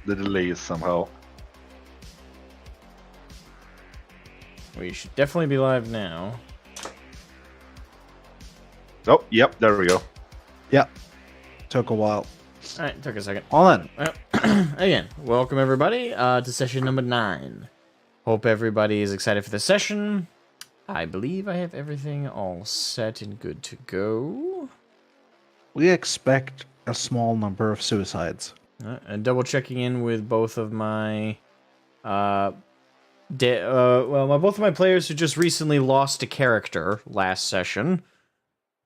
the delays somehow. We should definitely be live now. Oh, yep, there we go. Yep. Took a while. Alright, took a second. On. Again, welcome everybody to session number 9. Hope everybody is excited for the session. I believe I have everything all set and good to go. We expect a small number of suicides. And double checking in with both of my both of my players who just recently lost a character last session.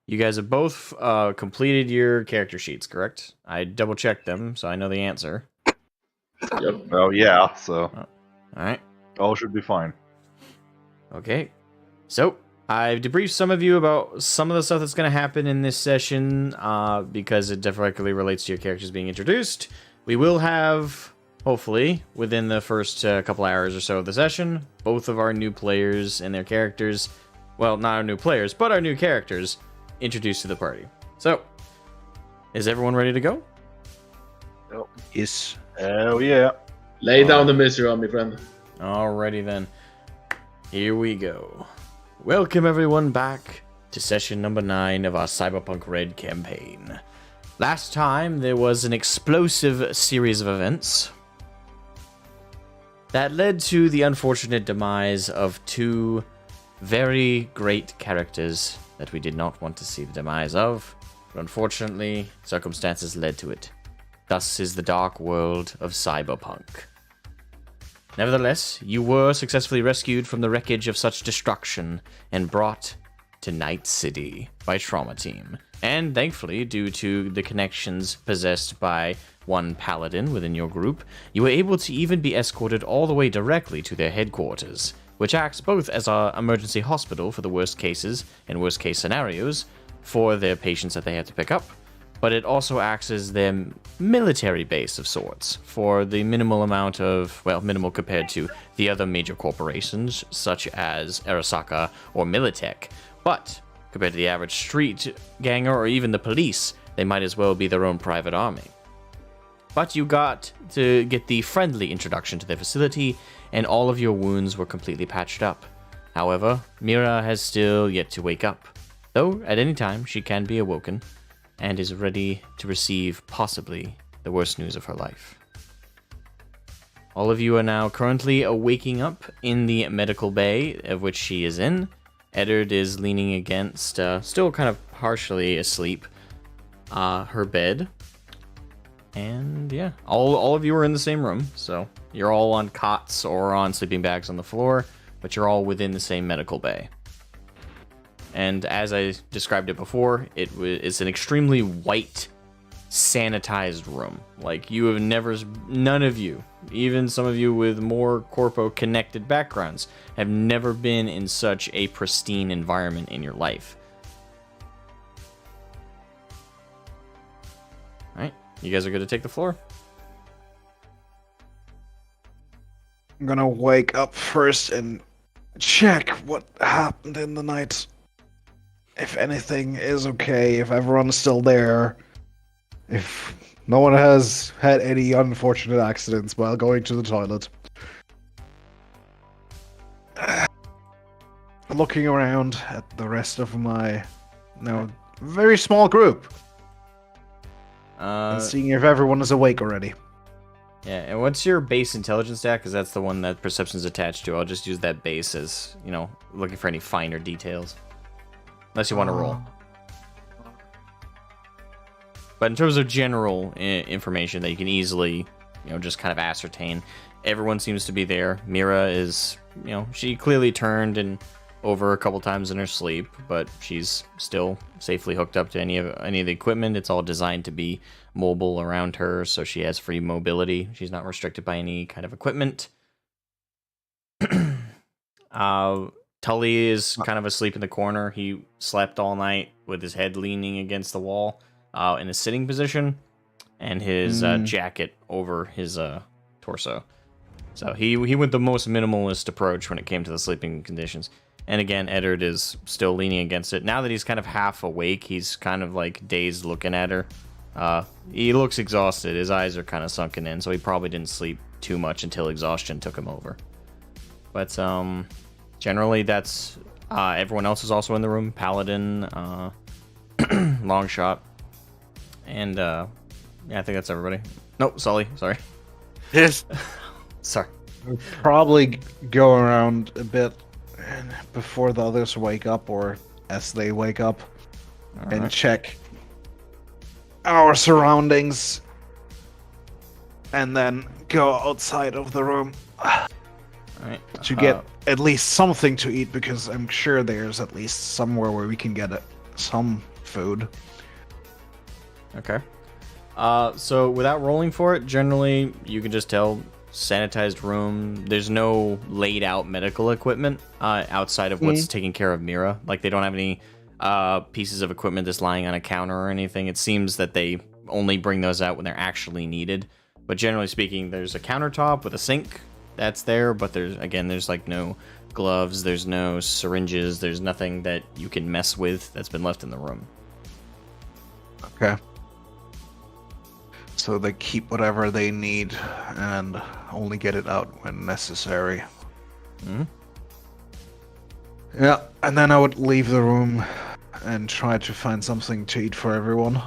You guys have both completed your character sheets, correct? I double checked them, so I know the answer. Yep. Oh yeah, so Alright. all should be fine. Okay. So, I've debriefed some of you about some of the stuff that's going to happen in this session, because it directly relates to your characters being introduced. We will have, hopefully, within the first couple hours or so of the session, both of our new players and their characters, well, not our new players, but our new characters, introduced to the party. So, is everyone ready to go? Yep. Yes. Oh yeah. Lay down the misery on me, friend. Alrighty then. Here we go. Welcome everyone back to session number 9 of our Cyberpunk Red campaign. Last time there was an explosive series of events that led to the unfortunate demise of 2 very great characters that we did not want to see the demise of, but unfortunately circumstances led to it. Thus is the dark world of Cyberpunk. Nevertheless, you were successfully rescued from the wreckage of such destruction and brought to Night City by Trauma Team. And thankfully, due to the connections possessed by one paladin within your group, you were able to even be escorted all the way directly to their headquarters, which acts both as our emergency hospital for the worst cases and worst case scenarios for their patients that they have to pick up, but it also acts as their military base of sorts for the minimal amount of, well, minimal compared to the other major corporations such as Arasaka or Militech. But compared to the average street ganger or even the police, they might as well be their own private army. But you got to get the friendly introduction to their facility, and all of your wounds were completely patched up. However, Mira has still yet to wake up, though at any time she can be awoken, and is ready to receive possibly the worst news of her life. All of you are now currently waking up in the medical bay of which she is in. Eddard is leaning against, still kind of partially asleep, her bed. And yeah, all of you are in the same room, so you're all on cots or on sleeping bags on the floor, but you're all within the same medical bay. And as I described it before, it's an extremely white, sanitized room. Like, you have never, none of you, even some of you with more corpo-connected backgrounds, have never been in such a pristine environment in your life. Alright, you guys are good to take the floor? I'm gonna wake up first and check what happened in the night. If anything is okay, if everyone's still there, if no one has had any unfortunate accidents while going to the toilet. Looking around at the rest of my now very small group and seeing if everyone is awake already. Yeah, and what's your base intelligence stat? Because that's the one that perception's attached to. I'll just use that base as, you know, looking for any finer details. Unless you want to roll. But in terms of general information that you can easily, you know, just kind of ascertain, everyone seems to be there. Mira is, you know, she clearly turned and over a couple times in her sleep, but she's still safely hooked up to any of the equipment. It's all designed to be mobile around her, so she has free mobility. She's not restricted by any kind of equipment. Tully is kind of asleep in the corner. He slept all night with his head leaning against the wall in a sitting position, and his jacket over his torso. So he went the most minimalist approach when it came to the sleeping conditions. And again, Eddard is still leaning against it. Now that he's kind of half awake, he's kind of like dazed looking at her. He looks exhausted. His eyes are kind of sunken in, so he probably didn't sleep too much until exhaustion took him over. But generally, that's everyone else is also in the room. Paladin, Longshot, and yeah, I think that's everybody. Nope, Sully. Sorry. Yes. Sorry. We'll probably go around a bit before the others wake up, or as they wake up, and right. check our surroundings, and then go outside of the room All right. to get at least something to eat, because I'm sure there's at least somewhere where we can get some food. Okay. So without rolling for it, generally you can just tell sanitized room. There's no laid out medical equipment outside of what's taking care of Mira. Like they don't have any pieces of equipment that's lying on a counter or anything. It seems that they only bring those out when they're actually needed. But generally speaking, there's a countertop with a sink that's there, but there's like no gloves, there's no syringes, there's nothing that you can mess with that's been left in the room. Okay. So they keep whatever they need and only get it out when necessary. Mm-hmm. Yeah, and then I would leave the room and try to find something to eat for everyone.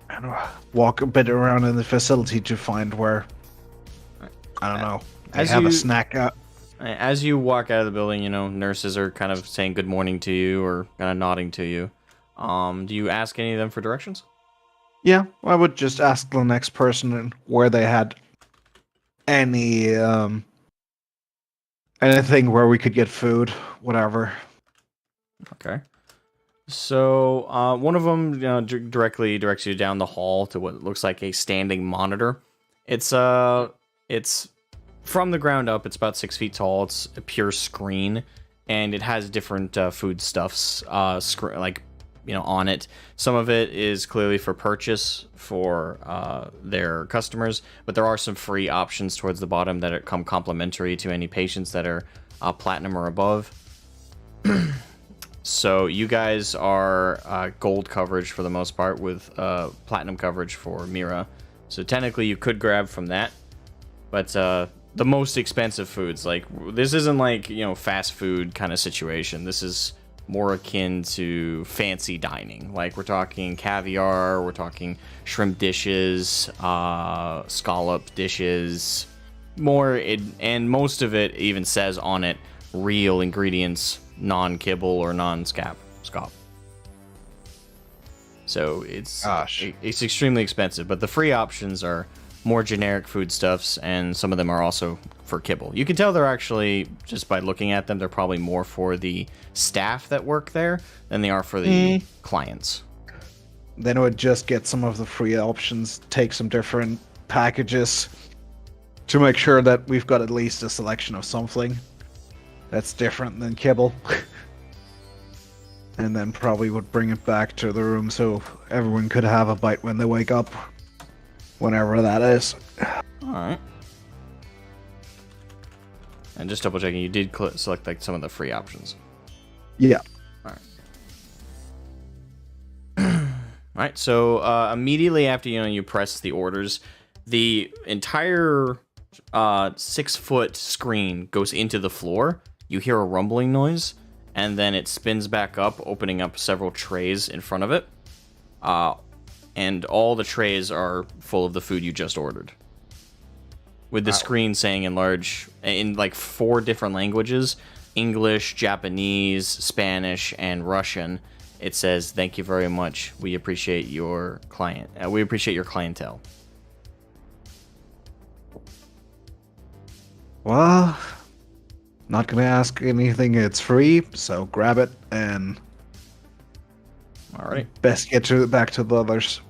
And walk a bit around in the facility to find where, I don't know, they have a snack out. As you walk out of the building, you know, nurses are kind of saying good morning to you or kind of nodding to you. Do you ask any of them for directions? Yeah, I would just ask the next person where they had any anything where we could get food, whatever. Okay. So one of them directly directs you down the hall to what looks like a standing monitor. It's from the ground up. It's about 6 feet tall. It's a pure screen, and it has different foodstuffs on it. Some of it is clearly for purchase for their customers, but there are some free options towards the bottom that come complimentary to any patients that are platinum or above. So you guys are gold coverage for the most part, with platinum coverage for Mira. So technically you could grab from that, but the most expensive foods, like this isn't like, you know, fast food kind of situation. This is more akin to fancy dining. Like we're talking caviar, we're talking shrimp dishes, scallop dishes, and most of it even says on it real ingredients, non-kibble or non-scop. So it's extremely expensive, but the free options are more generic foodstuffs, and some of them are also for kibble. You can tell they're actually, just by looking at them, they're probably more for the staff that work there than they are for the clients. Then I would just get some of the free options, take some different packages to make sure that we've got at least a selection of something that's different than kibble. And then probably would bring it back to the room so everyone could have a bite when they wake up. Whenever that is. Alright. And just double checking, you did select like some of the free options. Yeah. Alright, so immediately after you press the orders, the entire 6-foot screen goes into the floor. You hear a rumbling noise, and then it spins back up, opening up several trays in front of it. And all the trays are full of the food you just ordered. With the screen saying in like 4 different languages, English, Japanese, Spanish, and Russian, it says, "Thank you very much. We appreciate your we appreciate your clientele." Well, not gonna ask anything. It's free, so grab it and Alright. best get back to the others.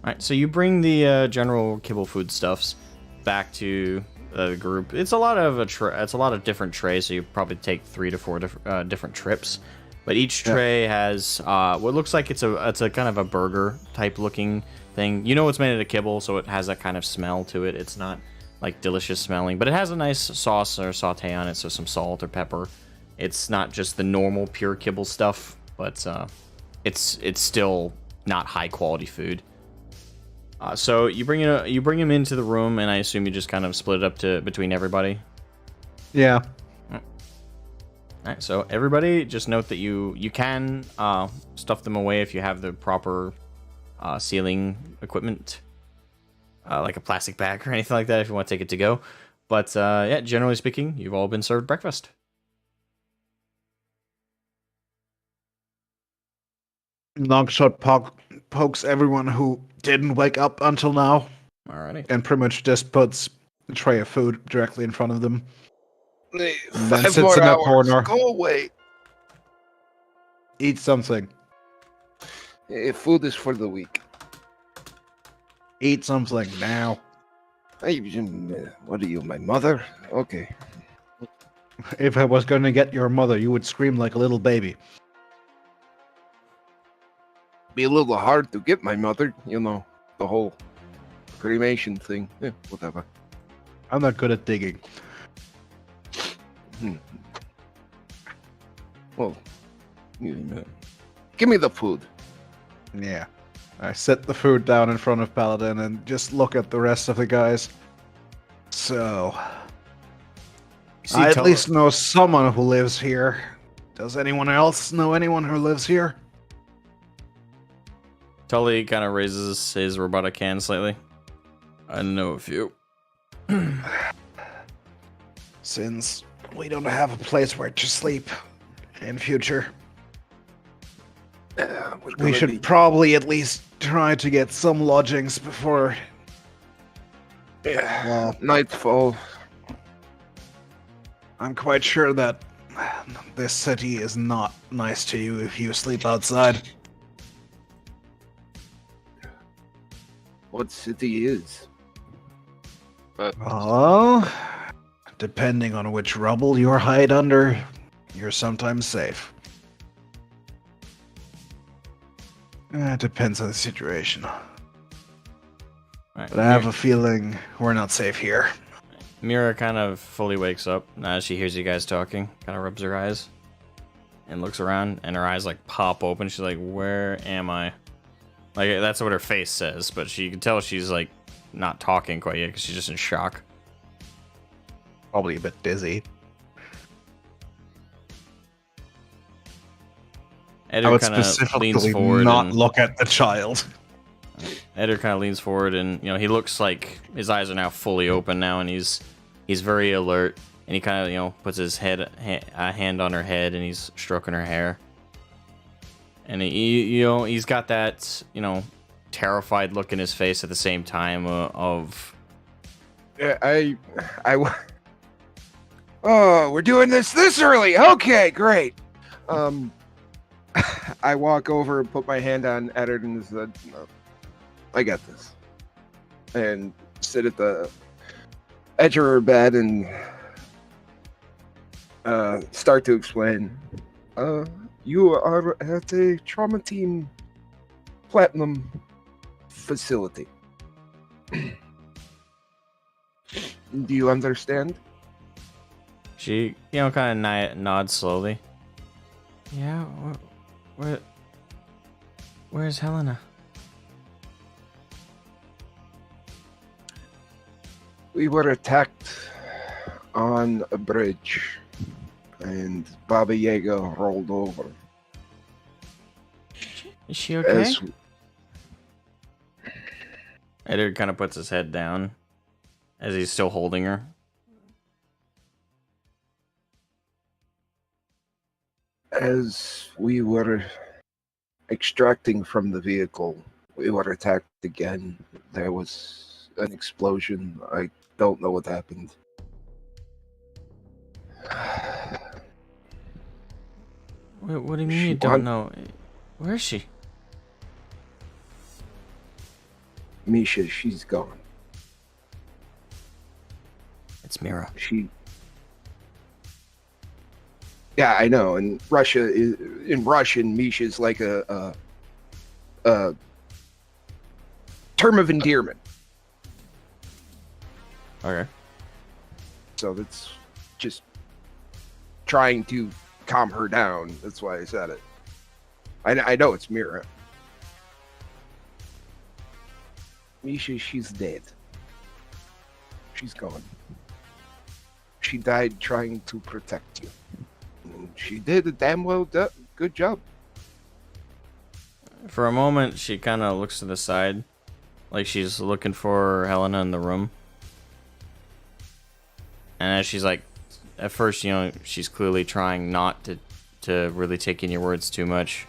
Alright, so you bring the general kibble foodstuffs back to the group. It's a lot of different trays, so you probably take 3 to 4 different trips. But each tray has what looks like it's a kind of a burger type looking thing. You know it's made out of kibble, so it has that kind of smell to it. It's not like delicious smelling, but it has a nice sauce or saute on it, so some salt or pepper. It's not just the normal pure kibble stuff, but it's still not high quality food. So you bring him into the room, and I assume you just kind of split it up between everybody. Yeah. All right, so everybody, just note that you can stuff them away if you have the proper sealing equipment, like a plastic bag or anything like that, if you want to take it to go. But yeah, generally speaking, you've all been served breakfast. Longshot pokes everyone who didn't wake up until now, Alrighty. and pretty much just puts a tray of food directly in front of them. And then 5 sits more in that hours. corner. Go away. Eat something. Food is for the weak. Eat something now. What are you, my mother? Okay. If I was going to get your mother, you would scream like a little baby. Be a little hard to get my mother, the whole cremation thing. Yeah, whatever. I'm not good at digging. Well, give me the food. Yeah. I set the food down in front of Paladin and just look at the rest of the guys. So, I at least know someone who lives here. Does anyone else know anyone who lives here? Tully kind of raises his robotic hand slightly. I know a few. Since we don't have a place where to sleep in future, we should probably at least try to get some lodgings before nightfall. I'm quite sure that this city is not nice to you if you sleep outside. What city is? Oh, depending on which rubble you hide under, you're sometimes safe. It depends on the situation. Right, But I have a feeling we're not safe here. Mira kind of fully wakes up as she hears you guys talking, kind of rubs her eyes, and looks around, and her eyes like pop open. She's like, "Where am I?" Like, that's what her face says, but she can tell she's like not talking quite yet because she's just in shock. Probably a bit dizzy. Eder I would kind of specifically leans forward not and look at the child. Eder kind of leans forward, and he looks like his eyes are now fully open now, and he's very alert, and he kind of puts his hand on her head, and he's stroking her hair, and he's got that terrified look in his face at the same time of. Oh, we're doing this early. Okay, great. I walk over and put my hand on Edgerton's. I got this, and sit at the edge of her bed and start to explain. You are at a trauma team platinum facility. Do you understand? She kind of nods slowly. Yeah, where's Helena? We were attacked on a bridge, and Baba Yaga rolled over. Is she okay? As Eder kind of puts his head down as he's still holding her. As we were extracting from the vehicle, we were attacked again. There was an explosion. I don't know what happened. What do you mean you don't know? Where is she? Misha, she's gone. It's Mira. Yeah, I know. In Russian, Misha's like a term of endearment. Okay. So that's just trying to calm her down. That's why I said it. I know it's Mira. Misha, she's dead. She's gone. She died trying to protect you. And she did a damn good job. For a moment, she kind of looks to the side, like she's looking for Helena in the room. And as she's like, at first, she's clearly trying not to really take in your words too much.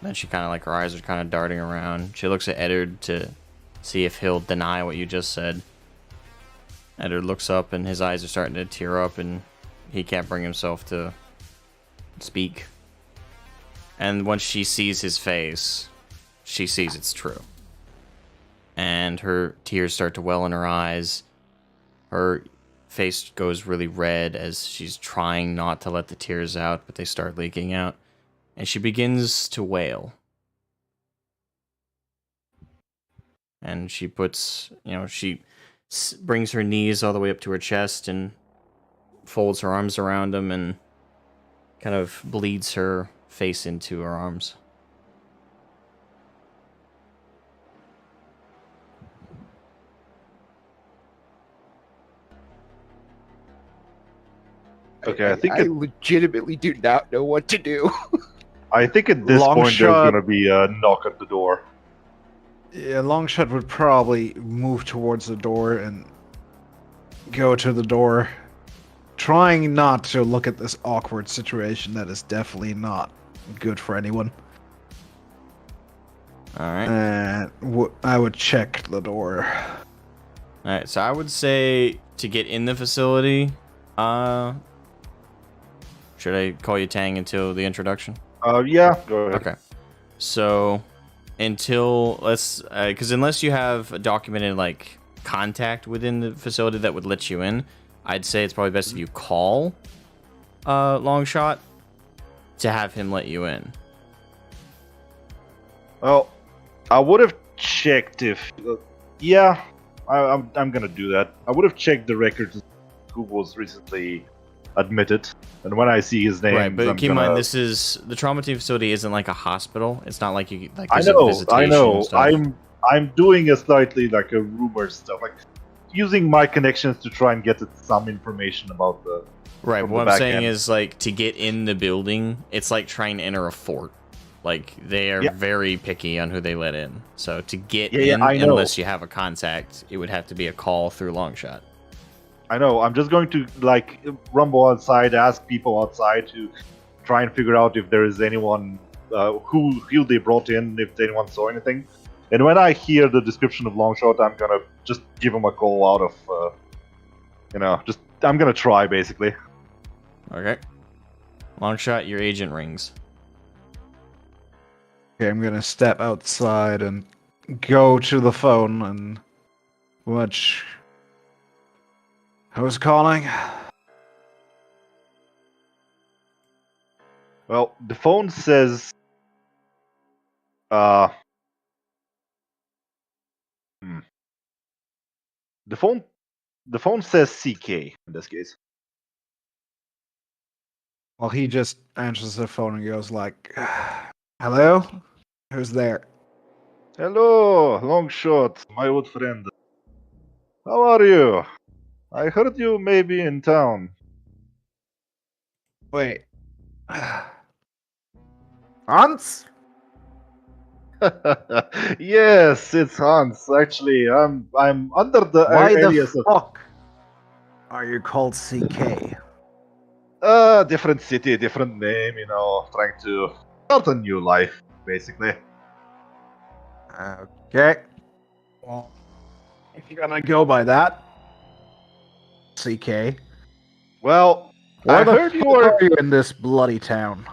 Then she kind of like, her eyes are kind of darting around. She looks at Eddard to see if he'll deny what you just said. Eddard looks up and his eyes are starting to tear up and he can't bring himself to speak. And once she sees his face, she sees it's true. And her tears start to well in her eyes. Her face goes really red as she's trying not to let the tears out, but they start leaking out. And she begins to wail. And she puts, she brings her knees all the way up to her chest and folds her arms around them and kind of bleeds her face into her arms. Okay, I legitimately do not know what to do. I think at this Long point shot. there's gonna be a knock at the door. Yeah, Longshot would probably move towards the door and go to the door, trying not to look at this awkward situation that is definitely not good for anyone. Alright. And I would check the door. Alright, so I would say to get in the facility, should I call you Tang until the introduction? Yeah, go ahead. Okay. So because unless you have a documented like contact within the facility that would let you in, I'd say it's probably best if you call Longshot to have him let you in. Well, I would have checked if. Yeah, I'm gonna do that. I would have checked the records who was recently admitted, and when I see his name, Right, but keep in mind the trauma team facility isn't like a hospital. It's not like you like. I there's a know. visitation and stuff. I'm doing a slightly like a rumor stuff, like using my connections to try and get some information about the. Right, from what the I'm back saying end. is like to get in the building, it's like trying to enter a fort. Like they are Yeah. very picky on who they let in. So to get Yeah, in, I know. unless you have a contact, it would have to be a call through Longshot. I know. I'm just going to like rumble outside, ask people outside to try and figure out if there is anyone who they brought in, if anyone saw anything. And when I hear the description of Longshot, I'm gonna just give him a call out of, I'm gonna try basically. Okay. Longshot, your agent rings. Okay, I'm gonna step outside and go to the phone and watch. Who's calling? Well, the phone says, the phone says CK in this case. Well, he just answers the phone and goes like, "Hello? Who's there?" Hello, Longshot, my old friend. How are you? I heard you may be in town. Wait. Hans? Yes, it's Hans. Actually, I'm under the Why alias the of fuck are you called CK? different city, different name. Trying to start a new life, basically. Okay. Well, if you're gonna go by that, CK, Well, why I the heard fuck you were. are you in this bloody town?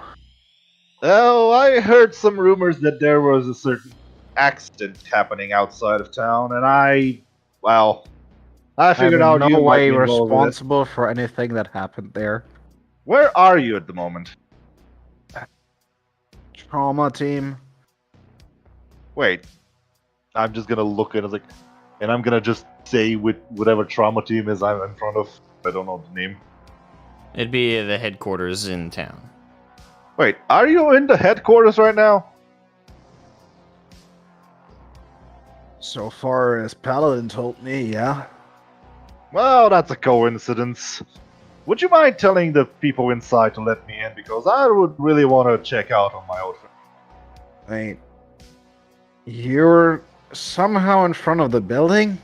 Oh, I heard some rumors that there was a certain accident happening outside of town, and I figured I'm out in you no might way be involved with it. responsible for anything that happened there. Where are you at the moment? Trauma team. Wait, I'm just gonna look at it, and I'm gonna just say with whatever trauma team is I'm in front of. I don't know the name. It'd be the headquarters in town. Wait, are you in the headquarters right now? So far as Paladin told me, yeah. Well, that's a coincidence. Would you mind telling the people inside to let me in? Because I would really want to check out on my own. Wait. You're somehow in front of the building?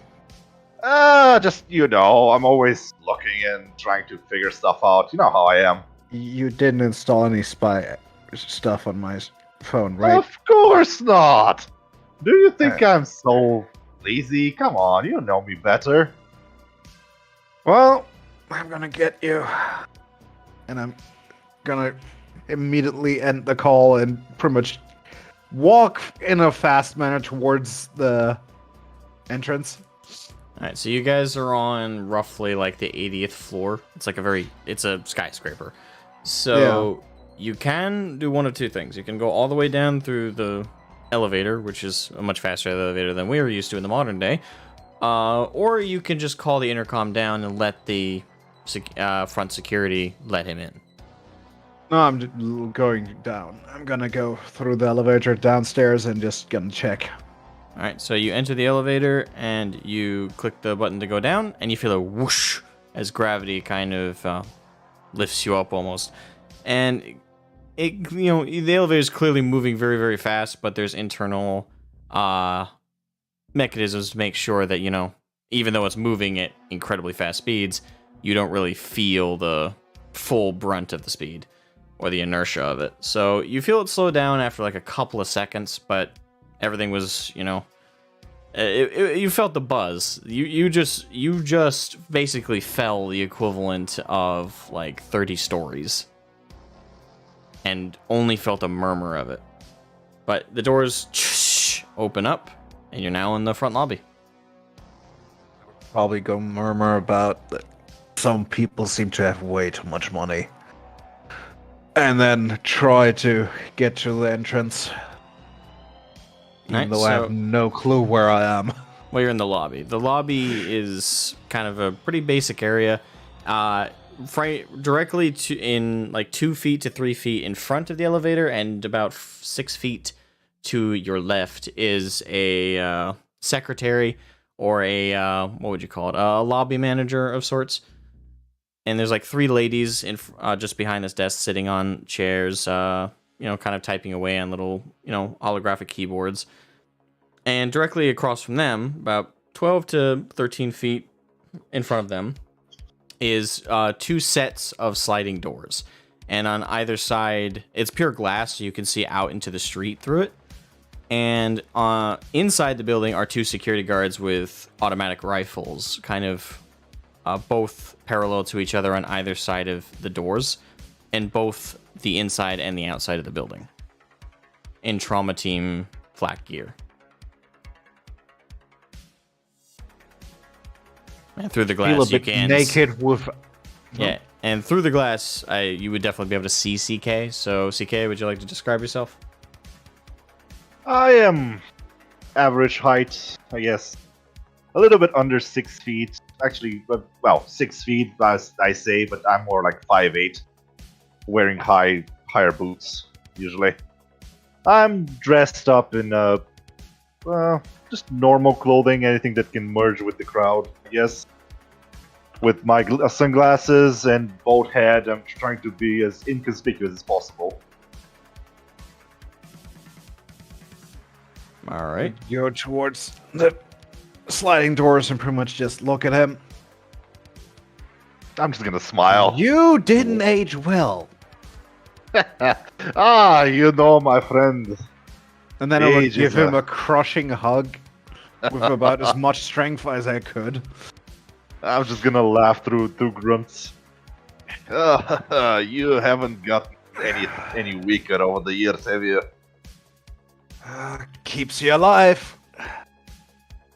Just, I'm always looking and trying to figure stuff out. You know how I am. You didn't install any spy stuff on my phone, right? Of course not! Do you think I'm so lazy? Come on, you know me better. Well, I'm gonna get you. And I'm gonna immediately end the call and pretty much walk in a fast manner towards the entrance. Alright, so you guys are on roughly like the 80th floor. It's a skyscraper. So you can do one of two things. You can go all the way down through the elevator, which is a much faster elevator than we were used to in the modern day. Or you can just call the intercom down and let the front security let him in. No, I'm going down. I'm gonna go through the elevator downstairs and just gonna check. Alright, so you enter the elevator and you click the button to go down, and you feel a whoosh as gravity kind of lifts you up almost. And the elevator is clearly moving very, very fast, but there's internal mechanisms to make sure that, even though it's moving at incredibly fast speeds, you don't really feel the full brunt of the speed or the inertia of it. So you feel it slow down after like a couple of seconds, but everything was, you felt the buzz. You just basically fell the equivalent of like 30 stories and only felt a murmur of it. But the doors open up and you're now in the front lobby. Probably go murmur about that some people seem to have way too much money. And then try to get to the entrance. Even though I have no clue where I am. Well, you're in the lobby. The lobby is kind of a pretty basic area. Directly in like 2 feet to 3 feet in front of the elevator, and about 6 feet to your left is a secretary or a what would you call it? A lobby manager of sorts. And there's like 3 ladies just behind this desk, sitting on chairs, kind of typing away on little, holographic keyboards. And directly across from them, about 12 to 13 feet in front of them, is 2 sets of sliding doors. And on either side, it's pure glass, so you can see out into the street through it. And inside the building are 2 security guards with automatic rifles, kind of both parallel to each other on either side of the doors, and both the inside and the outside of the building, in trauma team flak gear. And through the glass, you can naked with. Yeah, and through the glass, you would definitely be able to see CK. So, CK, would you like to describe yourself? I am average height, I guess. A little bit under 6 feet. Actually, 6 feet, as I say, but I'm more like 5'8", wearing higher boots, usually. I'm dressed up in just normal clothing, anything that can merge with the crowd, I guess. With my sunglasses and bald head, I'm trying to be as inconspicuous as possible. All right. Go towards the sliding doors and pretty much just look at him. I'm just gonna smile. You didn't age well. My friend. And then I would Age give is him a crushing hug with about as much strength as I could. I'm just gonna laugh through grunts. You haven't got any weaker over the years, have you? Keeps you alive.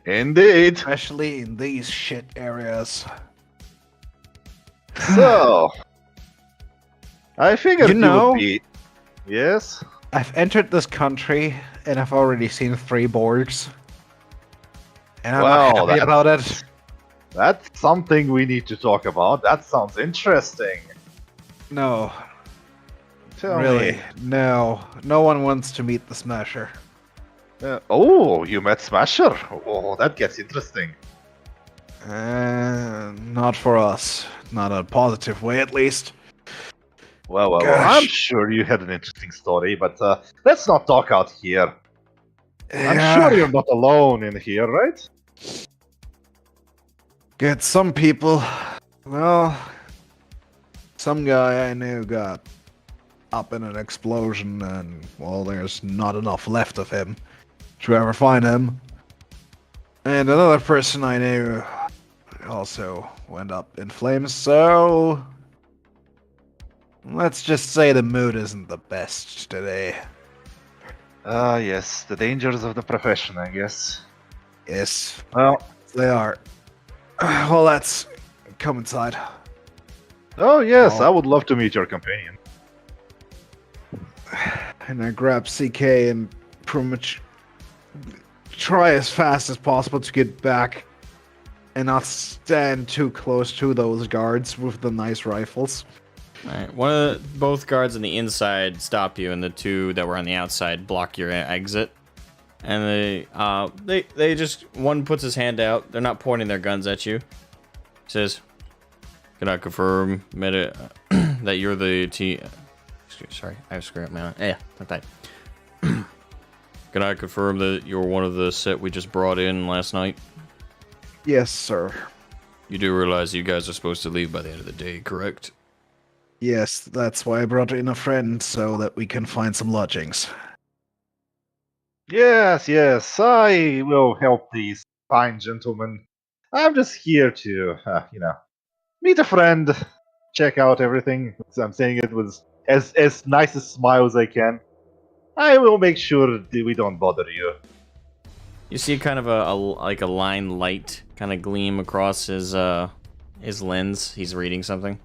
Indeed. Especially in these shit areas. So, I figured You know- would be. Yes? I've entered this country and I've already seen 3 Borgs. And I'm not happy about it. That's something we need to talk about. That sounds interesting. No, Tell really, me. no. No one wants to meet the Smasher. Oh, you met Smasher. Oh, that gets interesting. Not for us. Not a positive way, at least. Well, Gosh. I'm sure you had an interesting story, but let's not talk out here. I'm Yeah. sure you're not alone in here, right? Get some people. Well, some guy I knew got up in an explosion, and well, there's not enough left of him to ever find him. And another person I knew also went up in flames, so let's just say the mood isn't the best today. Ah, yes, the dangers of the profession, I guess. Yes, Well, they are. Well, let's come inside. oh yes, Oh. I would love to meet your companion. And I grab CK and pretty much try as fast as possible to get back and not stand too close to those guards with the nice rifles. All right, both guards on the inside stop you, and the two that were on the outside block your exit. And they just, one puts his hand out. They're not pointing their guns at you. Says, "Can I confirm, that you're the T?" Sorry, I screwed up my. Yeah, not that. Can I confirm that you're one of the set we just brought in last night? Yes, sir. You do realize you guys are supposed to leave by the end of the day, correct? Yes, that's why I brought in a friend so that we can find some lodgings. Yes, yes, I will help these fine gentlemen. I'm just here to, meet a friend, check out everything. So I'm saying it with as nice a smile as I can. I will make sure that we don't bother you. You see kind of a line light kind of gleam across his lens. He's reading something.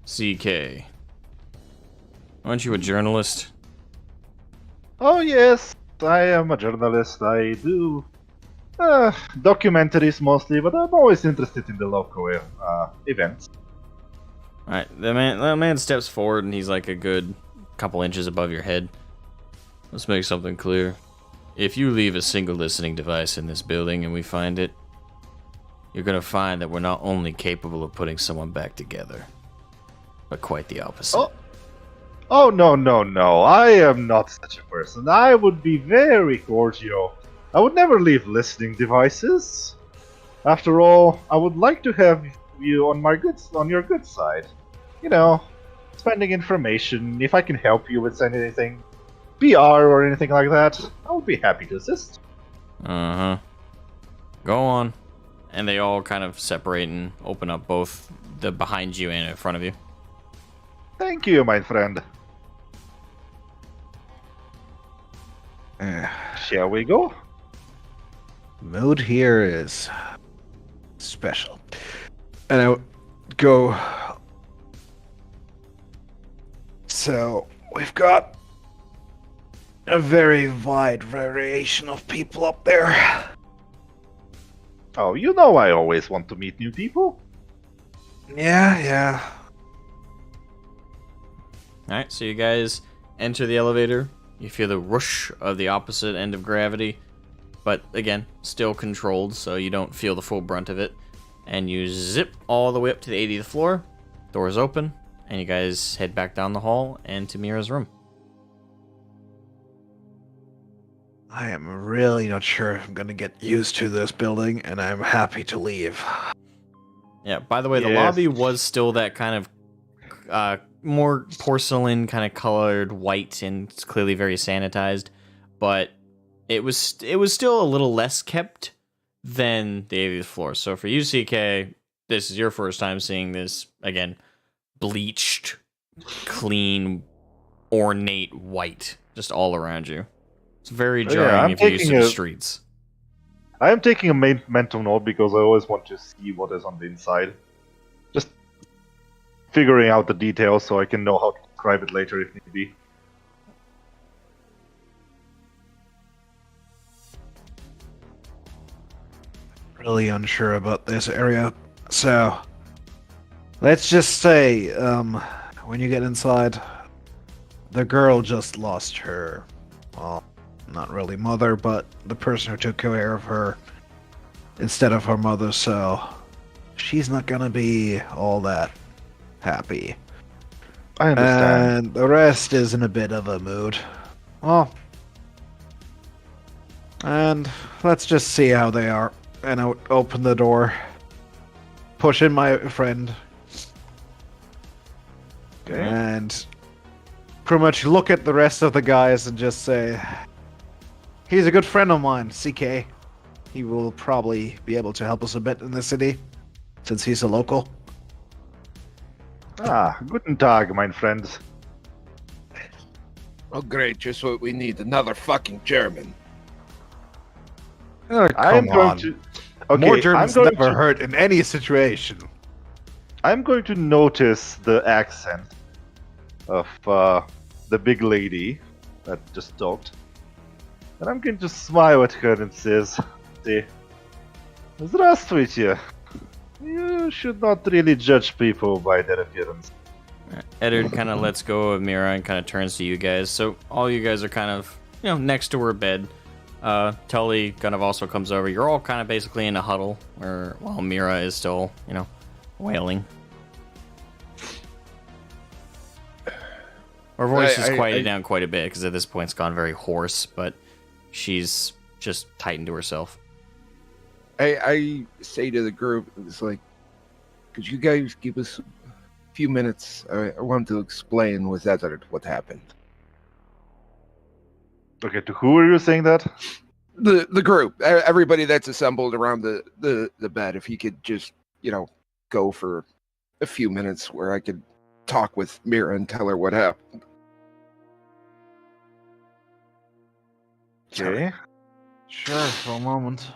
CK, aren't you a journalist? Oh yes, I am a journalist. I do documentaries mostly, but I'm always interested in the local events. All right, the man steps forward and he's like a good couple inches above your head. Let's make something clear. If you leave a single listening device in this building and we find it, you're gonna find that we're not only capable of putting someone back together, but quite the opposite. Oh, no. I am not such a person. I would be very cordial. I would never leave listening devices. After all, I would like to have you on your good side. You know, spending information. If I can help you with anything, PR or anything like that, I would be happy to assist. Uh-huh. Go on. And they all kind of separate and open up both the behind you and in front of you. Thank you, my friend. Shall we go? Mood here is special. And I go. So, we've got a very wide variation of people up there. Oh, you know I always want to meet new people. Yeah. Alright, so you guys enter the elevator. You feel the whoosh of the opposite end of gravity. But again, still controlled, so you don't feel the full brunt of it. And you zip all the way up to the 80th floor. Doors open, and you guys head back down the hall and to Mira's room. I am really not sure if I'm gonna get used to this building, and I'm happy to leave. Yeah, by the way, the Yes. lobby was still that kind of more porcelain kind of colored white, and it's clearly very sanitized, but it was still a little less kept than the 80th floor. So for you, CK, this is your first time seeing this, again, bleached, clean, ornate white just all around you. It's very Yeah, jarring I'm if you're used to taking the a- streets. I am taking a mental note because I always want to see what is on the inside. Just figuring out the details so I can know how to describe it later if need be. Really unsure about this area. So, let's just say, when you get inside, the girl just lost her, well, not really mother, but the person who took care of her instead of her mother, so she's not gonna be all that happy. I understand. And the rest is in a bit of a mood. Well, and let's just see how they are. And I would open the door, push in my friend, Okay. and pretty much look at the rest of the guys and just say, he's a good friend of mine, CK. He will probably be able to help us a bit in the city, since he's a local. Ah, guten Tag, mein friend. Oh, great. Just what we need. Another fucking German. Oh, I am come going on. to. Okay, More I'm Germans going never to. hurt in any situation. I'm going to notice the accent of the big lady that just talked, and I'm going to smile at her and say, "Здравствуйте. You should not really judge people by their appearance." Eddard kind of lets go of Mira and kind of turns to you guys. So all you guys are kind of, next to her bed. Tully kind of also comes over. You're all kind of basically in a huddle, while Mira is still, wailing. Her voice is quieted down quite a bit because at this point it's gone very hoarse, but she's just tightened to herself. I say to the group, it's like, could you guys give us a few minutes? I want to explain with Ezzard what happened. Okay, to who are you saying that? The group, everybody that's assembled around the bed. If he could just, go for a few minutes where I could talk with Mira and tell her what happened. Okay, Sure, for a moment.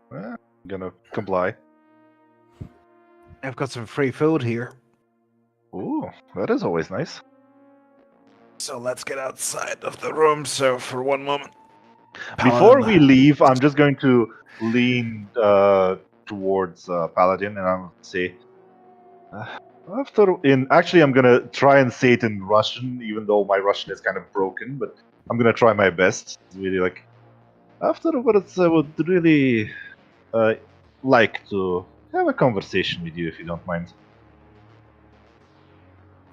well, I'm gonna comply. I've got some free food here. Ooh, that is always nice. So let's get outside of the room, so for one moment. Before we leave, I'm just going to lean towards Paladin and I'm gonna say, actually, I'm gonna try and say it in Russian, even though my Russian is kind of broken, but I'm gonna try my best. It's really like, afterwards, I would really like to have a conversation with you, if you don't mind.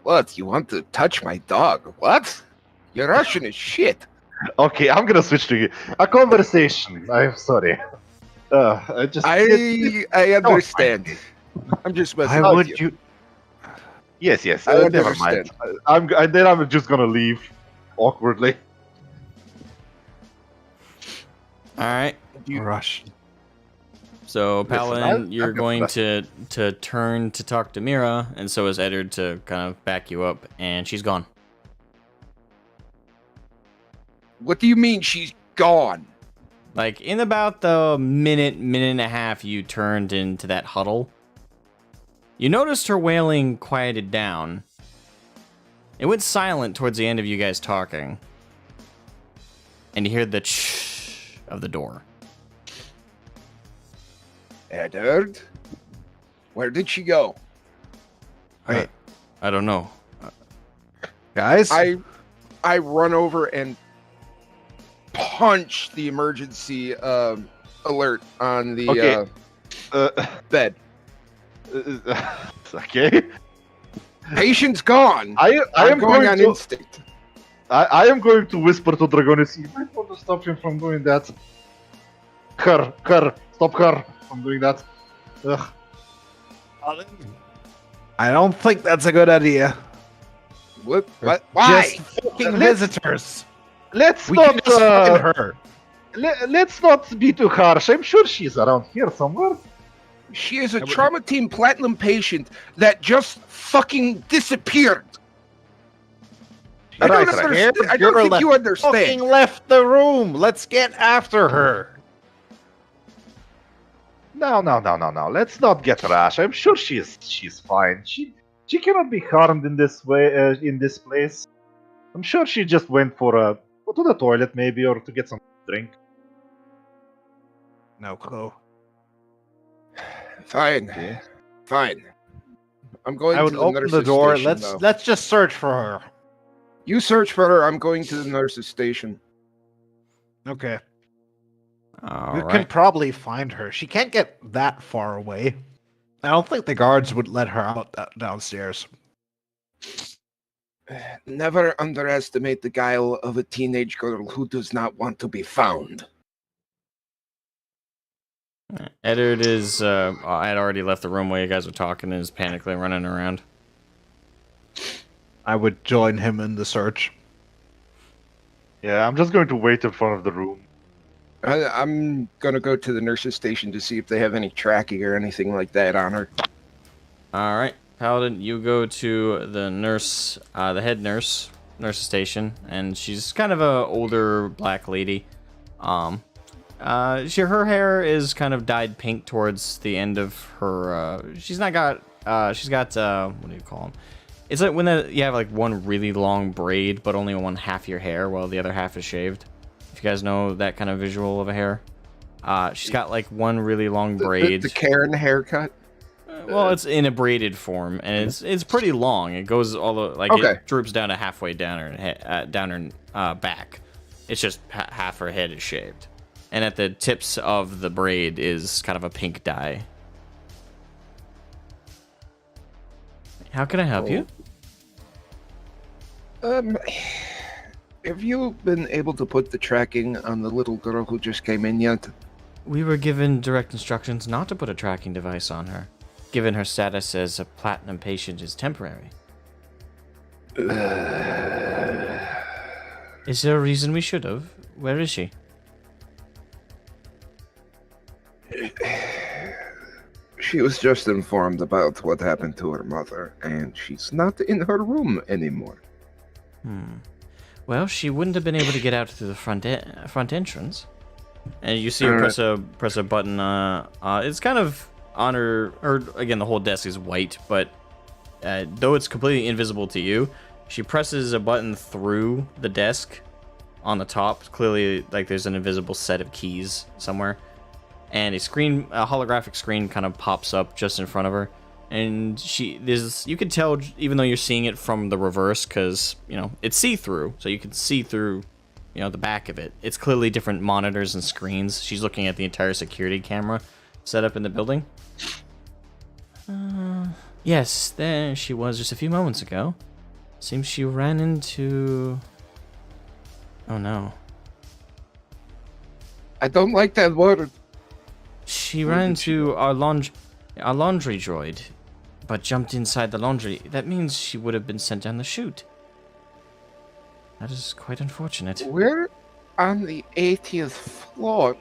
What? You want to touch my dog? What? Your Russian is shit. Okay, I'm gonna switch to a conversation. I'm sorry. I understand. I'm just messing Why with would you. you? Yes, I never mind. understand. Then I'm just gonna leave awkwardly. All right. Russian. So Paladin, I've you're got going the to turn to talk to Mira, and so is Eddard to kind of back you up, and she's gone. What do you mean she's gone? Like in about the minute and a half you turned into that huddle, you noticed her wailing quieted down. It went silent towards the end of you guys talking, and you hear the shh of the door. Eddard? Where did she go? I don't know. Guys? I run over and punch the emergency alert on the Okay. bed. Okay. Patient's gone. I I'm am going going on to instinct. I am going to whisper to Dragonis. You might want to stop him from doing that. Her, stop her from doing that. Ugh. I don't think that's a good idea. What? Why? Just fucking visitors. Let's We can not just find her. let's not be too harsh. I'm sure she's around here somewhere. She is a trauma team platinum patient that just fucking disappeared. I don't understand. I don't think you understand. Fucking left the room. Let's get after her. No. Let's not get rash. I'm sure she's fine. She cannot be harmed in this way in this place. I'm sure she just went to the toilet maybe or to get some drink. No clue. Fine. Okay. Fine. I'm going I would to the open nurse's the door. station, though. Let's just search for her. You search for her. I'm going to the nurse's station. Okay. All We right. can probably find her. She can't get that far away. I don't think the guards would let her out downstairs. Never underestimate the guile of a teenage girl who does not want to be found. Eddard is. I had already left the room while you guys were talking and is panically running around. I would join him in the search. Yeah, I'm just going to wait in front of the room. I'm gonna go to the nurse's station to see if they have any tracking or anything like that on her. All right, Paladin, you go to the nurse, the head nurse's station, and she's kind of a older black lady. Her hair is kind of dyed pink towards the end of her. She's got what do you call them? It's like when you have like one really long braid, but only one half your hair, while the other half is shaved. If you guys know that kind of visual of a hair, she's got like one really long braid. The Karen haircut. Well, it's in a braided form, and it's pretty long. It goes all the it droops down to halfway down her back. It's just half her head is shaved, and at the tips of the braid is kind of a pink dye. How can I help you? Have you been able to put the tracking on the little girl who just came in yet? We were given direct instructions not to put a tracking device on her, given her status as a platinum patient is temporary. Is there a reason we should have? Where is she? She was just informed about what happened to her mother, and she's not in her room anymore. Well, she wouldn't have been able to get out through the front entrance. And you see her press a button. It's kind of on her. Or again, the whole desk is white, but though it's completely invisible to you, she presses a button through the desk on the top. Clearly, like there's an invisible set of keys somewhere, and a holographic screen kind of pops up just in front of her. And you can tell, even though you're seeing it from the reverse, because it's see-through, so you can see through the back of it. It's clearly different monitors and screens. She's looking at the entire security camera set up in the building. Yes, there she was just a few moments ago. Seems she ran into... Oh no. I don't like that word. She ran into our laundry droid, but jumped inside the laundry. That means she would have been sent down the chute. That is quite unfortunate. We're on the 80th floor.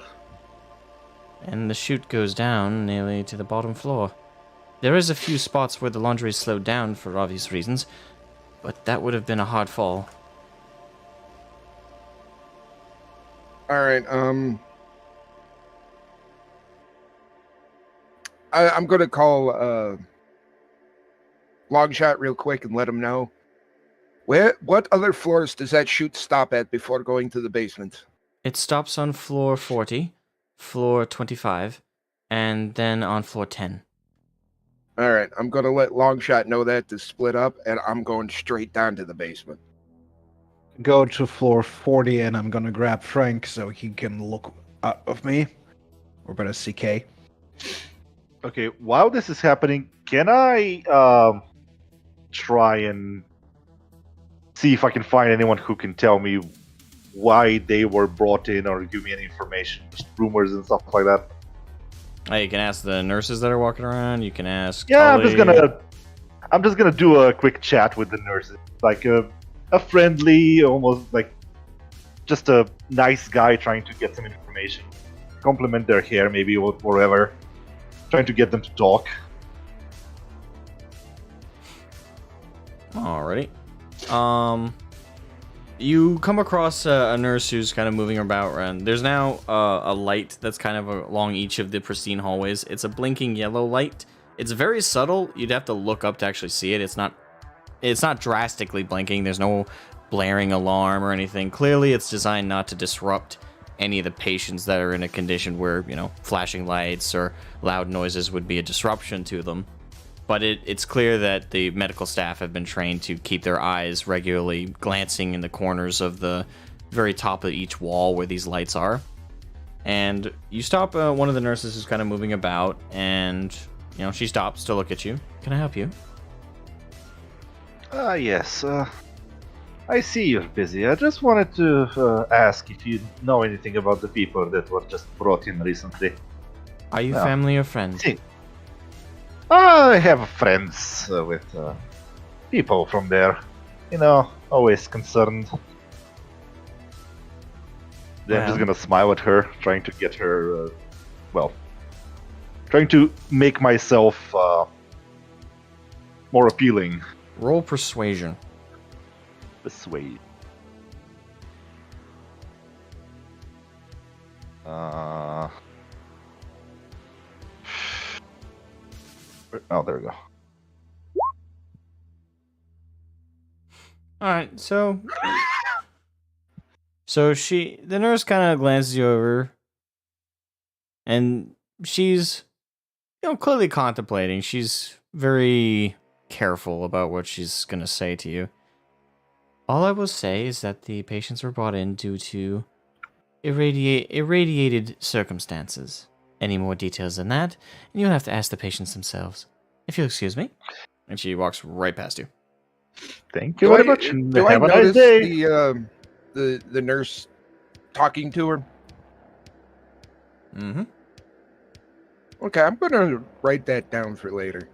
And the chute goes down nearly to the bottom floor. There is a few spots where the laundry is slowed down for obvious reasons, but that would have been a hard fall. Alright, I'm gonna call Longshot real quick and let him know. What other floors does that chute stop at before going to the basement? It stops on floor 40, floor 25, and then on floor 10. Alright, I'm gonna let Longshot know that to split up, and I'm going straight down to the basement. Go to floor 40, and I'm gonna grab Frank so he can look out of me. We're gonna CK. Okay, while this is happening, can I try and see if I can find anyone who can tell me why they were brought in or give me any information, just rumors and stuff like that? You can ask the nurses that are walking around. You can ask. Yeah, Tully. I'm just gonna do a quick chat with the nurses, like a friendly, almost like just a nice guy trying to get some information, compliment their hair maybe or whatever, trying to get them to talk. Alrighty. You come across a nurse who's kind of moving about around. There's now a light that's kind of along each of the pristine hallways. It's a blinking yellow light. It's very subtle. You'd have to look up to actually see it. It's not drastically blinking. There's no blaring alarm or anything. Clearly, it's designed not to disrupt any of the patients that are in a condition where, flashing lights or loud noises would be a disruption to them. But it's clear that the medical staff have been trained to keep their eyes regularly glancing in the corners of the very top of each wall where these lights are. And you stop one of the nurses who's kind of moving about, and she stops to look at you. Can I help you? Yes. I see you're busy. I just wanted to ask if you know anything about the people that were just brought in recently. Are you family or friends? See, I have friends with people from there. Always concerned. Then I'm just gonna smile at her, trying to get her, trying to make myself more appealing. Roll persuasion. Persuade. Oh, there we go. Alright, so the nurse kind of glances you over, and she's, clearly contemplating. She's very careful about what she's gonna say to you. All I will say is that the patients were brought in due to irradiated circumstances. Any more details than that, and you'll have to ask the patients themselves. If you'll excuse me. And she walks right past you. Thank you very much. Do Have I a nice notice day. the nurse talking to her? Mm-hmm. Okay, I'm gonna write that down for later.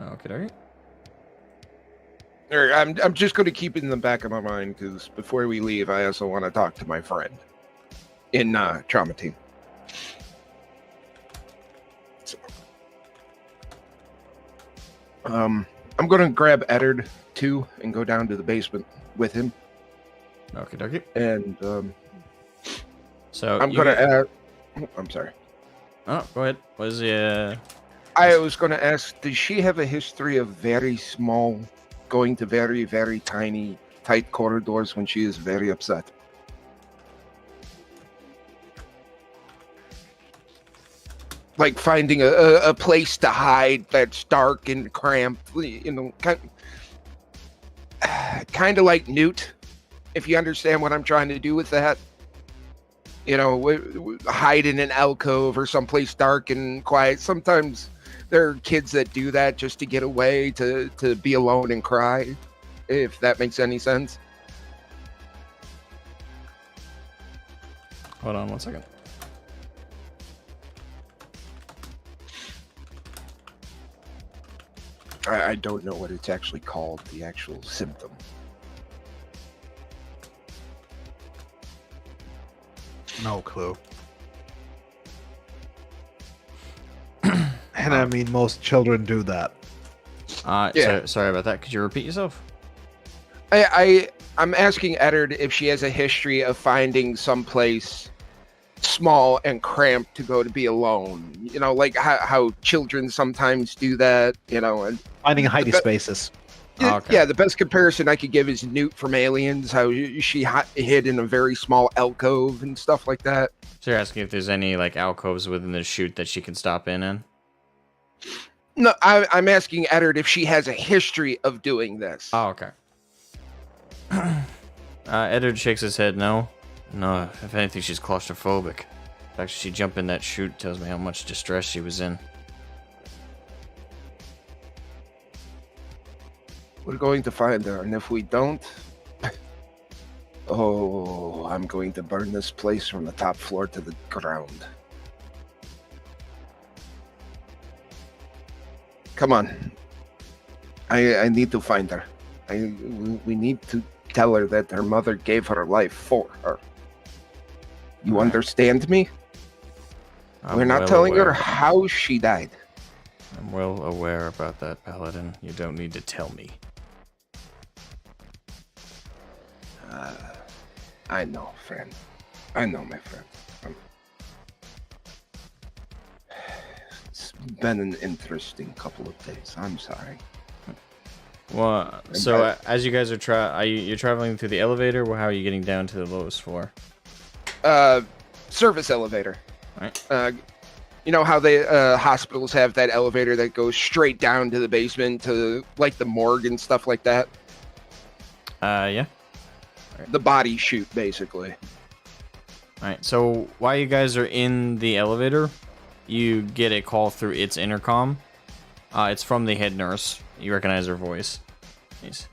Okay. Or I'm just gonna keep it in the back of my mind because before we leave, I also want to talk to my friend in trauma team. So, I'm gonna grab Eddard too and go down to the basement with him. Okay. And So I'm gonna ask. I'm sorry. Oh, go ahead. What is the? I was gonna ask, does she have a history of very small, going to very, very tiny, tight corridors when she is very upset? Like finding a place to hide that's dark and cramped, kind of like Newt, if you understand what I'm trying to do with that. Hide in an alcove or someplace dark and quiet. Sometimes there are kids that do that just to get away, to be alone and cry, if that makes any sense. Hold on 1 second. I don't know what it's actually called, the actual symptom. No clue. And I mean, most children do that. Yeah. Sorry about that. Could you repeat yourself? I'm asking Eddard if she has a history of finding someplace small and cramped to go to be alone. Like how children sometimes do that. And Finding hidey spaces. Okay. Yeah, the best comparison I could give is Newt from Aliens, how she hid in a very small alcove and stuff like that. So you're asking if there's any like alcoves within the chute that she can stop in? No, I'm asking Eddard if she has a history of doing this. Oh, okay. Eddard shakes his head. No, if anything, she's claustrophobic. In fact, she jumped in that chute tells me how much distress she was in. We're going to find her, and if we don't, I'm going to burn this place from the top floor to the ground. Come on. I need to find her. We need to tell her that her mother gave her life for her. You understand me? We're not telling her how she died. I'm well aware about that, Paladin. You don't need to tell me. I know, friend. I know, my friend. It's been an interesting couple of days. I'm sorry. Well, so as you guys are you're traveling through the elevator, how are you getting down to the lowest floor? Service elevator. All right. You know how the hospitals have that elevator that goes straight down to the basement to like the morgue and stuff like that? Yeah. the body chute, basically. Alright, so while you guys are in the elevator, you get a call through its intercom. It's from the head nurse. You recognize her voice. Jeez.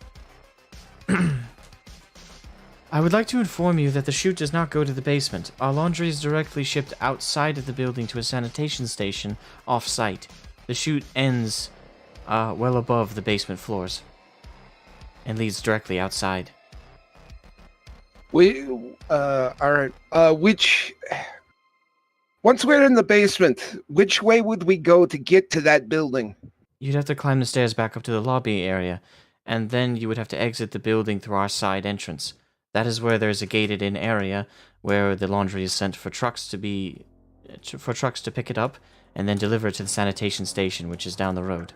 I would like to inform you that the chute does not go to the basement. Our laundry is directly shipped outside of the building to a sanitation station off-site. The chute ends well above the basement floors and leads directly outside. Alright. Once we're in the basement, which way would we go to get to that building? You'd have to climb the stairs back up to the lobby area, and then you would have to exit the building through our side entrance. That is where there's a gated-in area where the laundry is sent for trucks to pick it up and then deliver it to the sanitation station, which is down the road.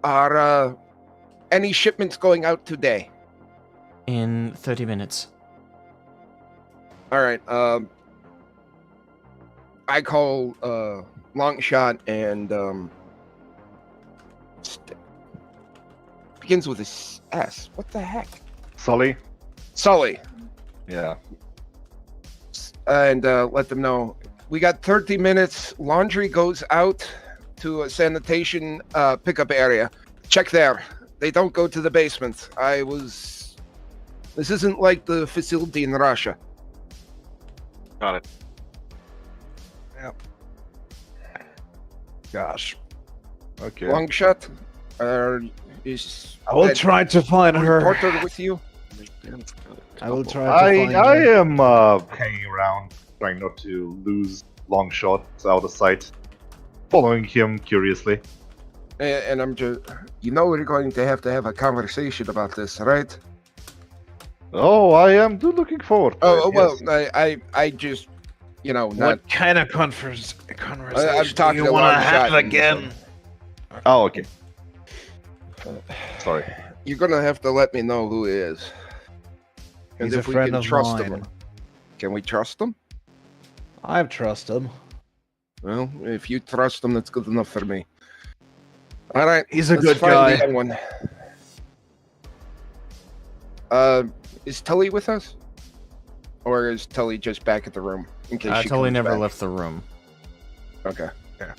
Are any shipments going out today? In 30 minutes. All right. I call Longshot and begins with a S. What the heck? Sully? Sully. Yeah. And let them know we got 30 minutes. Laundry goes out to a sanitation pickup area. Check there. They don't go to the basement. This isn't like the facility in Russia. Got it. Gosh. Okay. Longshot, is I will that try to find her. reporter with you? I will try to I find I her. am hanging around, trying not to lose long shots out of sight, following him curiously. And I'm just, we're going to have a conversation about this, right? Oh, I am looking forward. To Oh, it, well, yes. I just, not. What kind of conversation I'm talking do to you want to Longshot have and again? Oh, okay. Sorry. You're gonna have to let me know who he is. And He's a if we friend can of trust mine. him. Can we trust him? I trust him. Well, if you trust him, that's good enough for me. All right, He's a let's good find guy. the young one. Is Tully with us? Or is Tully just back at the room? In case she Tully comes never back? left the room. Okay. Yeah.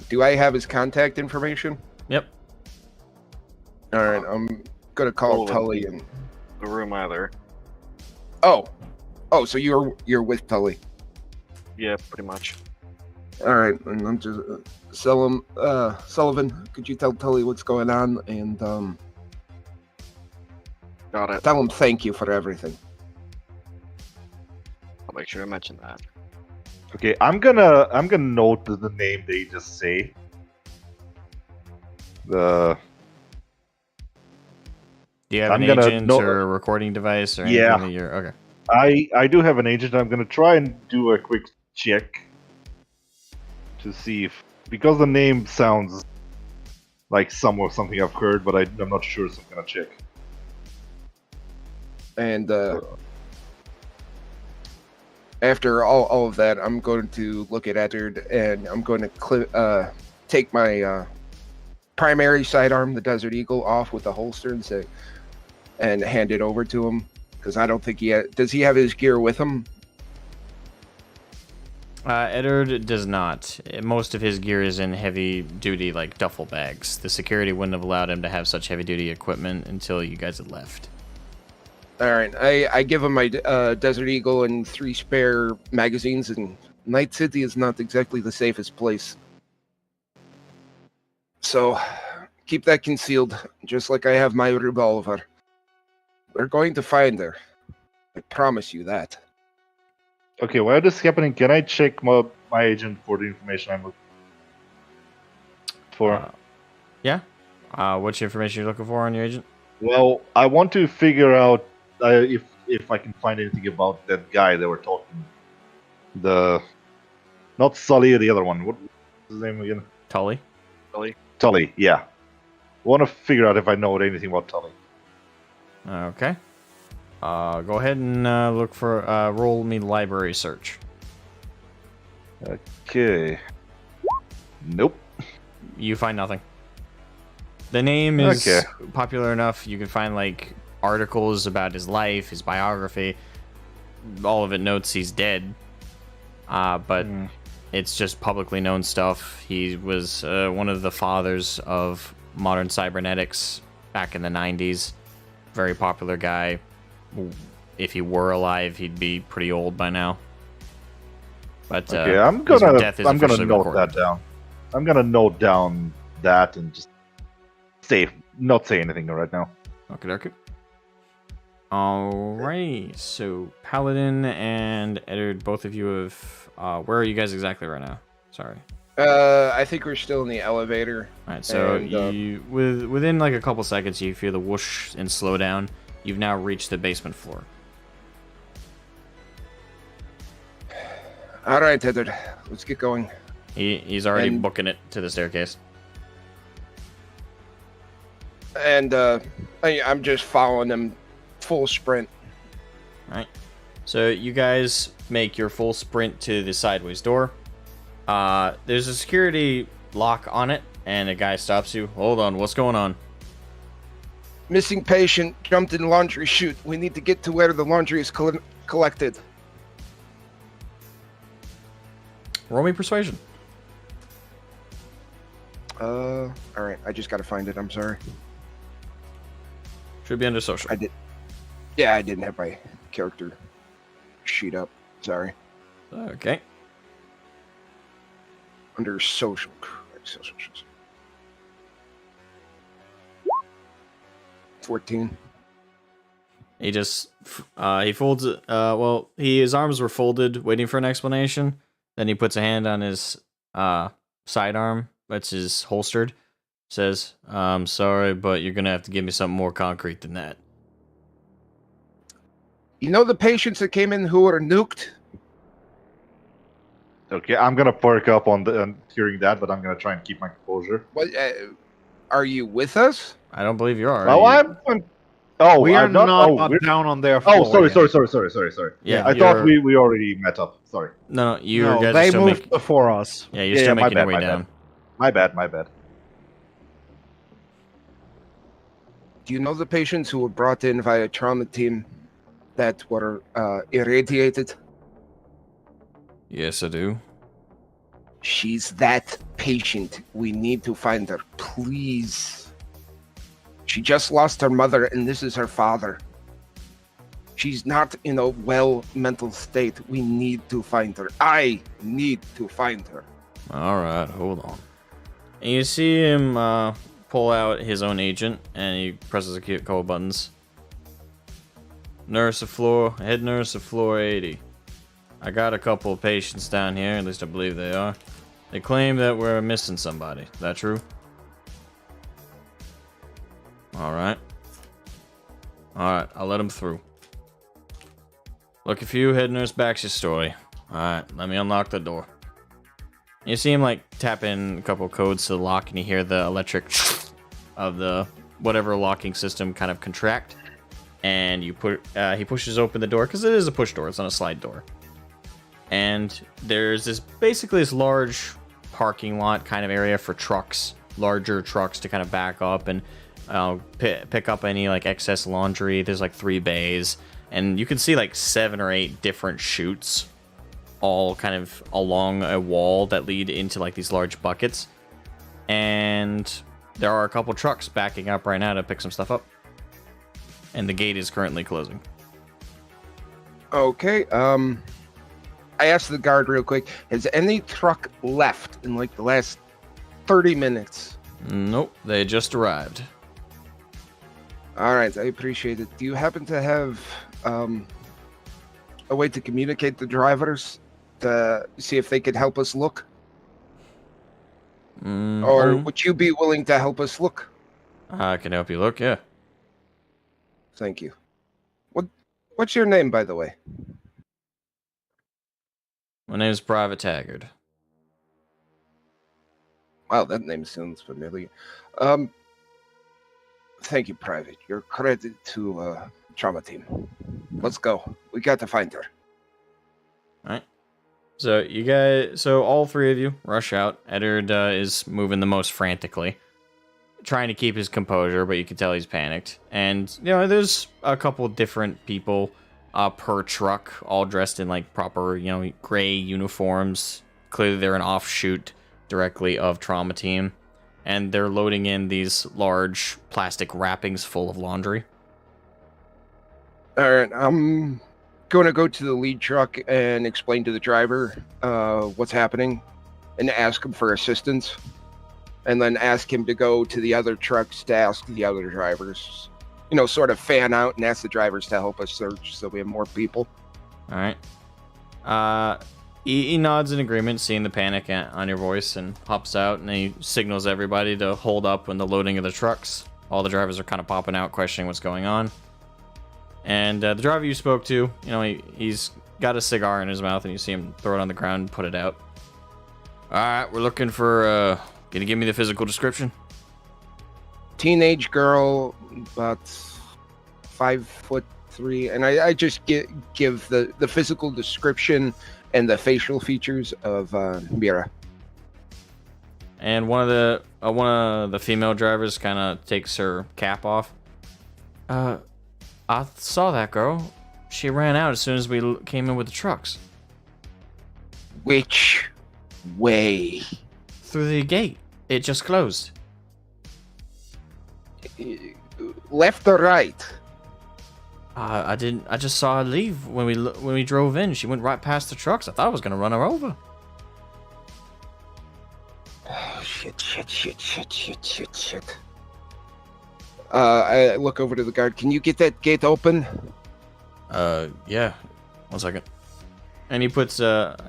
Do I have his contact information? Yep. All right, I'm gonna call Hold on. Tully and. The room either. Oh, so you're with Tully. Yeah, pretty much. All right, and I'm just Sullivan. Could you tell Tully what's going on and Got it. tell him thank you for everything. I'll make sure I mention that. Okay, I'm gonna note the name they just say. Do you have I'm an gonna agent no- or a recording device or anything Yeah. that you're... Okay. I do have an agent. I'm gonna try and do a quick check to see if, because the name sounds like something I've heard, but I'm not sure, so I'm gonna check. And after all of that, I'm going to look at Eddard and I'm going to take my primary sidearm, the Desert Eagle, off with the holster and hand it over to him because I don't think does he have his gear with him? Eddard does not. Most of his gear is in heavy-duty, like, duffel bags. The security wouldn't have allowed him to have such heavy-duty equipment until you guys had left. All right, I give him my Desert Eagle and 3 spare magazines, and Night City is not exactly the safest place. So, keep that concealed, just like I have my revolver. We're going to find her. I promise you that. Okay, while this is happening, can I check my agent for the information I'm looking for? Yeah? What's information you're looking for on your agent? Well, I want to figure out if I can find anything about that guy they were talking. Not Sully, the other one. What's his name again? Tully? Tully, yeah. Want to figure out if I know anything about Tully. Okay. Go ahead and look for... roll me library search. Okay. Nope. You find nothing. The name is Okay. popular enough, you can find, like, articles about his life, his biography. All of it notes he's dead. But it's just publicly known stuff. He was one of the fathers of modern cybernetics back in the 90s. Very popular guy. If he were alive, he'd be pretty old by now. But Okay, I'm gonna note that down. I'm gonna note down that and just not say anything right now. Okay. Alrighty, so Paladin and Eddard, both of you have. Where are you guys exactly right now? Sorry. I think we're still in the elevator. All right, so And, you within like a couple seconds, you feel the whoosh and slow down. You've now reached the basement floor. All right, Eddard, let's get going. He's already And- booking it to the staircase. And I'm just following them full sprint. Right. So you guys make your full sprint to the sideways door. There's a security lock on it, and a guy stops you. Hold on, what's going on? Missing patient jumped in laundry chute. We need to get to where the laundry is collected. Roll me persuasion. All right. I just gotta find it. I'm sorry. Should be under social. Yeah, I didn't have my character sheet up. Sorry. Okay. Under social. Correct. Social. 14. He just he folds it. His arms were folded, waiting for an explanation. Then he puts a hand on his sidearm, that's his holstered. Says, "I'm sorry, but you're gonna have to give me something more concrete than that." You know the patients that came in who were nuked? Okay, I'm gonna perk up on hearing that, but I'm gonna try and keep my composure. What? Are you with us? I don't believe you are. Oh, You- we are I'm not. We're- down on their floor. Oh, sorry. Yeah, I thought we already met up. Sorry. No, you No, guys they are still moved making. before us. Yeah, you're Yeah, still my making your bad, way my down. My bad. Do you know the patients who were brought in via trauma team that were irradiated? Yes, I do. She's that patient. We need to find her, please. She just lost her mother, and this is her father. She's not in a well mental state. We need to find her. I need to find her. All right, hold on. And you see him pull out his own agent, and he presses a couple buttons. Head nurse of floor 80. I got a couple of patients down here, at least I believe they are. They claim that we're missing somebody. Is that true? Alright. Alright, I'll let him through. Look, if you head nurse backs your story. Alright, let me unlock the door. You see him like tap in a couple codes to the lock, and you hear the electric of the whatever locking system kind of contract. And he pushes open the door, because it is a push door, it's not a slide door. And there's basically this large parking lot kind of area for trucks, larger trucks to kind of back up and pick up any like excess laundry. There's like 3 bays, and you can see like 7 or 8 different chutes all kind of along a wall that lead into like these large buckets. And there are a couple trucks backing up right now to pick some stuff up. And the gate is currently closing. Okay, I asked the guard real quick, has any truck left in like the last 30 minutes? Nope, they just arrived. All right, I appreciate it. Do you happen to have a way to communicate the drivers to see if they could help us look? Or would you be willing to help us look? I can help you look, yeah. Thank you. What's your name, by the way? My name is Private Taggart. Wow, that name sounds familiar. Thank you, Private. You're credited to trauma team. Let's go. We got to find her. Alright. So all 3 of you rush out. Eddard is moving the most frantically. trying to keep his composure, but you can tell he's panicked. And, you know, there's a couple different people per truck, all dressed in, like, proper, you know, gray uniforms. Clearly they're an offshoot directly of Trauma Team. And they're loading in these large plastic wrappings full of laundry. All right, I'm going to go to the lead truck and explain to the driver what's happening and ask him for assistance. And then ask him to go to the other trucks to ask the other drivers. You know, sort of fan out and ask the drivers to help us search so we have more people. All right. He nods in agreement, seeing the panic on your voice, and hops out, and he signals everybody to hold up when the loading of the trucks. All the drivers are kind of popping out, questioning what's going on. And the driver you spoke to, you know, he's got a cigar in his mouth, and you see him throw it on the ground and put it out. All right, we're looking for... Can you give me the physical description? Teenage girl, about 5'3", and I just give the physical description and the facial features of Mira. And one of the female drivers kind of takes her cap off. I saw that girl. She ran out as soon as we came in with the trucks. Which way? Through the gate. It just closed. Left or right? I just saw her leave when we drove in. She went right past the trucks. I thought I was gonna run her over. Oh, shit. I look over to the guard. Can you get that gate open? Yeah. 1 second. And he puts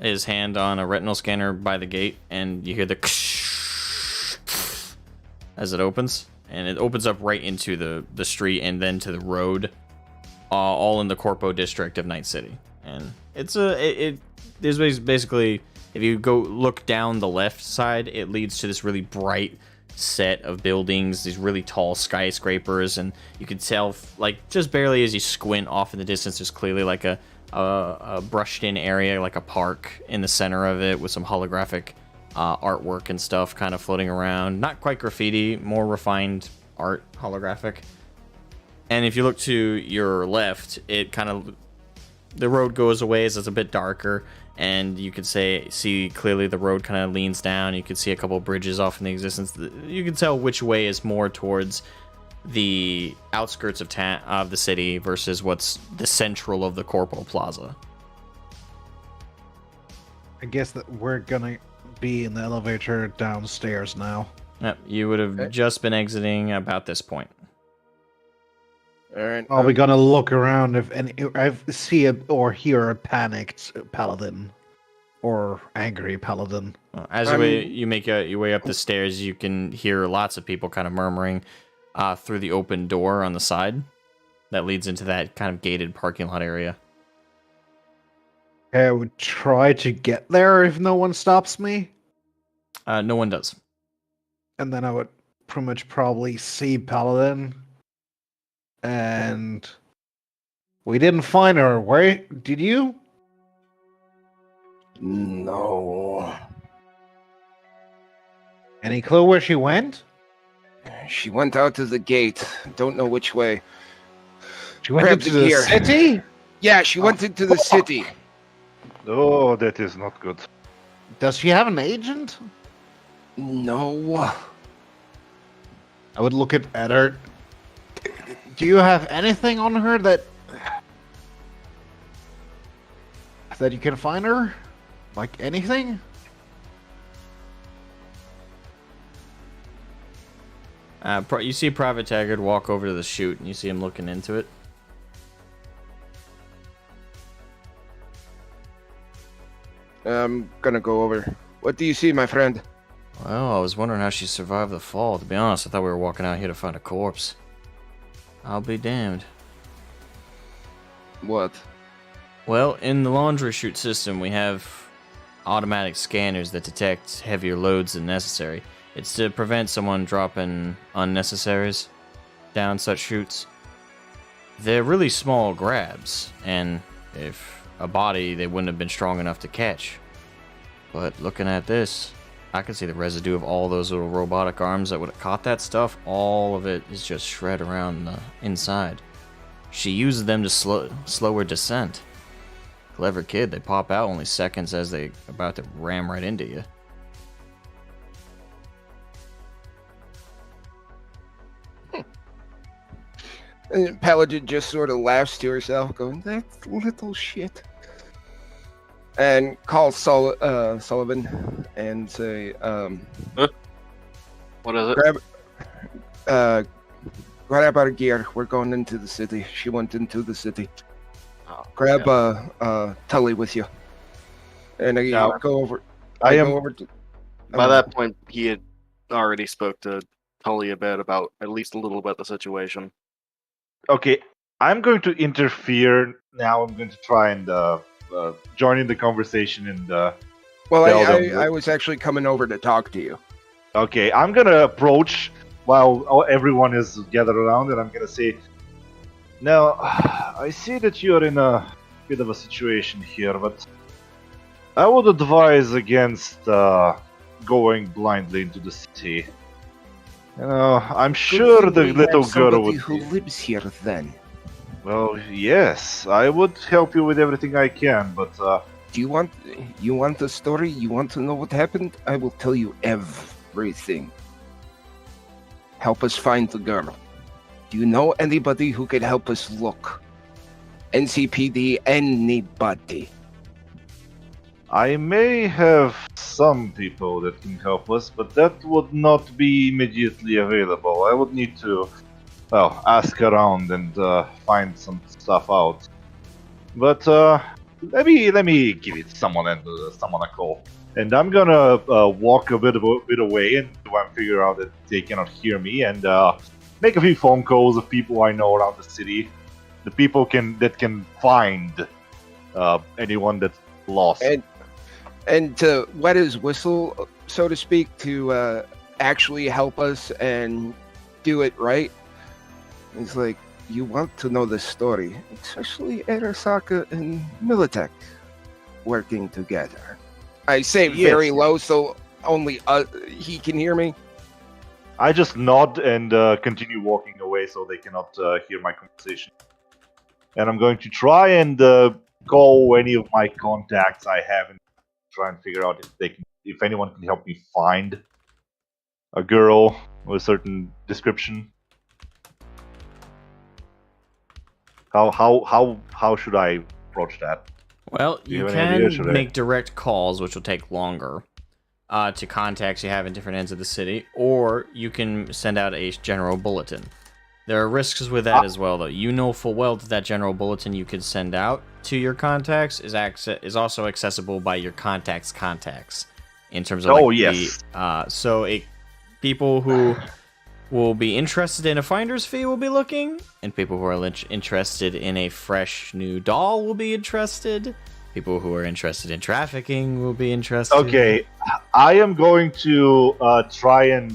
his hand on a retinal scanner by the gate, and you hear the as it opens, and it opens up right into the street and then to the road, all in the Corpo district of Night City. And there's basically, if you go look down the left side, it leads to this really bright set of buildings, these really tall skyscrapers, and you can tell, like, just barely as you squint off in the distance, there's clearly like a brushed in area, like a park in the center of it with some holographic artwork and stuff kind of floating around. Not quite graffiti, more refined art, holographic. And if you look to your left, it kind of, the road goes away as it's a bit darker, and you could see clearly the road kind of leans down. You could see a couple bridges off in the existence. You can tell which way is more towards the outskirts of the city versus what's the central of the Corpo Plaza. I guess that we're gonna be in the elevator downstairs now. Yep, you would have just been exiting about this point. All right. Are we gonna look around if I see or hear a panicked paladin or angry paladin? As you make your way up the stairs, you can hear lots of people kind of murmuring through the open door on the side that leads into that kind of gated parking lot area. I would try to get there if no one stops me. No one does. And then I would pretty much probably see Paladin. And we didn't find her. Where did you? No. Any clue where she went? She went out to the gate. Don't know which way. She went Perhaps into the here. city? Yeah, she went into the city. Oh, that is not good. Does she have an agent? No. I would look at her. Do you have anything on her that you can find her? Like anything? You see Private Taggart walk over to the chute, and you see him looking into it. I'm gonna go over. What do you see, my friend? Well, I was wondering how she survived the fall. To be honest, I thought we were walking out here to find a corpse. I'll be damned. What? Well, in the laundry chute system, we have automatic scanners that detect heavier loads than necessary. It's to prevent someone dropping unnecessaries down such chutes. They're really small grabs, and if a body, they wouldn't have been strong enough to catch. But looking at this, I can see the residue of all those little robotic arms that would have caught that stuff. All of it is just shred around the inside. She uses them to slow her descent. Clever kid, they pop out only seconds as they about to ram right into you. And Paladin just sort of laughs to herself, going, "That little shit." And calls Sullivan and say, What is it? grab our gear. We're going into the city. She went into the city. Oh, Grab yeah. Tully with you. And I No. go over. I go am. over to. By that point, he had already spoke to Tully a bit about at least a little bit the situation. Okay, I'm going to interfere now. I'm going to try and join in the conversation and. Well, tell them I was actually coming over to talk to you. Okay, I'm gonna approach while everyone is gathered around, and I'm gonna say, "Now, I see that you're in a bit of a situation here, but I would advise against going blindly into the city. You know, I'm sure Good the thing we little have girl somebody would. who lives here then. Well, yes, I would help you with everything I can, but Do you want the story? You want to know what happened? I will tell you everything. Help us find the girl. Do you know anybody who could help us look? NCPD, anybody. I may have some people that can help us, but that would not be immediately available. I would need to, well, ask around and find some stuff out. But let me give it someone a call. And I'm gonna walk a bit away and figure out that they cannot hear me and make a few phone calls of people I know around the city. The people that can find anyone that's lost. And to wet his whistle, so to speak, to actually help us and do it right. It's like, you want to know the story, especially Arasaka and Militech working together. I say very low so only he can hear me. I just nod and continue walking away so they cannot hear my conversation. And I'm going to try and call any of my contacts I have and try and figure out if anyone can help me find a girl with a certain description. How should I approach that? Well, Do you you have any idea, can should I- make direct calls, which will take longer, to contacts you have in different ends of the city, or you can send out a general bulletin. There are risks with that as well, though. You know full well that general bulletin you could send out to your contacts is also accessible by your contacts in terms of people who will be interested in a finder's fee will be looking, and people who are interested in a fresh new doll will be interested. People who are interested in trafficking will be interested. Okay, I am going to try and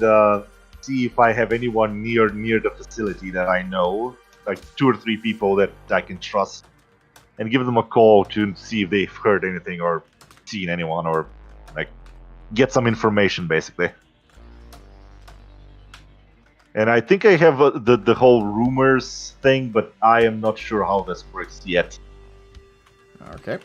see if I have anyone near the facility that I know, like 2 or 3 people that I can trust, and give them a call to see if they've heard anything or seen anyone or like get some information basically. And I think I have the whole rumors thing, but I am not sure how this works yet. Okay.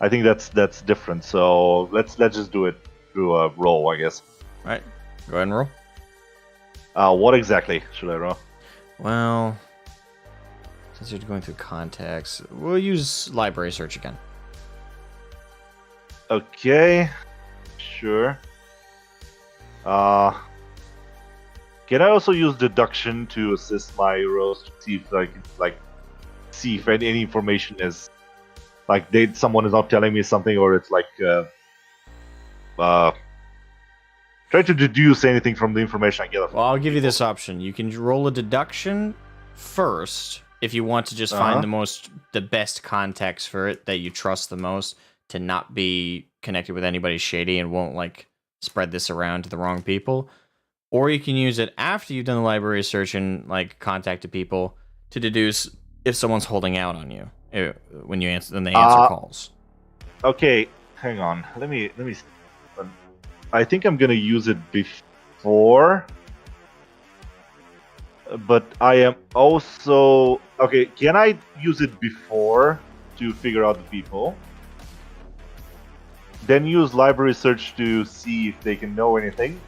I think that's different. So let's just do it through a roll, I guess. All right. Go ahead and roll. What exactly should I roll? Well, since you're going through contacts, we'll use library search again. Okay, sure. Can I also use deduction to assist my rolls to see if I can see if any information is someone is not telling me something, or it's try to deduce anything from the information I get. Well, I'll give you this option. You can roll a deduction first if you want to just find the best context for it that you trust the most to not be connected with anybody shady and won't spread this around to the wrong people. Or you can use it after you've done the library search and contacted people to deduce if someone's holding out on you when they answer calls. Okay, hang on. Let me. I think I'm gonna use it before. But I am also okay. Can I use it before to figure out the people? Then use library search to see if they can know anything.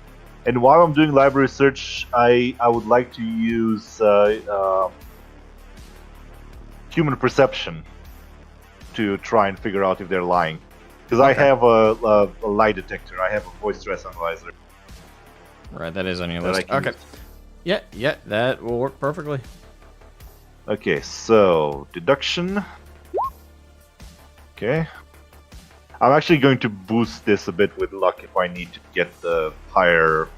And while I'm doing library search, I would like to use human perception to try and figure out if they're lying. Because I have a lie detector. I have a voice stress analyzer. Right, that is on your that I list. can Okay. use. Yeah, that will work perfectly. Okay, so deduction. Okay. I'm actually going to boost this a bit with luck if I need to get the higher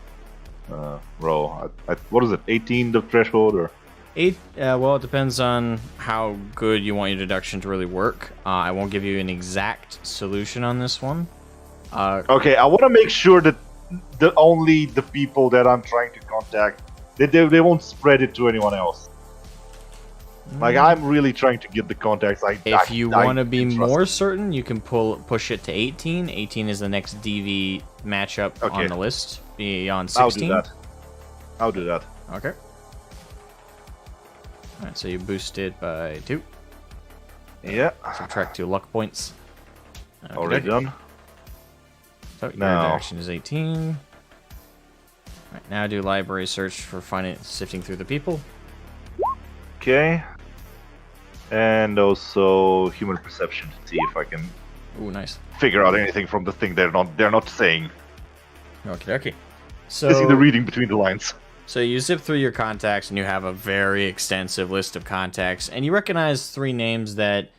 roll. What is it? 18 the threshold or? 8. Well, it depends on how good you want your deduction to really work. I won't give you an exact solution on this one. Okay, I want to make sure that only the people that I'm trying to contact, they won't spread it to anyone else. Like, I'm really trying to get the contacts. If you want to be can trust more them. certain, you can push it to 18. 18 is the next DV matchup on the list beyond 16. I'll do that. Okay. Alright, so you boost it by 2. Yeah, Subtract 2 luck points. already done. So your Now. deduction is 18. Alright, now do library search for sifting through the people. Okay. And also human perception to see if I can Ooh, nice. figure out anything from the thing they're not saying. Okay. Just see the reading between the lines. So you zip through your contacts and you have a very extensive list of contacts, and you recognize 3 names that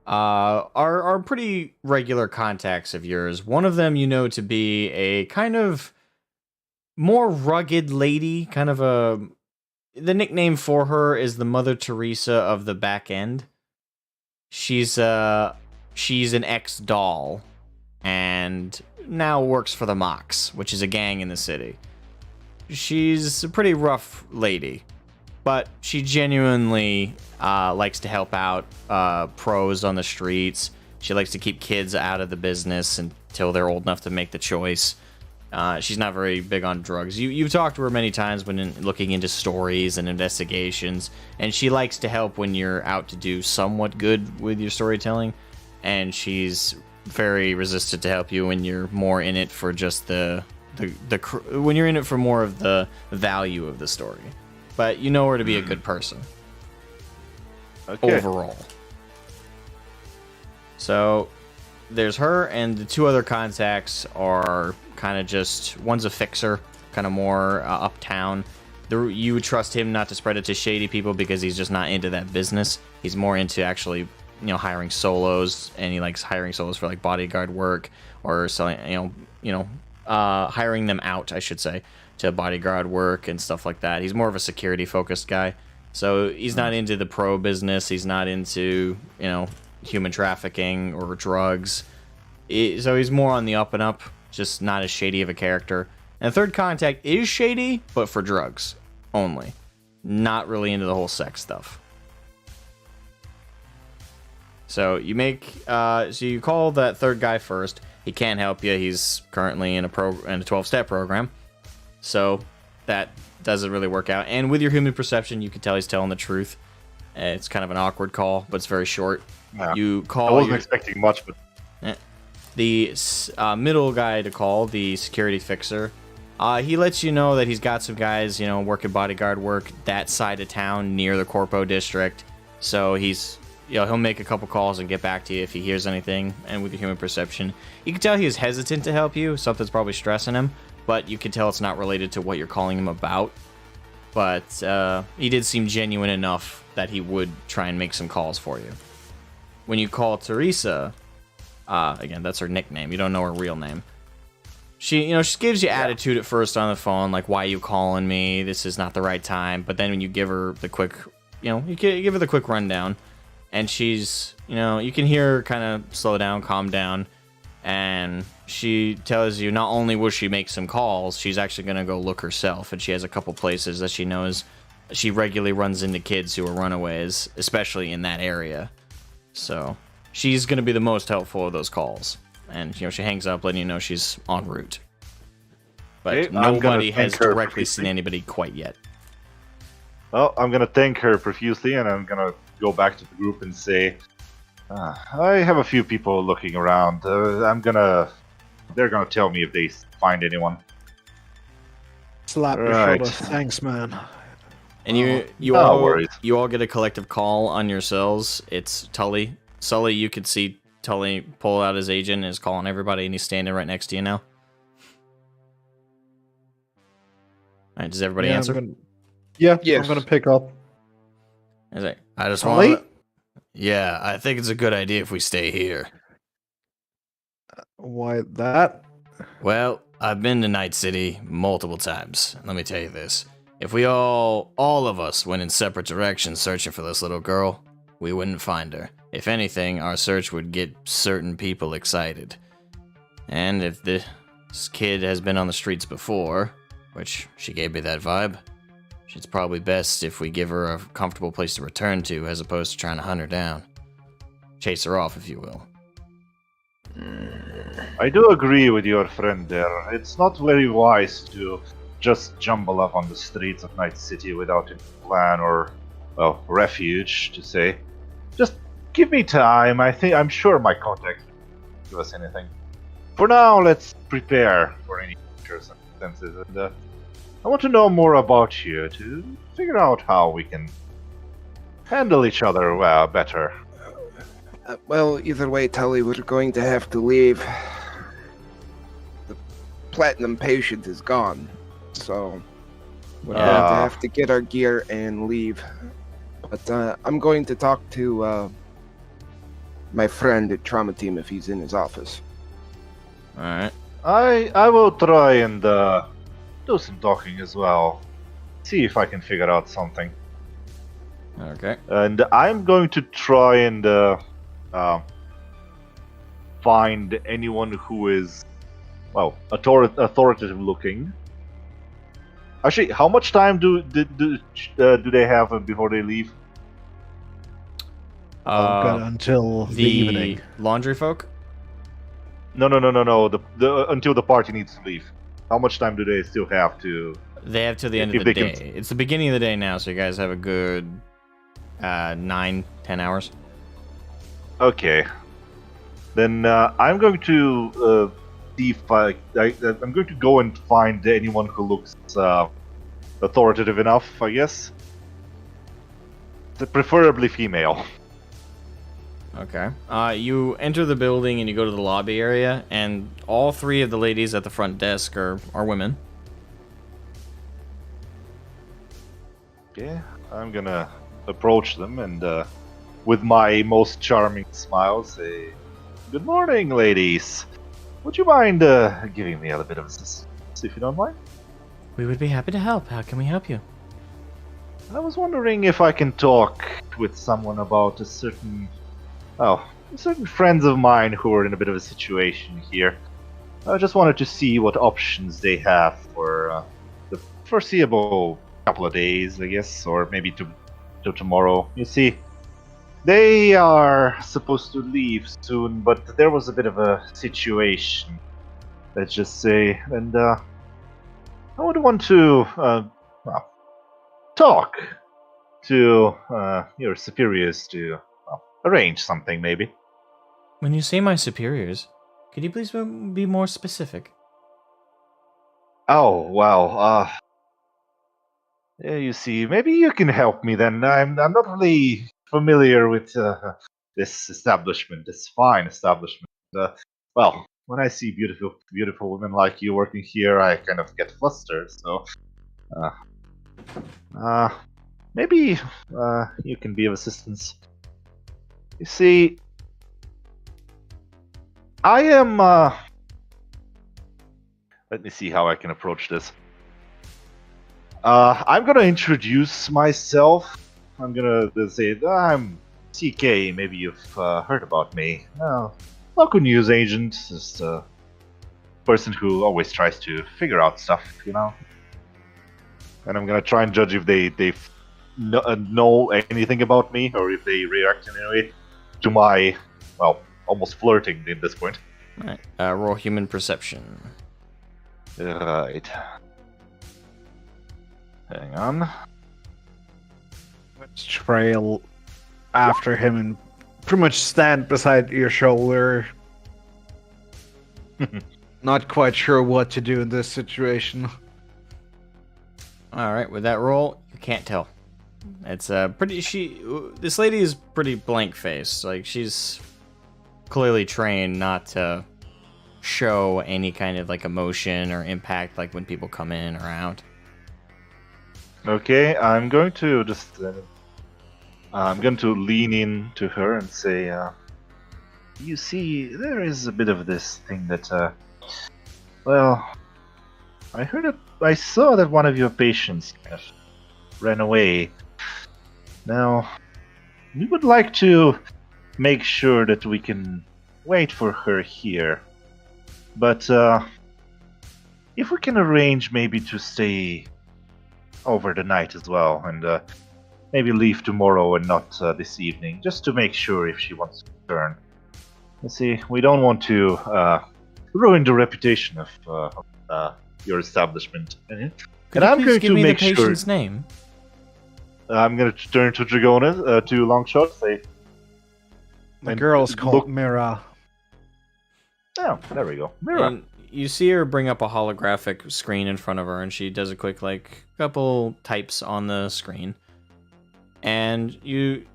are pretty regular contacts of yours. One of them you know to be a kind of more rugged lady, kind of the nickname for her is the Mother Teresa of the back end. She's an ex-doll and now works for the Mox, which is a gang in the city. She's a pretty rough lady, but she genuinely likes to help out pros on the streets. She likes to keep kids out of the business until they're old enough to make the choice. She's not very big on drugs. You've talked to her many times when looking into stories and investigations, and she likes to help when you're out to do somewhat good with your storytelling, and she's very resistant to help you when you're more in it for just when you're in it for more of the value of the story. But you know her to be a good person. Okay. Overall. So there's her, and the 2 other contacts are kind of just, one's a fixer, kind of more uptown. You would trust him not to spread it to shady people because he's just not into that business. He's more into actually, hiring solos, and he likes hiring solos for like bodyguard work or selling, hiring them out, I should say, to bodyguard work and stuff like that. He's more of a security focused guy. So he's not into the pro business. He's not into, human trafficking or drugs. So he's more on the up and up, just not as shady of a character. And third contact is shady, but for drugs only. Not really into the whole sex stuff. So you call that third guy first. He can't help you. He's currently in a 12-step program. So that doesn't really work out. And with your human perception, you can tell he's telling the truth. It's kind of an awkward call, but it's very short. Yeah. You call. I wasn't expecting much, but the middle guy to call, the security fixer. He lets you know that he's got some guys, working bodyguard work that side of town near the Corpo district. So he'll make a couple calls and get back to you if he hears anything. And with your human perception, you can tell he is hesitant to help you. Something's probably stressing him, but you can tell it's not related to what you're calling him about. But he did seem genuine enough that he would try and make some calls for you. When you call Teresa, again, that's her nickname. You don't know her real name. She gives you attitude at first on the phone, like, why are you calling me? This is not the right time. But then when you give her the quick, you give her the quick rundown, and she's, you can hear her kind of slow down, calm down, and she tells you not only will she make some calls, she's actually going to go look herself, and she has a couple places that she knows she regularly runs into kids who are runaways, especially in that area. So she's going to be the most helpful of those calls. and she hangs up, letting you know she's en route. But Okay, I'm gonna nobody has thank her directly profusely. seen anybody quite yet. Well, I'm gonna thank her profusely, and I'm gonna go back to the group and say, I have a few people looking around. They're gonna tell me if they find anyone. Slap your Right. shoulder. Thanks, man. And you no worries. all get a collective call on your cells. It's Tully. Sully, you could see Tully pull out his agent and is calling everybody, and he's standing right next to you now. All right, does everybody answer? Yeah, Yes. I'm gonna pick up. He's like, I just Tully? want. Yeah, I think it's a good idea if we stay here. Why that? Well, I've been to Night City multiple times. Let me tell you this. If we all of us went in separate directions searching for this little girl, we wouldn't find her. If anything, our search would get certain people excited. And if this kid has been on the streets before, which she gave me that vibe, it's probably best if we give her a comfortable place to return to as opposed to trying to hunt her down. Chase her off, if you will. I do agree with your friend there. It's not very wise to just jumble up on the streets of Night City without a plan or, well, refuge, to say. Just give me time. I'm sure my contact will give us anything. For now, let's prepare for any future circumstances. And I want to know more about you to figure out how we can handle each other better. Well, either way, Tully, we're going to have to leave. The platinum patient is gone, so we're going to have to get our gear and leave. But I'm going to talk to my friend at Trauma Team if he's in his office. Alright. I will try and do some talking as well. See if I can figure out something. Okay. And I'm going to try and find anyone who is, well, authoritative looking. Actually, how much time do they have before they leave? I've got until the evening. Laundry folk? No. The until the party needs to leave. How much time do they still have to? They have till the end If of the they day. can- It's the beginning of the day now, so you guys have a good 9-10 hours. Okay. Then I'm going to see if I'm going to go and find anyone who looks authoritative enough, I guess. Preferably female. Okay. You enter the building and you go to the lobby area, and all three of the ladies at the front desk are women. Okay, I'm gonna approach them and with my most charming smile say, "Good morning, ladies. Would you mind giving me a little bit of assistance, if you don't mind? We would be happy to help. How can we help you? I was wondering if I can talk with someone about certain friends of mine who are in a bit of a situation here. I just wanted to see what options they have for the foreseeable couple of days, I guess, or maybe till tomorrow. You see, they are supposed to leave soon, but there was a bit of a situation, let's just say, and I would want to talk to your superiors to arrange something, maybe. When you say my superiors, could you please be more specific? Oh, well, yeah, you see, maybe you can help me then. I'm not really familiar with this establishment, this fine establishment. Well, when I see beautiful women like you working here, I kind of get flustered. So, maybe you can be of assistance. You see, I am. Let me see how I can approach this. I'm gonna introduce myself. I'm gonna say I'm CK. Maybe you've heard about me. Local news agent, just a person who always tries to figure out stuff, you know. And I'm gonna try and judge if they know anything about me, or if they react in any way to my, well, almost flirting at this point. Alright, roll human perception. Right. Hang on. Let's trail after him and pretty much stand beside your shoulder. Not quite sure what to do in this situation. Alright, with that roll, you can't tell. It's this lady is pretty blank faced. Like, she's clearly trained not to show any kind of like emotion or impact like when people come in or out. Okay, I'm going to just I'm going to lean in to her and say, you see, there is a bit of this thing that, well, I saw that one of your patients kind of ran away. Now, we would like to make sure that we can wait for her here. But, if we can arrange maybe to stay over the night as well, and maybe leave tomorrow and not this evening, just to make sure if she wants to return. You see, we don't want to ruin the reputation of your establishment. Could And you I'm please going give to me make the sure. patient's name? I'm going to turn to Dragonis, to Longshot, say, The And girl's called look- Mira. oh, there we go. Mira. And you see her bring up a holographic screen in front of her, and she does a quick like couple types on the screen. And you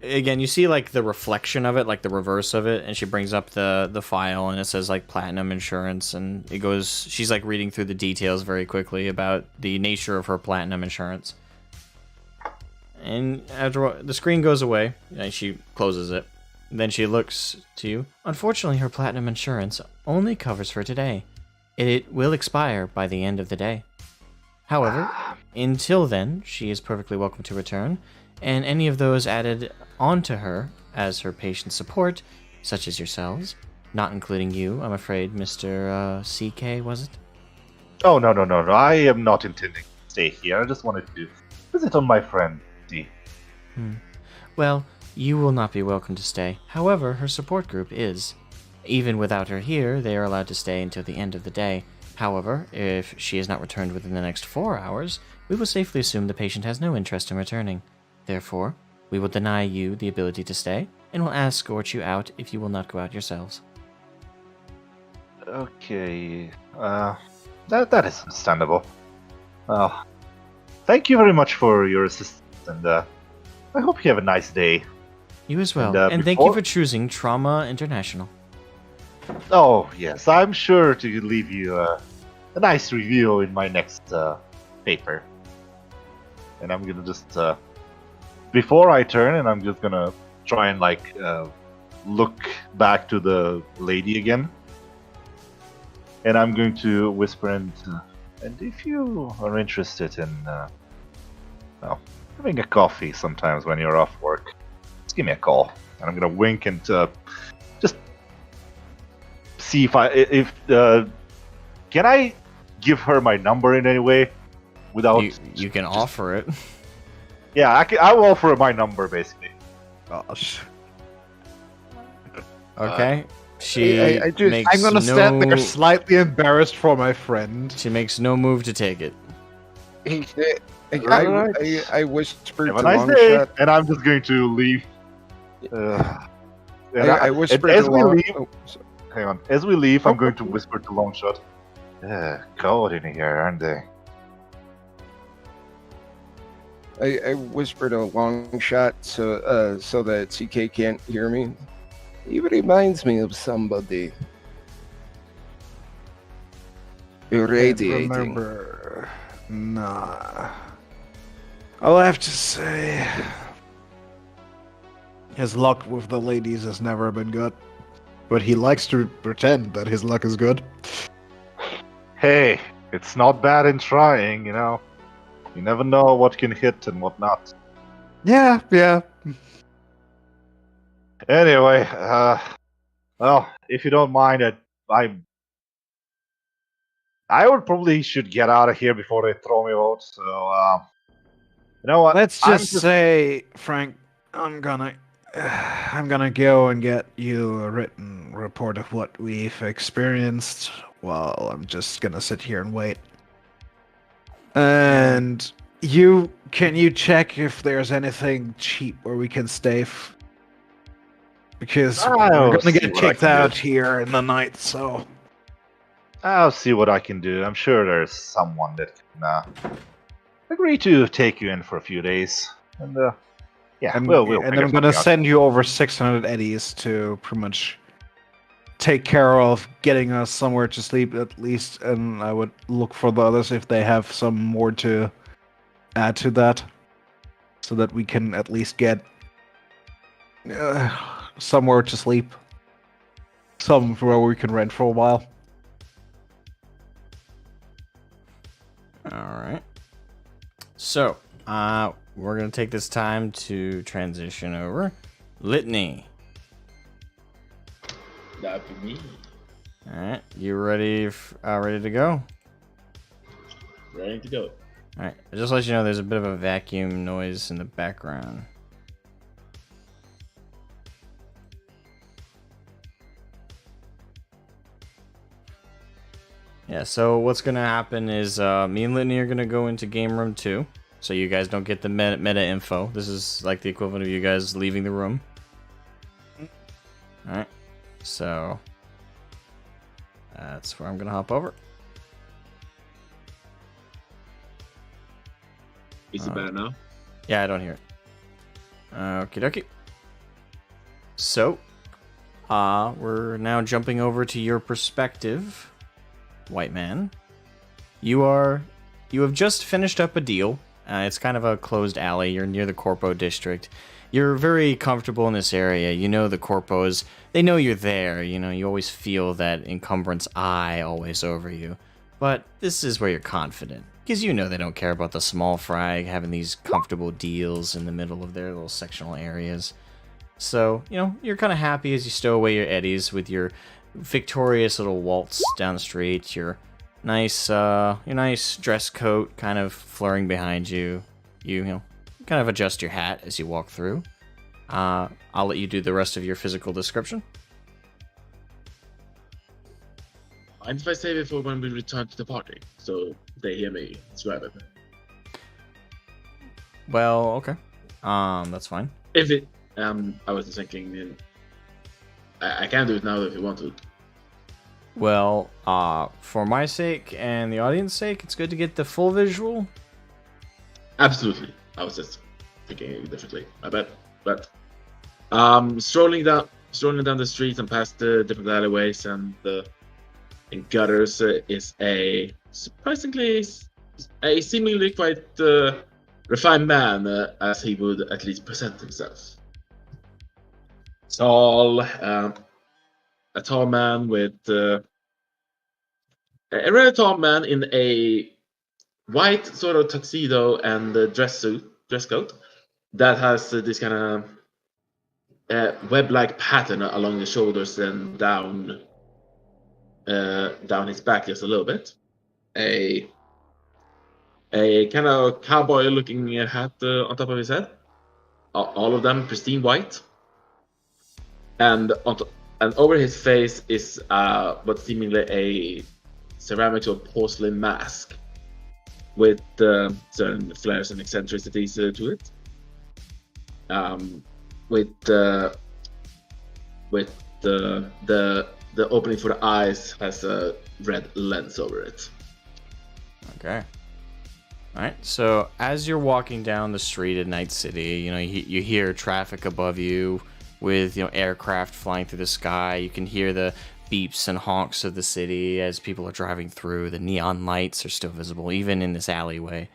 see like the reflection of it, like the reverse of it, and she brings up the file, and it says like platinum insurance, and it goes. She's like reading through the details very quickly about the nature of her platinum insurance. And after the screen goes away, and she closes it. Then she looks to you. Unfortunately, her platinum insurance only covers for today. It will expire by the end of the day. However, until then, she is perfectly welcome to return, and any of those added onto her as her patient support, such as yourselves, not including you, I'm afraid, Mr. CK, was it? Oh, no. I am not intending to stay here. I just wanted to visit on my friend, D. Well, you will not be welcome to stay. However, her support group is. Even without her here, they are allowed to stay until the end of the day. However, if she is not returned within the next 4 hours, we will safely assume the patient has no interest in returning. Therefore, we will deny you the ability to stay, and will escort you out if you will not go out yourselves. Okay. That is understandable. Thank you very much for your assistance, and I hope you have a nice day. You as well, And, and thank you before- for choosing Trauma International. Oh, yes, I'm sure to leave you a nice review in my next paper. And I'm gonna just, before I turn, and I'm just gonna try and, like, look back to the lady again. And I'm going to whisper, and if you are interested in, well, having a coffee sometimes when you're off work, just give me a call. And I'm gonna wink and just see if can I give her my number in any way without You can offer it. Yeah, I will offer her my number basically. Gosh. Okay. She I just- makes I'm gonna no, stand there slightly embarrassed for my friend. She makes no move to take it. I whispered Have to a nice day, Longshot. and I'm just going to leave. And I whispered as to we Long. leave, Oh, sorry. hang on. As we leave, I'm going to whisper to Longshot. Cold in here, aren't they? I whispered a long shot so that CK can't hear me. He reminds me of somebody. Irradiating. Remember, nah. I'll have to say, his luck with the ladies has never been good, but he likes to pretend that his luck is good. Hey, it's not bad in trying, you know. You never know what can hit and what not. Yeah. Anyway, well, if you don't mind, I would probably should get out of here before they throw me out. So, you know what? Let's I'm just say, Frank, I'm gonna I'm gonna go and get you a written report of what we've experienced. While I'm just gonna sit here and wait. And can you check if there's anything cheap where we can stay? Because we're I'll gonna see get what I kicked can do. out here in the night, so I'll see what I can do. I'm sure there's someone that can agree to take you in for a few days. And yeah, we'll and figure I'm gonna something out. send you over 600 eddies to pretty much take care of getting us somewhere to sleep at least, and I would look for the others if they have some more to add to that, so that we can at least get somewhere to sleep, somewhere we can rent for a while. All right. So, we're going to take this time to transition over. Litany. That'd be me. All right. You ready ready to go? Ready to go. All right. Just to let you know, there's a bit of a vacuum noise in the background. Yeah, so what's going to happen is me and Litany are going to go into game room 2. So you guys don't get the meta info. This is like the equivalent of you guys leaving the room. Alright. So that's where I'm going to hop over. Is it better now? Yeah, I don't hear it. Okie dokie. So, we're now jumping over to your perspective, white man. You have just finished up a deal. It's kind of a closed alley. You're near the Corpo district. You're very comfortable in this area. You know the Corpos. They know you're there. You know, you always feel that encumbrance eye always over you. But this is where you're confident. Because you know they don't care about the small fry having these comfortable deals in the middle of their little sectional areas. So, you know, you're kind of happy as you stow away your eddies with your victorious little waltz down the street, your nice dress coat kind of fluttering behind you. You know, kind of adjust your hat as you walk through. I'll let you do the rest of your physical description. Mind if I say before when we return to the party, so they hear me describe it? Well, okay. That's fine. If it, I was just thinking, I can do it now if you want to. Well, for my sake and the audience sake, it's good to get the full visual. Absolutely. I was just thinking differently. I bet. But strolling down the streets and past the different alleyways and the gutters is a seemingly quite refined man, as he would at least present himself. Tall, a tall man with a really tall man in a white sort of tuxedo and dress coat that has this kind of web-like pattern along the shoulders and down his back just a little bit. A kind of cowboy-looking hat on top of his head. All of them pristine white. And over his face is what seemingly a ceramic or porcelain mask with certain flares and eccentricities to it. With the opening for the eyes has a red lens over it. Okay. All right. So as you're walking down the street at Night City, you know you hear traffic above you with aircraft flying through the sky. You can hear the beeps and honks of the city as people are driving through. The neon lights are still visible, even in this alleyway.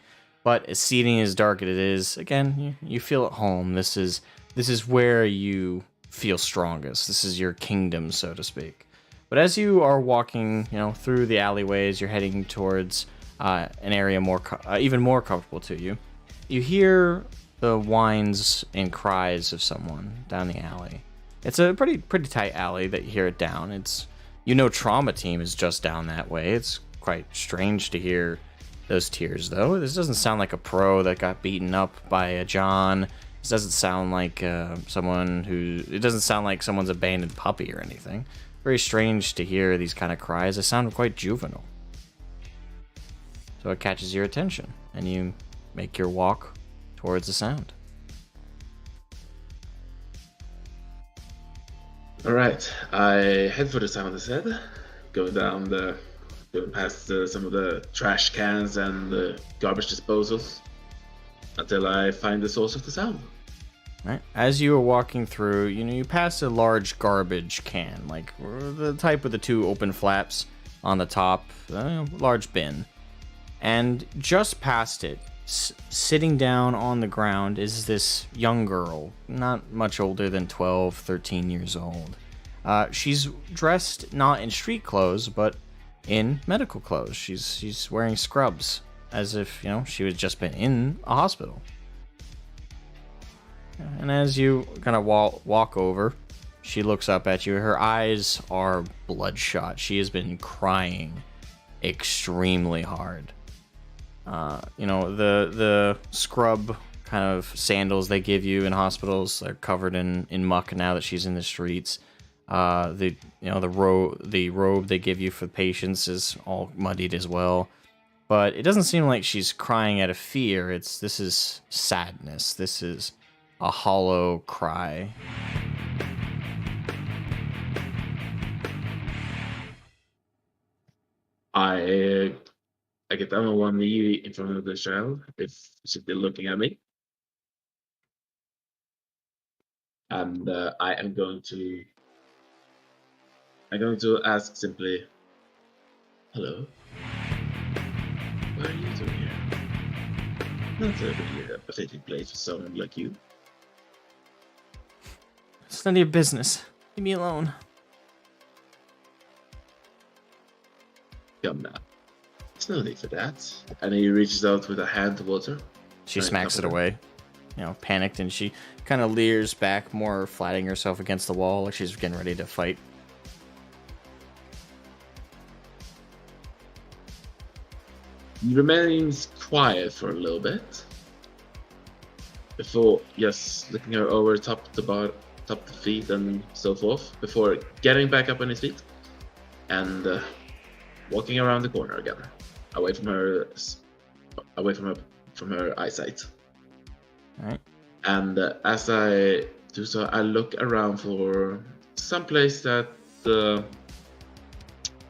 But as seating as dark as it is, again, you feel at home. This is where you feel strongest. This is your kingdom, so to speak. But as you are walking, through the alleyways, you're heading towards an area even more comfortable to you. You hear the whines and cries of someone down the alley. It's a pretty tight alley that you hear it down. It's Trauma Team is just down that way. It's quite strange to hear those tears, though. This doesn't sound like a pro that got beaten up by a John This doesn't sound like it doesn't sound like someone's abandoned puppy or anything. Very strange to hear these kind of cries. They sound quite juvenile. So it catches your attention, and you make your walk towards the sound. All right, I head for the sound instead. Going past some of the trash cans and the garbage disposals until I find the source of the sound. Right. As you are walking through, you pass a large garbage can, like the type with the two open flaps on the top, large bin. And just past it, sitting down on the ground, is this young girl, not much older than 12, 13 years old. She's dressed not in street clothes, but in medical clothes. She's wearing scrubs, as if, she had just been in a hospital. And as you kind of walk over, she looks up at you. Her eyes are bloodshot. She has been crying extremely hard. The scrub kind of sandals they give you in hospitals are covered in muck now that she's in the streets. The robe they give you for patients is all muddied as well. But it doesn't seem like she's crying out of fear. This is sadness. This is a hollow cry. I get down on one knee in front of the child if she's still looking at me. And I'm going to ask simply, hello, what are you doing here? Not a really pathetic place for someone like you. It's none of your business. Leave me alone. Come now. There's no need for that. And he reaches out with a hand towards her. She smacks it away, panicked, and she kind of leers back, more flattening herself against the wall like she's getting ready to fight. He remains quiet for a little bit before just looking her over top the feet and so forth before getting back up on his feet and walking around the corner again, away from her eyesight. All right. And as I do so, I look around for some place that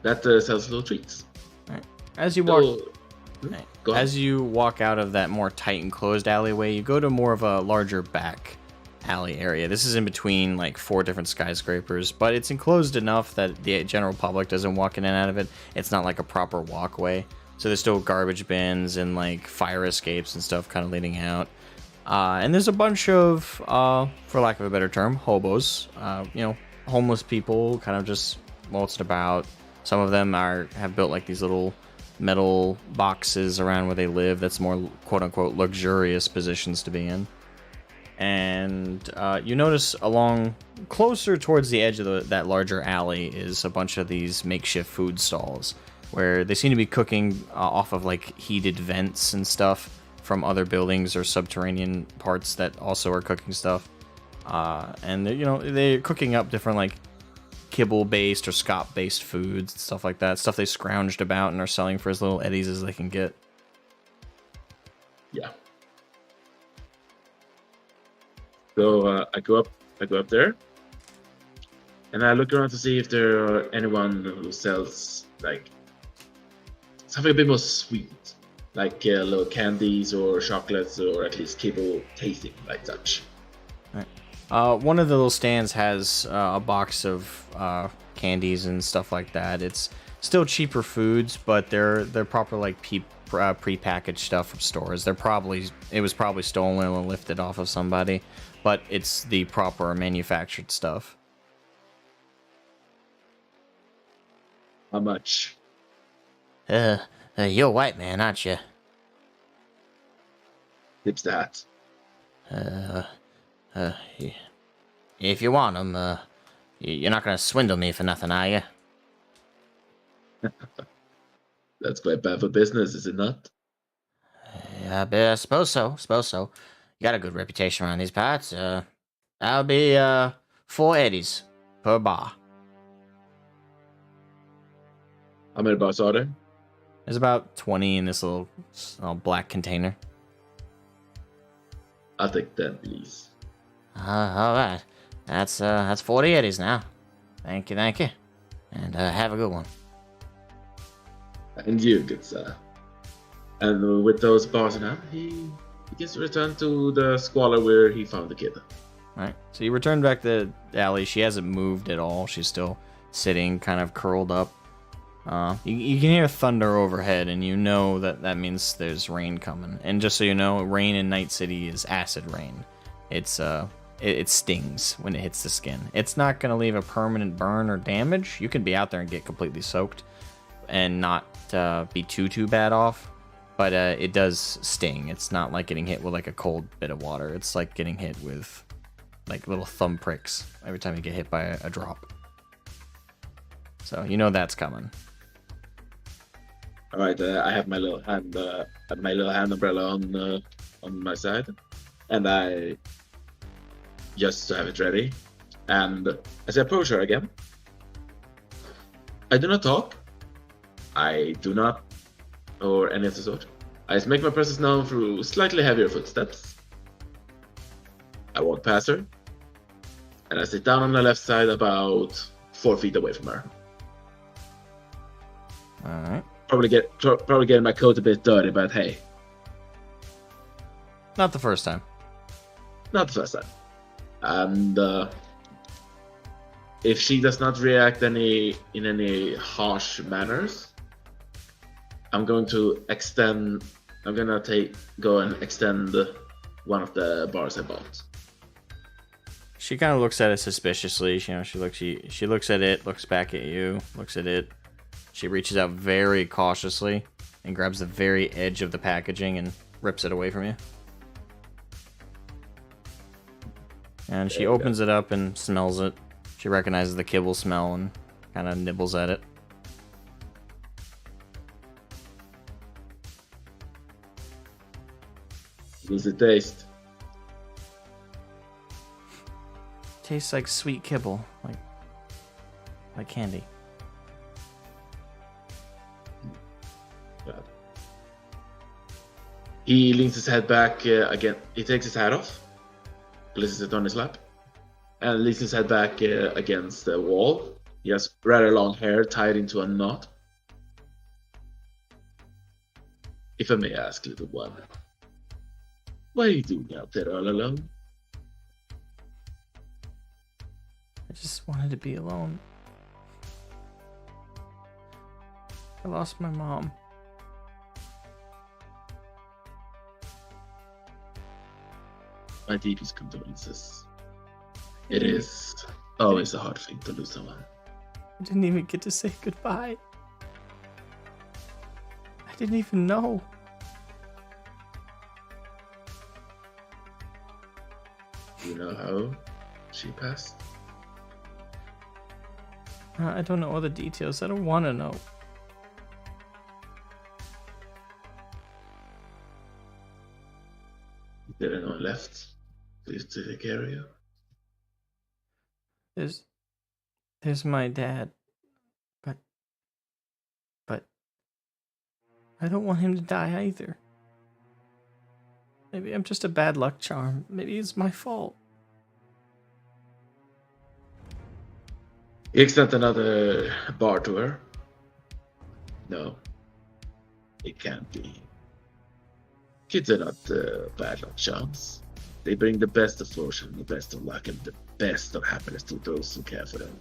sells little treats. All right. As you walk. Right. Go ahead. As you walk out of that more tight and closed alleyway, you go to more of a larger back alley area. This is in between like 4 different skyscrapers, but it's enclosed enough that the general public doesn't walk in and out of it. It's not like a proper walkway. So there's still garbage bins and like fire escapes and stuff kind of leading out. And there's a bunch of, for lack of a better term, hobos, homeless people kind of just waltzing about. Some of them have built like these little metal boxes around where they live. That's more quote-unquote luxurious positions to be in. And you notice along closer towards the edge of that larger alley is a bunch of these makeshift food stalls where they seem to be cooking off of like heated vents and stuff from other buildings or subterranean parts that also are cooking stuff. And they're cooking up different like kibble-based or scop-based foods and stuff like that. Stuff they scrounged about and are selling for as little eddies as they can get. Yeah. So I go up there, and I look around to see if there are anyone who sells like something a bit more sweet, like little candies or chocolates, or at least kibble tasting like such. One of the little stands has a box of candies and stuff like that. It's still cheaper foods, but they're proper like pre-packaged stuff from stores. It was probably stolen or lifted off of somebody, but it's the proper manufactured stuff. How much? You're a white man, aren't you? Tips that. If you want them, you're not gonna swindle me for nothing, are you? That's quite bad for business, is it not? I suppose so. You got a good reputation around these parts. That'll be 4 eddies per bar. How many bars are there? There's about 20 in this little black container. I'll take 10, please. All right. That's 40 eddies now. Thank you. And have a good one. And you, good sir. And with those bars in hand, he gets to return to the squalor where he found the kid. Alright, so you return back to the alley. She hasn't moved at all. She's still sitting, kind of curled up. You can hear thunder overhead, and you know that means there's rain coming. And just so you know, rain in Night City is acid rain. It stings when it hits the skin. It's not going to leave a permanent burn or damage. You can be out there and get completely soaked and not be too bad off. But it does sting. It's not like getting hit with like a cold bit of water. It's like getting hit with like little thumb pricks every time you get hit by a drop. So you know that's coming. All right, I have my little hand umbrella on my side, and I just have it ready. And as I approach her again, I do not talk. I do not, or any of the sort. I just make my presence known through slightly heavier footsteps. I walk past her, and I sit down on the left side, about 4 feet away from her. All right. Probably getting my coat a bit dirty, but hey, Not the first time. not the first time. And if she does not react in any harsh manners, I'm going to go and extend one of the bars I bought. She kind of looks at it suspiciously. You know, she looks at it, looks back at you, looks at it. She reaches out very cautiously and grabs the very edge of the packaging and rips it away from you. And she opens it up and smells it. She recognizes the kibble smell and kind of nibbles at it. Does it taste? Tastes like sweet kibble, like candy. Bad. He leans his head back again. He takes his hat off, places it on his lap, and leans his head back against the wall. He has rather long hair tied into a knot. If I may ask, little one, what are you doing out there all alone? I just wanted to be alone. I lost my mom. My deepest condolences. It is always a hard thing to lose someone. I didn't even get to say goodbye. I didn't even know. Do you know how she passed? I don't know all the details. I don't want to know. Is there anyone left to take care of you? There's my dad. But I don't want him to die either. Maybe I'm just a bad luck charm. Maybe it's my fault. He extends another bar to her. No, it can't be. Kids are not bad luck charms. They bring the best of fortune, the best of luck, and the best of happiness to those who care for them.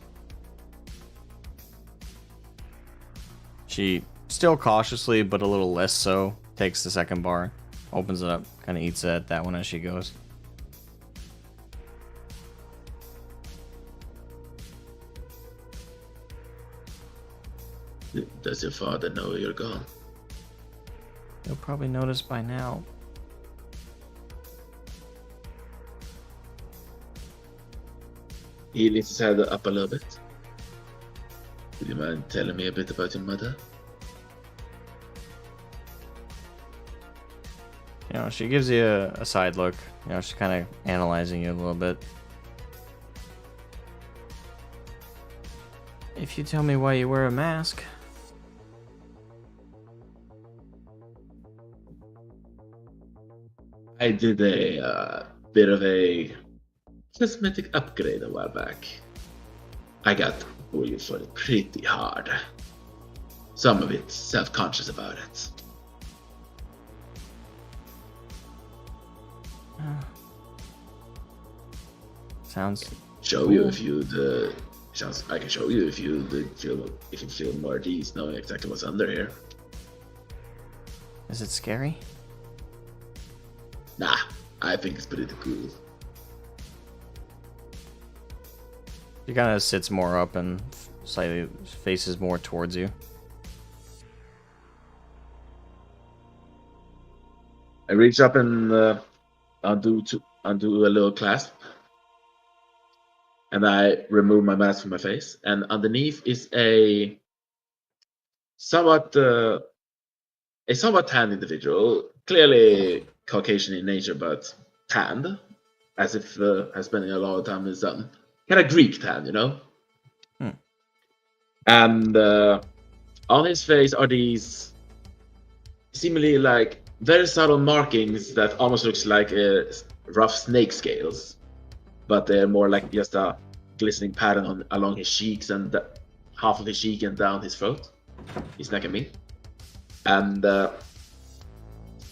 She, still cautiously, but a little less so, takes the second bar, opens it up, kind of eats at that one as she goes. Does your father know you're gone? You'll probably notice by now. He leans his head up a little bit. Would you mind telling me a bit about your mother? she gives you a side look. She's kind of analyzing you a little bit. If you tell me why you wear a mask. I did a bit of a cosmetic upgrade a while back. I got bullied for it pretty hard. Some of it self-conscious about it. Sounds Show you if you I can show you if you feel more at ease knowing exactly what's under here. Is it scary? Nah, I think it's pretty cool. She kind of sits more up and slightly faces more towards you. I reach up and undo a little clasp, and I remove my mask from my face. And underneath is a somewhat tanned individual, clearly Caucasian in nature, but tanned, as if has spending a lot of time in the sun. Kind of Greek tan, And on his face are these seemingly like very subtle markings that almost looks like rough snake scales, but they're more like just a glistening pattern along his cheeks and half of his cheek and down his throat, his neck and me. And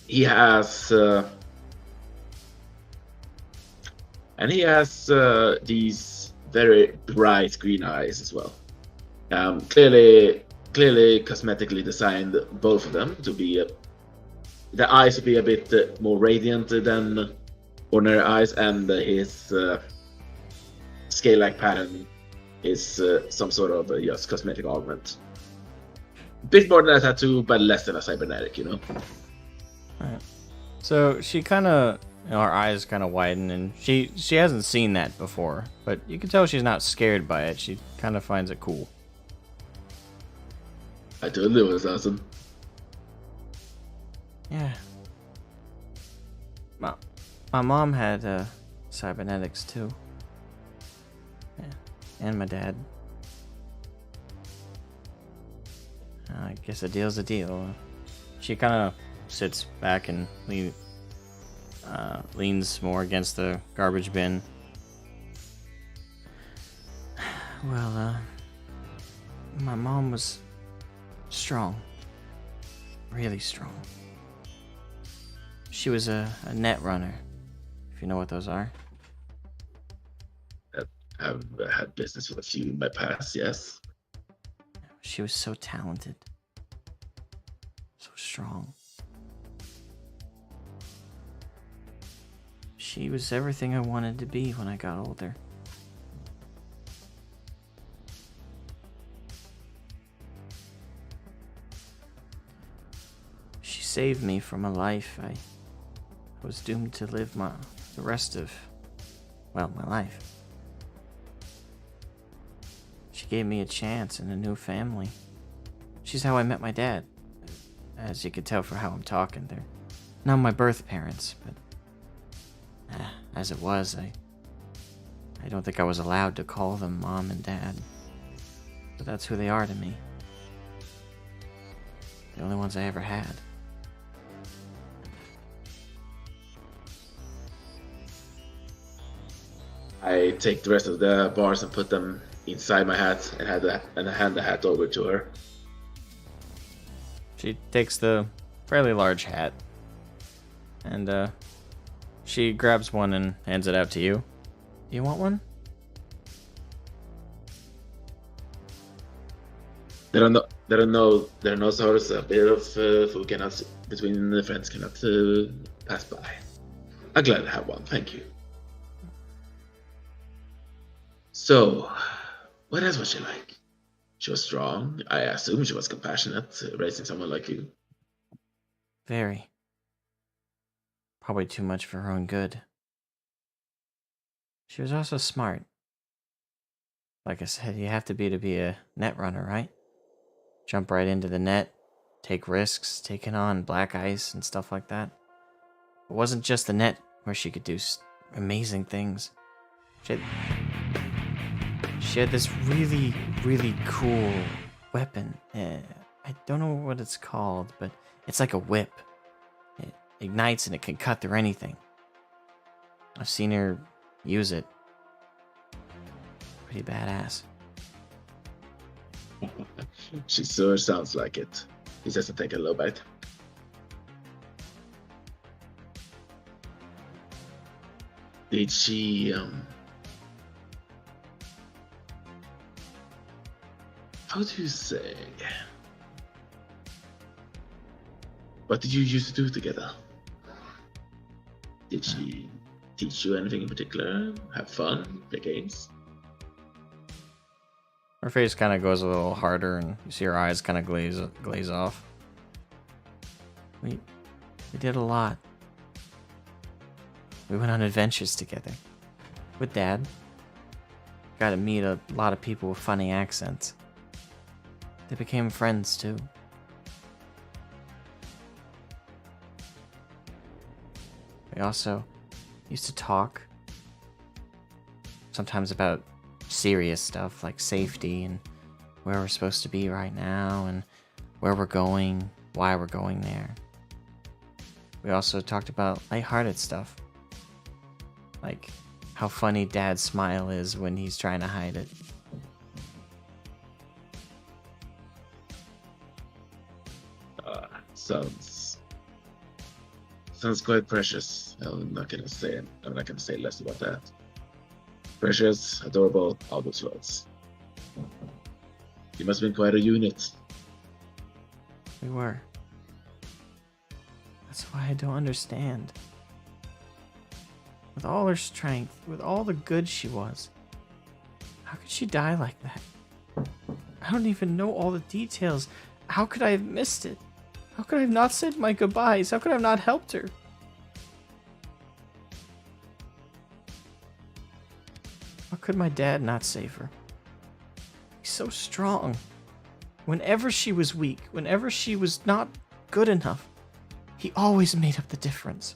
he has these very bright green eyes as well. Clearly cosmetically designed, both of them, to be the eyes to be a bit more radiant than ordinary eyes, and his scale-like pattern is some sort of just cosmetic augment. Bit more than a tattoo, but less than a cybernetic, Alright. So she kind of, her eyes kind of widen, and she hasn't seen that before, but you can tell she's not scared by it. She kind of finds it cool. I told you it was awesome. Yeah. My mom had cybernetics too. Yeah. And my dad. I guess a deal's a deal. She kind of sits back and leans more against the garbage bin. Well, my mom was strong. Really strong. She was a net runner, if you know what those are. I've had business with a few in my past, yes. She was so talented. So strong. She was everything I wanted to be when I got older. She saved me from a life I was doomed to live the rest of, my life. She gave me a chance and a new family. She's how I met my dad. As you could tell for how I'm talking, they're not my birth parents, but as it was, I don't think I was allowed to call them mom and dad. But that's who they are to me. The only ones I ever had. I take the rest of the bars and put them inside my hat and hand the hat over to her. She takes the fairly large hat, and she grabs one and hands it out to you. Do you want one? There are no sorts a bit of who cannot between the friends cannot pass by. I'm glad to have one, thank you. So, what else was she like? She was strong. I assume she was compassionate, raising someone like you. Very. Probably too much for her own good. She was also smart. Like I said, you have to be a net runner, right? Jump right into the net, take risks, taking on black ice and stuff like that. It wasn't just the net where she could do amazing things. She had this really, really cool weapon. I don't know what it's called, but it's like a whip. It ignites and it can cut through anything. I've seen her use it. Pretty badass. She sure sounds like it. He says to take a low bite. Did she, how do you say? What did you used to do together? Did she teach you anything in particular? Have fun? Play games? Her face kind of goes a little harder, and you see her eyes kind of glaze off. We did a lot. We went on adventures together. With Dad. Got to meet a lot of people with funny accents. They became friends, too. We also used to talk. Sometimes about serious stuff like safety and where we're supposed to be right now and where we're going, why we're going there. We also talked about lighthearted stuff. Like how funny Dad's smile is when he's trying to hide it. Sounds quite precious. I'm not gonna say less about that. Precious, adorable, all those words. You must have been quite a unit. We were. That's why I don't understand. With all her strength, with all the good she was, how could she die like that? I don't even know all the details. How could I have missed it? How could I have not said my goodbyes? How could I have not helped her? How could my dad not save her? He's so strong. Whenever she was weak, whenever she was not good enough, he always made up the difference.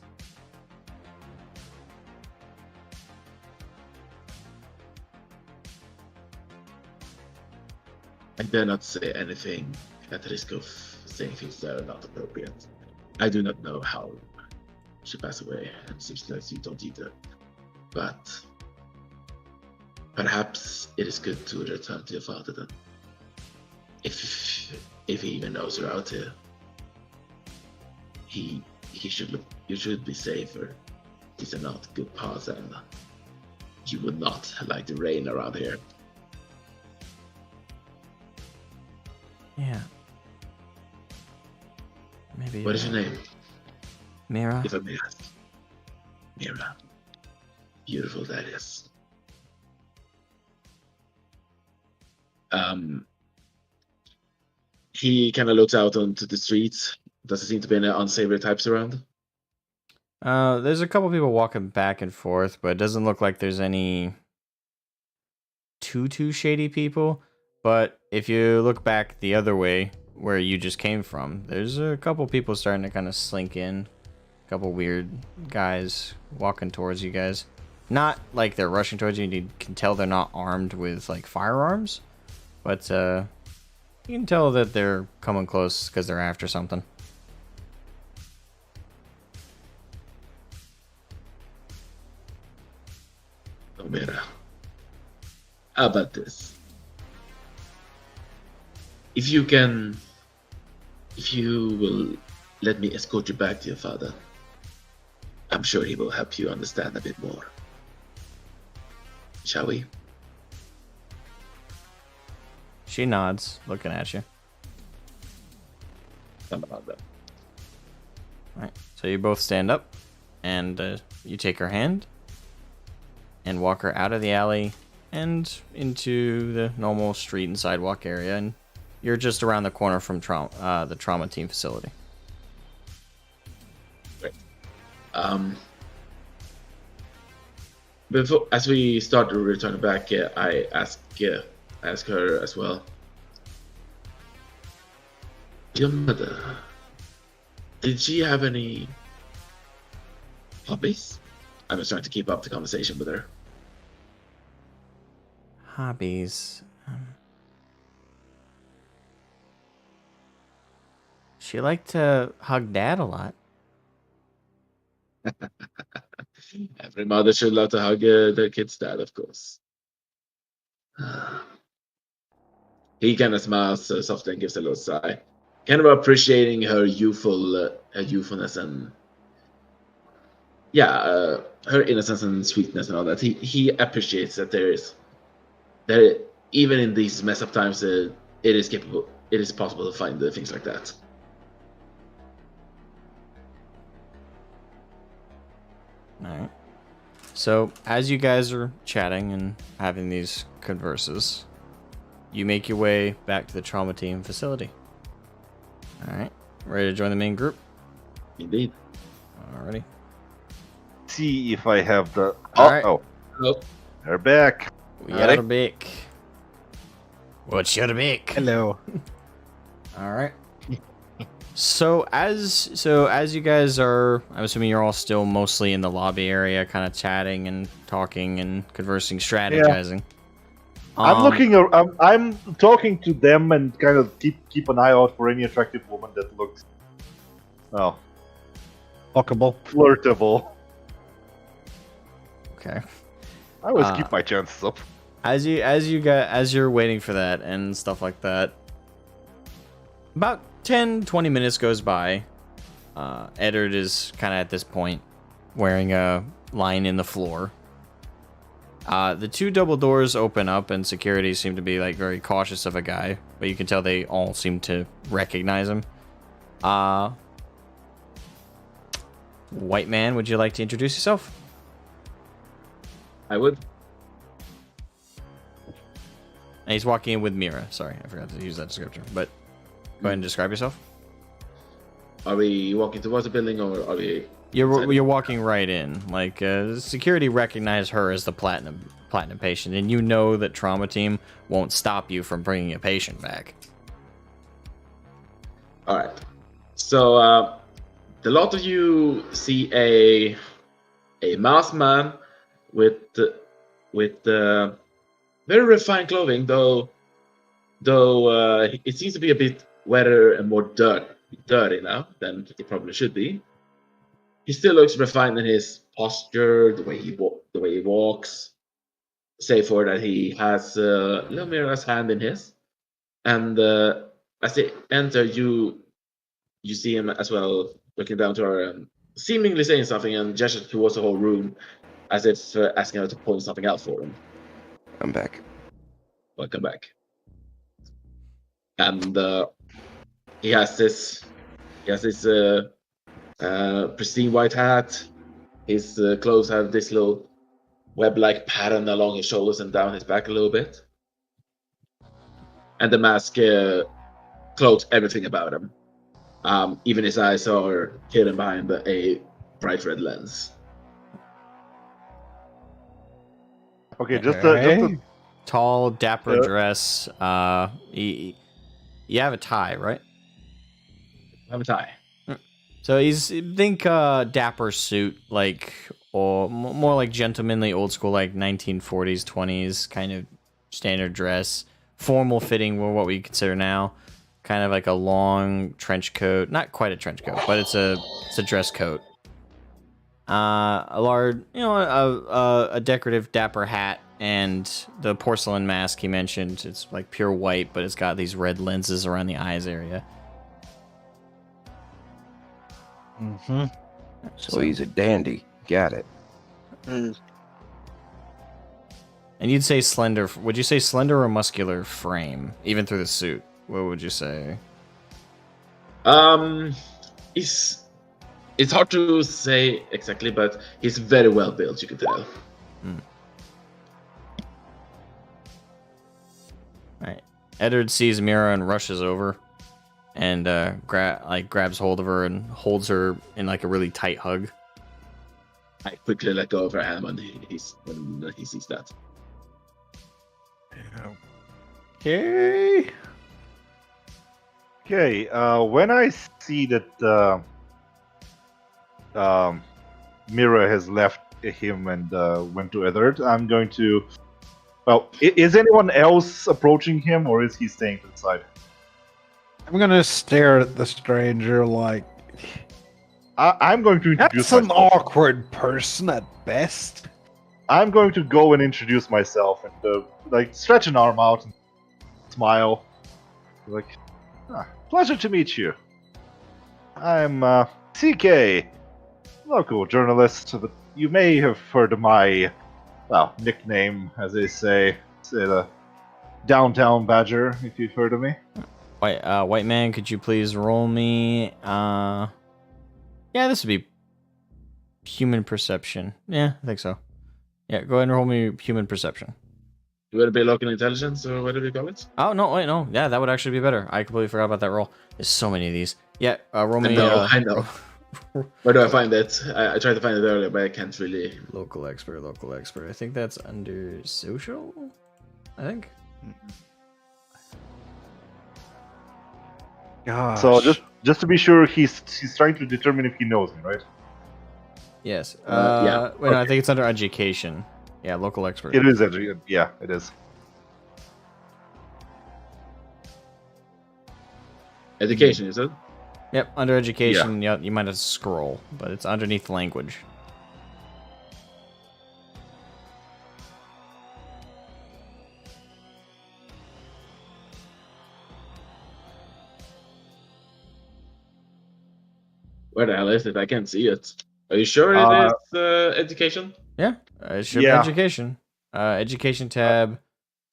I dare not say anything at risk of saying things that are not appropriate. I do not know how she passed away, and it seems like you don't either. But perhaps it is good to return to your father then. If he even knows you're out here. You should be safer. These are not good paths, and you would not like the rain around here. Yeah. Maybe. What is your name? Mira. If I may ask. Mira. Beautiful that is. He kind of looks out onto the streets. Does there seem to be any unsavory types around? There's a couple people walking back and forth, but it doesn't look like there's any too shady people. But if you look back the other way, where you just came from, there's a couple people starting to kind of slink in. A couple weird guys walking towards you guys. Not like they're rushing towards you. You can tell they're not armed with like firearms. But you can tell that they're coming close because they're after something. Oh, Mira. How about this? If you will let me escort you back to your father, I'm sure he will help you understand a bit more. Shall we? She nods, looking at you. Come on, then. Alright, so you both stand up, and you take her hand, and walk her out of the alley, and into the normal street and sidewalk area, and you're just around the corner from the trauma team facility. Great. Before, as we start to return back, I ask her as well. Your mother, did she have any hobbies? I was trying to keep up the conversation with her. Hobbies. She liked to hug Dad a lot. Every mother should love to hug their kid's dad, of course. He kind of smiles softly and gives a little sigh, kind of appreciating her youthfulness and her innocence and sweetness and all that. He appreciates that there even in these mess up times, it is possible to find things like that. All right. So, as you guys are chatting and having these converses, you make your way back to the trauma team facility. All right. Ready to join the main group? Indeed. Alrighty. See if I have the. All right. Oh, Hello. they're back. We are back. What's your back? Hello. All right. So as you guys are, I'm assuming you're all still mostly in the lobby area, kind of chatting and talking and conversing, strategizing. I'm talking to them and kind of keep an eye out for any attractive woman that looks, Fuckable. flirtable. Okay. I always keep my chances up. As you're waiting for that and stuff like that, about 10-20 minutes goes by. Eddard is kind of at this point wearing a line in the floor. The two double doors open up and security seem to be like very cautious of a guy, but you can tell they all seem to recognize him. White man, would you like to introduce yourself? I would. And he's walking in with Mira. Sorry, I forgot to use that descriptor. But go ahead and describe yourself. Are we walking towards the building or are we? You're walking right in. Like security recognized her as the platinum patient, and you know that trauma team won't stop you from bringing a patient back. All right. So the lot of you see a masked man with very refined clothing, though it seems to be a bit wetter and more dirty now than it probably should be. He still looks refined in his posture, the way he walks, save for that he has Lumira's hand in his. And as they enter, you see him as well, looking down to her, seemingly saying something, and gestures towards the whole room, as if asking her to point something out for him. I'm back. Welcome back. And he has this pristine white hat. His clothes have this little web-like pattern along his shoulders and down his back a little bit. And the mask cloaks everything about him. Even his eyes are hidden behind a bright red lens. Okay, just a Tall, dapper dress. You have a tie, right? I have a tie. So think dapper suit, like, or more like gentlemanly, old school, like 1940s, 20s kind of standard dress, formal fitting, what we consider now, kind of like a long trench coat, not quite a trench coat, but it's a dress coat. A large, a decorative dapper hat, and the porcelain mask he mentioned. It's like pure white, but it's got these red lenses around the eyes area. Mm-hmm. So he's a dandy. Got it. And you'd say slender. Would you say slender or muscular frame, even through the suit? What would you say? It's hard to say exactly, but he's very well built, you can tell. Alright. Eddard sees Mira and rushes over and grabs hold of her and holds her in like a really tight hug. I quickly let go of her hand when he sees that. Okay. Okay, when I see that Mira has left him and went to Ethered, I'm going to. Well, is anyone else approaching him, or is he staying to the side? I'm gonna stare at the stranger like I'm going to introduce that's an myself. awkward person at best. I'm going to go and introduce myself and like stretch an arm out and smile. Like, pleasure to meet you. I'm CK, local journalist. But you may have heard of my, well, nickname, as they say, the Downtown Badger. If you've heard of me. White man, could you please roll me? Yeah, this would be human perception. Yeah, I think so. Yeah, go ahead and roll me human perception. Would it be local intelligence, or what do we call it? Oh, no, wait, no. Yeah, that would actually be better. I completely forgot about that roll. There's so many of these. Yeah, roll me... I know. Where do I find it? I tried to find it earlier, but I can't really... Local expert. I think that's under social? I think. Gosh. So just to be sure, he's trying to determine if he knows me, right? Yes. Yeah. Wait, no, I think it's under education. Yeah, local expert. It is. Yeah, it is. Education, you said? Yep, under education, yeah. You might have to scroll, but it's underneath language. Where the hell is it? I can't see it. Are you sure it is education? Yeah, it should be education. Education tab,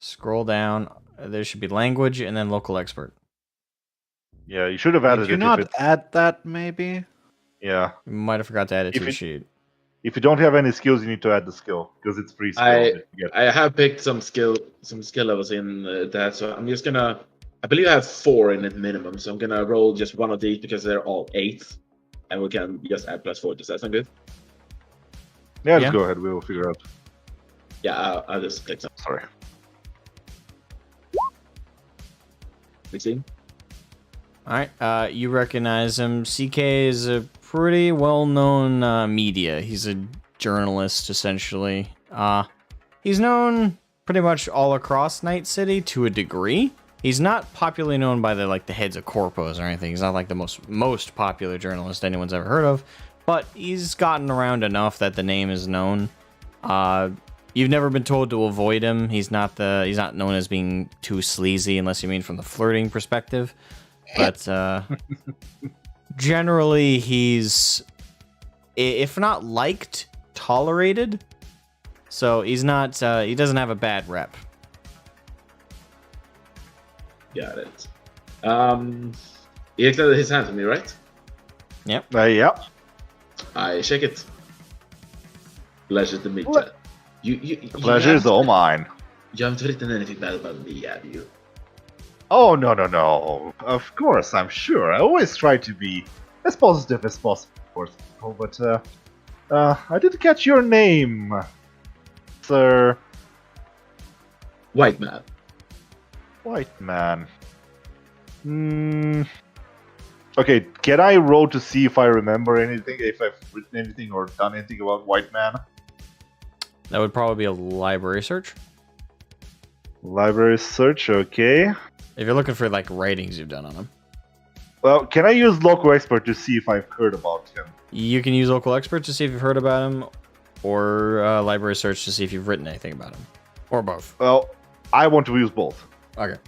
scroll down. There should be language and then local expert. Yeah, you should have added Did you it. not add that, maybe? Yeah. You might have forgot to add it to your sheet. If you don't have any skills, you need to add the skill because it's free skill. I have picked some skill levels in that, so I'm just gonna. I believe I have 4 in it minimum, so I'm gonna roll just one of these because they're all 8, and we can just add +4. Does that sound good? Yeah, just go ahead. We will figure out. Yeah, I'll just click some. Sorry. 16. All right, you recognize him. CK is a pretty well-known media. He's a journalist, essentially. He's known pretty much all across Night City to a degree. He's not popularly known by the heads of corpos or anything. He's not like the most popular journalist anyone's ever heard of, but he's gotten around enough that the name is known. You've never been told to avoid him. He's not known as being too sleazy, unless you mean from the flirting perspective. But generally, he's, if not liked, tolerated. So he's not. He doesn't have a bad rep. Got it. He extended his hand to me, right? Yep. Yeah. I shake it. Pleasure to meet What? you. The pleasure is all mine. You haven't written anything bad about me, have you? Oh, no. Of course, I'm sure. I always try to be as positive as possible towards people, but, I didn't catch your name, sir. White man. White man. Okay, can I roll to see if I remember anything, if I've written anything or done anything about white man? That would probably be a library search. Library search, okay. If you're looking for writings you've done on him. Well, can I use local expert to see if I've heard about him? You can use local expert to see if you've heard about him, or library search to see if you've written anything about him, or both. Well, I want to use both. Okay.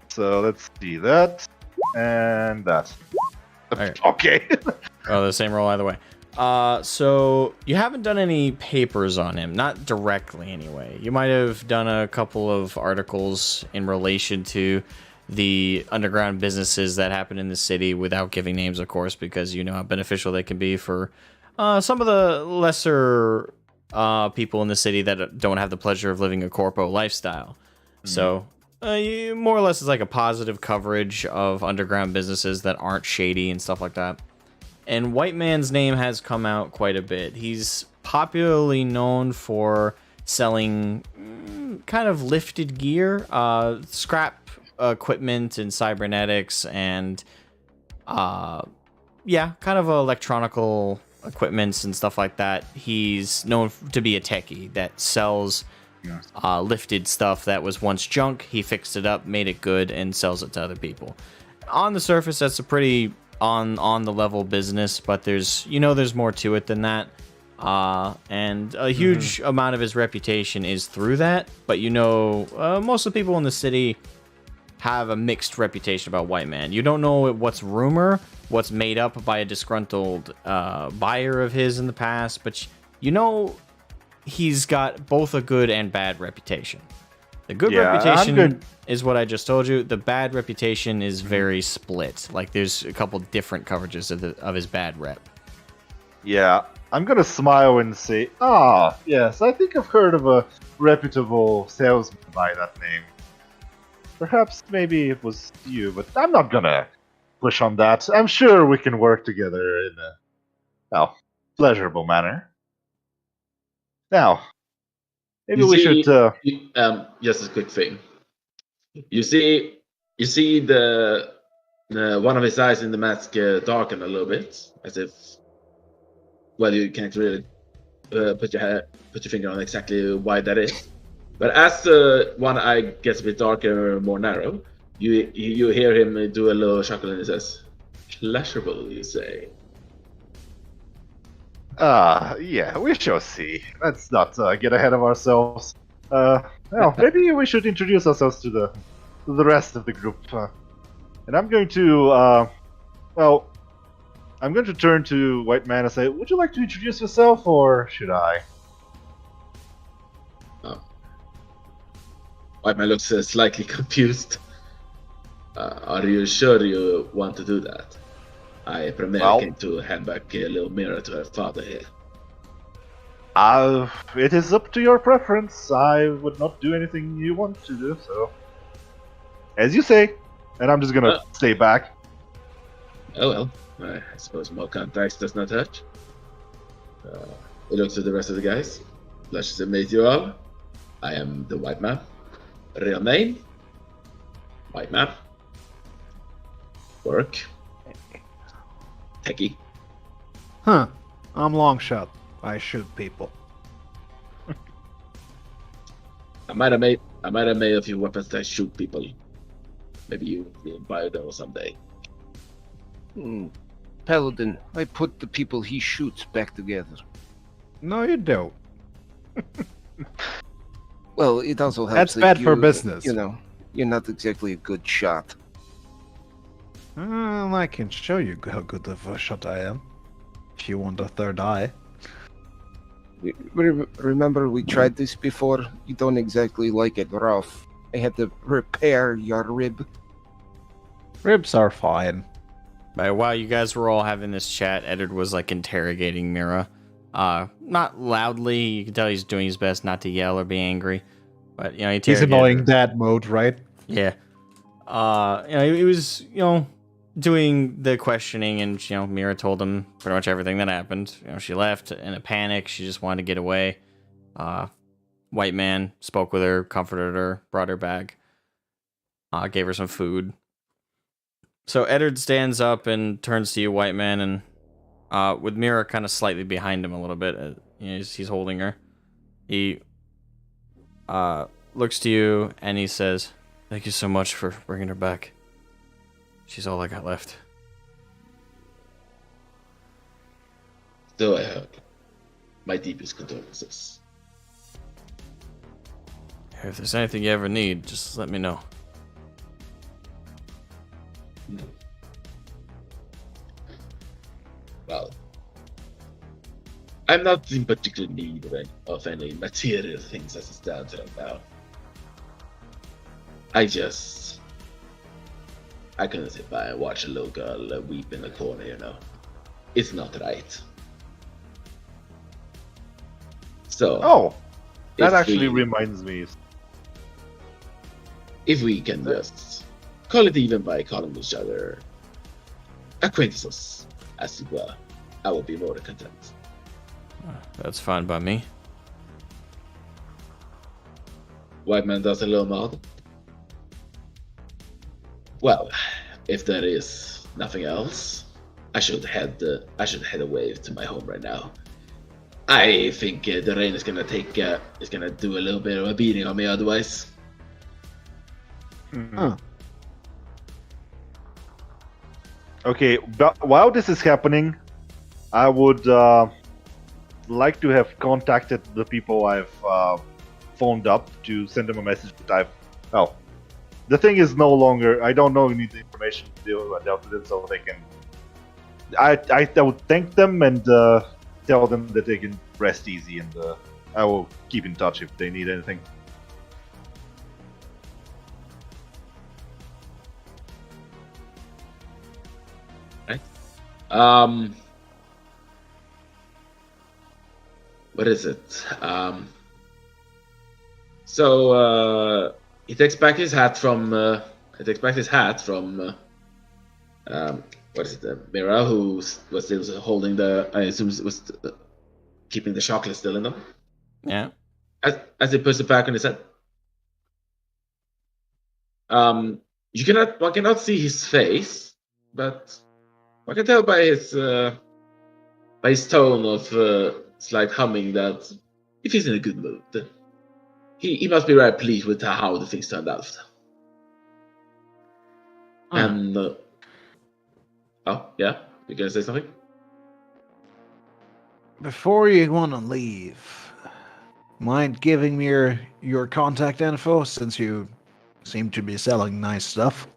So let's see that and that. Okay. Okay. Oh, the same roll either way. So you haven't done any papers on him, not directly anyway. You might have done a couple of articles in relation to the underground businesses that happen in the city without giving names, of course, because you know how beneficial they can be for some of the lesser people in the city that don't have the pleasure of living a corpo lifestyle. Mm-hmm. So you, more or less, it's like a positive coverage of underground businesses that aren't shady and stuff like that. And White Man's name has come out quite a bit. He's popularly known for selling kind of lifted gear, scrap equipment and cybernetics, and yeah, kind of electronical equipments and stuff like that. He's known to be a techie that sells lifted stuff that was once junk. He fixed it up, made it good, and sells it to other people. On the surface, that's a pretty on the level business, but there's more to it than that. And a huge amount of his reputation is through that. But most of the people in the city have a mixed reputation about White Man. You don't know what's rumor, what's made up by a disgruntled buyer of his in the past, but he's got both a good and bad reputation. The good reputation is what I just told you. The bad reputation is very split. Like there's a couple different coverages of his bad rep. Yeah, I'm gonna smile and say, yes, I think I've heard of a reputable salesman by that name. Perhaps maybe it was you, but I'm not gonna push on that. I'm sure we can work together in a pleasurable manner. Now, maybe we should. Just a quick thing. You see the one of his eyes in the mask darken a little bit, as if. Well, you can't really put your finger on exactly why that is. But as one eye gets a bit darker, more narrow, you hear him do a little chuckle and he says, "Pleasurable, you say?" Yeah, we shall see. Let's not get ahead of ourselves. Maybe we should introduce ourselves to the rest of the group. And I'm going to, I'm going to turn to White Man and say, would you like to introduce yourself, or should I? White Man looks slightly confused. Are you sure you want to do that? I primarily came to hand back a little mirror to her father here. It is up to your preference. I would not do anything you want to do, so... As you say. And I'm just gonna stay back. Oh well. I suppose more context does not hurt. He looks at the rest of the guys. Pleasure to meet you all. I am the White Man. Real name? White Man. Work. Techie. Huh. I'm Longshot. I shoot people. I might have made a few weapons that shoot people. Maybe you will buy those someday. Paladin, I put the people he shoots back together. No, you don't. Well, it also helps. That's bad for business. You're not exactly a good shot. I can show you how good of a shot I am. If you want a third eye. Remember we tried this before? You don't exactly like it rough. I had to repair your rib. Ribs are fine. While you guys were all having this chat, Edward was like interrogating Mira. Not loudly. You can tell he's doing his best not to yell or be angry. But he's annoying dad mode, right? Yeah. He was doing the questioning, and Mira told him pretty much everything that happened. She left in a panic. She just wanted to get away. White Man spoke with her, comforted her, brought her back, gave her some food. So Eddard stands up and turns to you, White Man, and with Mira kind of slightly behind him a little bit. He's holding her. He looks to you and he says, "Thank you so much for bringing her back. She's all I got left." So I heard. My deepest condolences. If there's anything you ever need, just let me know. Well, I'm not in particular need of any material things as it stands right now. I couldn't sit by and watch a little girl weep in the corner, It's not right. So... that actually reminds me. If we can just call it even by calling each other acquaintances, as it were, I will be more than content. That's fine by me. White Man does a little nod. Well, if there is nothing else, I should head away to my home right now. I think the rain is gonna do a little bit of a beating on me otherwise. Hmm. Huh. Okay, but while this is happening, I would like to have contacted the people I've phoned up to send them a message that I've. Well, the thing is no longer. I don't know need the information to deal with them, so they can. I would thank them and tell them that they can rest easy, and I will keep in touch if they need anything. What is it? So he takes back his hat from what is it? Mira, who was still holding the. I assume was keeping the chocolate still in them. Yeah. As he puts it back on his head. One cannot see his face, but one can tell by his tone of slight humming that if he's in a good mood, he must be very pleased with how the things turned out. And oh yeah, you gonna say something? Before you want to leave, mind giving me your contact info since you seem to be selling nice stuff?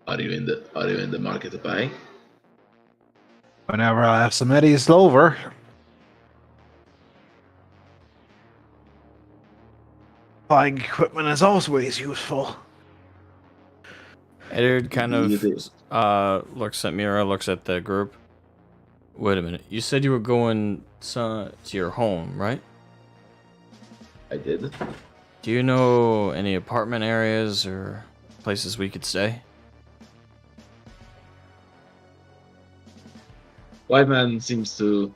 Are you in the market to buy? Whenever I have some eddies over. Buying equipment is always useful. Edward kind You did. of looks at Mira, looks at the group. Wait a minute. You said you were going to your home, right? I did. Do you know any apartment areas or places we could stay? White man seems to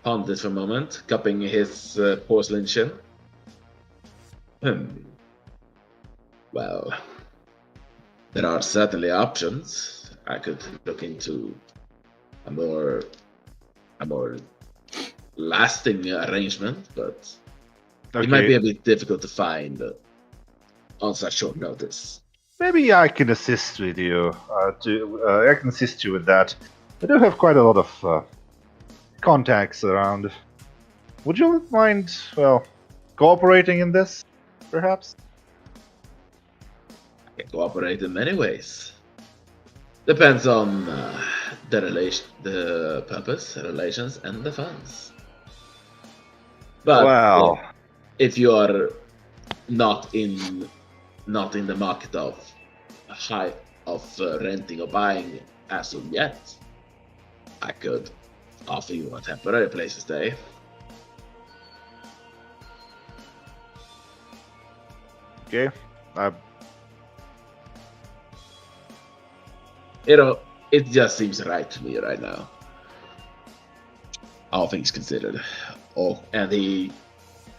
ponder this for a moment, cupping his porcelain chin. Well, there are certainly options. I could look into a more lasting arrangement, but Okay. it might be a bit difficult to find on such short notice. Maybe I can assist with you. I can assist you with that. I do have quite a lot of contacts around. Would you mind, well, cooperating in this, perhaps? I can cooperate in many ways. Depends on the purpose, the relations, and the funds. But Well, if you are not in the market of renting or buying as of yet, I could offer you a temporary place to stay. okay. It just seems right to me right now. All things considered. Oh, and he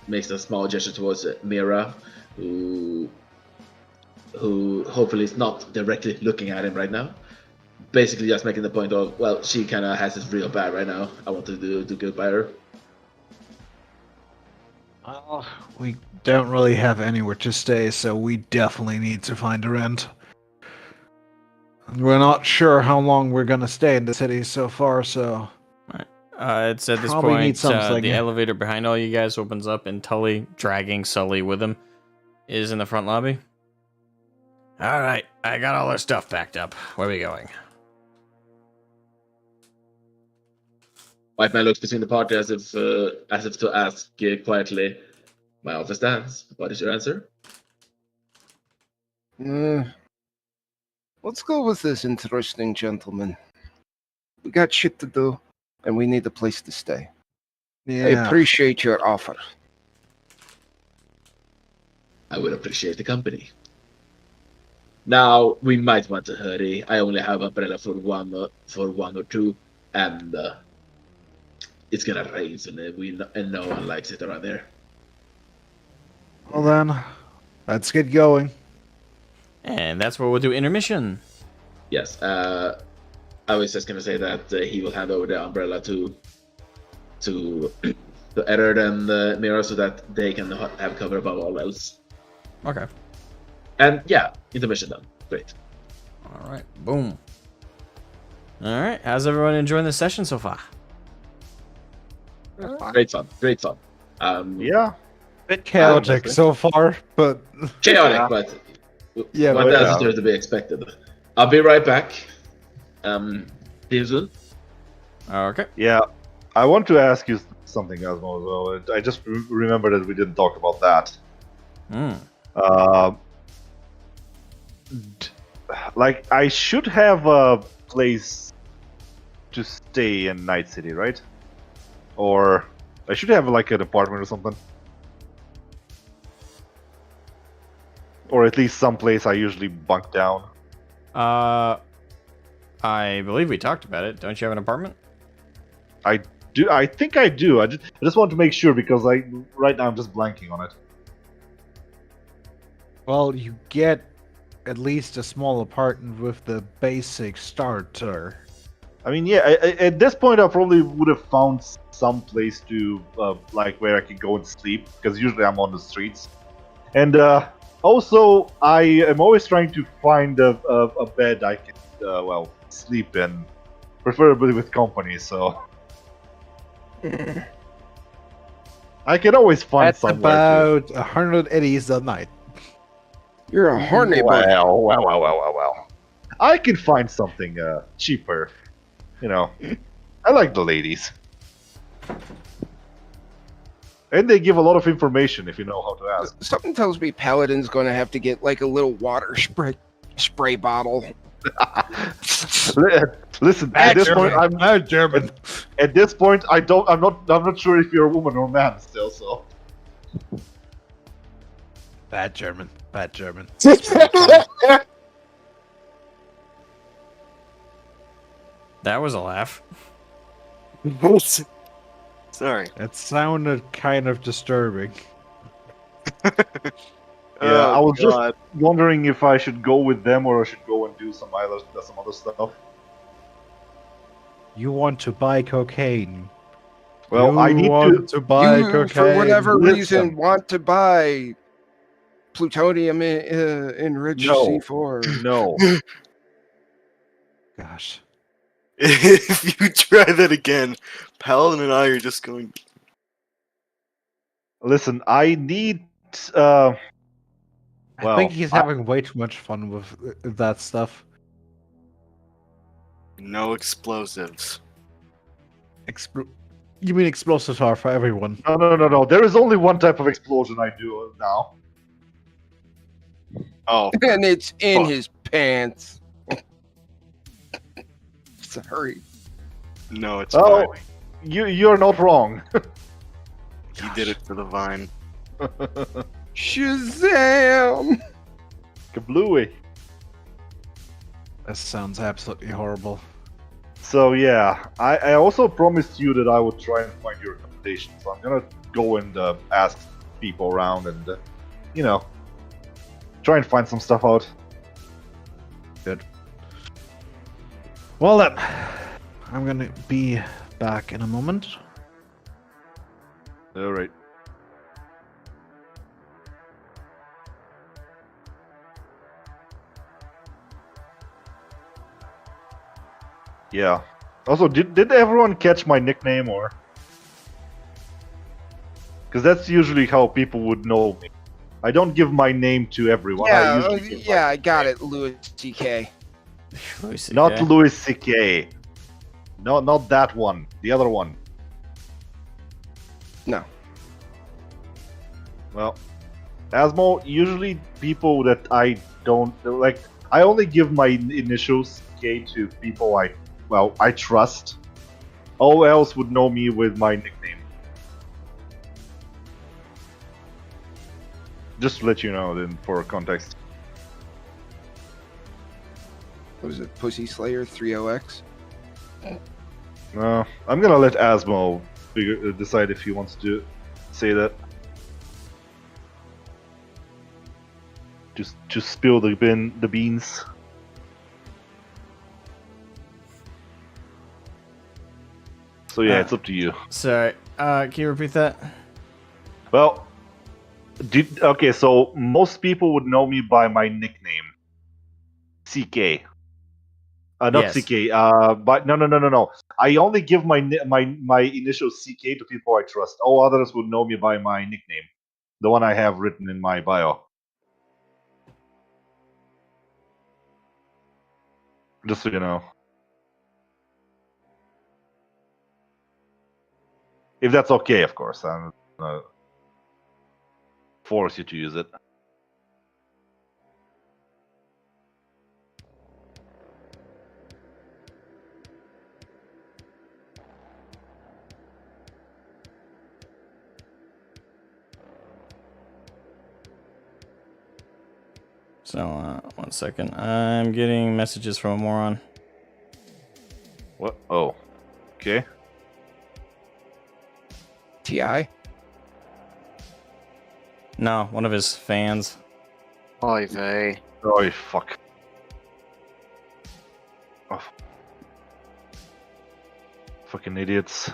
makes a small gesture towards Mira, who hopefully is not directly looking at him right now. Basically, just making the point of, well, she kind of has it real bad right now. I want to do good by her. Well, we don't really have anywhere to stay, so we definitely need to find a rent. We're not sure how long we're gonna stay in the city so far, so It's at this Probably need point, something. the elevator behind all you guys opens up, and Tully, dragging Sully with him, is in the front lobby. All right, I got all our stuff packed up. Where are we going? White man looks between the party as if to ask quietly, "My offer stands. What is your answer?" Let's go with this interesting gentleman. We got shit to do, and we need a place to stay. I yeah. appreciate your offer. I would appreciate the company. Now we might want to hurry. I only have umbrella for one or two, and it's gonna rain soon, and no one likes it around there. Well then, let's get going. And that's where we'll do intermission. Yes. I was just gonna say that he will hand over the umbrella to Eddard and Mira so that they can have cover above all else. Okay. And yeah, intermission then. Great. All right. Boom. All right. How's everyone enjoying the session so far? Great fun. Great fun. Yeah. Bit chaotic so far, but Chaotic, but yeah, what but else is there to be expected? I'll be right back. See you soon. Okay. Yeah. I want to ask you something, Asmo, as well. I just remember that we didn't talk about that. Like, I should have a place to stay in Night City, right? Or I should have like an apartment or something. Or at least some place I usually bunk down. I believe we talked about it. Don't you have an apartment? I think I do. I just want to make sure because right now I'm just blanking on it. well, you get at least a small apartment with the basic starter. I mean, yeah. At this point, I probably would have found some place to like where I can go and sleep because usually I'm on the streets. And also, I am always trying to find a bed I can sleep in, preferably with company. So I can always find That's somewhere. about 100 eddies a night. You're a horny boy. Well. I can find something cheaper. You know, I like the ladies. And they give a lot of information if you know how to ask. Something tells me Paladin's going to have to get like a little water spray bottle. Listen, at this point, I'm not German. At this point, I'm not sure if you're a woman or a man still. So Bad German. Bad German. That was a laugh. Sorry. It sounded kind of disturbing. yeah, Oh, I was God. just wondering if I should go with them or I should go and do some other stuff. You want to buy cocaine. Well, you I need want to buy You, cocaine. for whatever Listen. reason, want to buy plutonium enriched No. C4. No. Gosh. If you try that again, Paladin and I are just going. Listen, I need. I Well, think he's having way too much fun with that stuff. No explosives. You mean explosives are for everyone? No. There is only one type of explosion I do now. Oh, And it's in Fuck. his pants. Sorry. no, it's Oh, fine. you're not wrong. He did it for the vine. Shazam! Kablooey. That sounds absolutely horrible. So yeah, I also promised you that I would try and find your accommodation. So I'm gonna go and ask people around and try and find some stuff out. Good. Well then, I'm gonna be back in a moment. All right. Yeah. Also, did everyone catch my nickname or? Because that's usually how people would know me. I don't give my name to everyone. I usually give my I got it, Louis C.K. Not Louis C.K. No, not that one. The other one. No. Well, Asmo, usually people that I don't like, I only give my initials K to people I trust. All else would know me with my nickname. Just to let you know, then, for context. What was it? Pussy Slayer 30X? No, I'm gonna let Asmo decide if he wants to say that. Just spill the beans. So yeah, it's up to you. Sorry. Can you repeat that? Well, okay. So most people would know me by my nickname, CK. Not Yes. CK. But no. I only give my initial CK to people I trust. All others would know me by my nickname, the one I have written in my bio. Just so you know. If that's okay, of course. I'm not force you to use it. So, 1 second. I'm getting messages from a moron. What? Oh, okay. TI? No, one of his fans. Oy vey. Oh, fuck. Oh. Fucking idiots.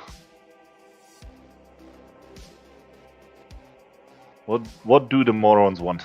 What do the morons want?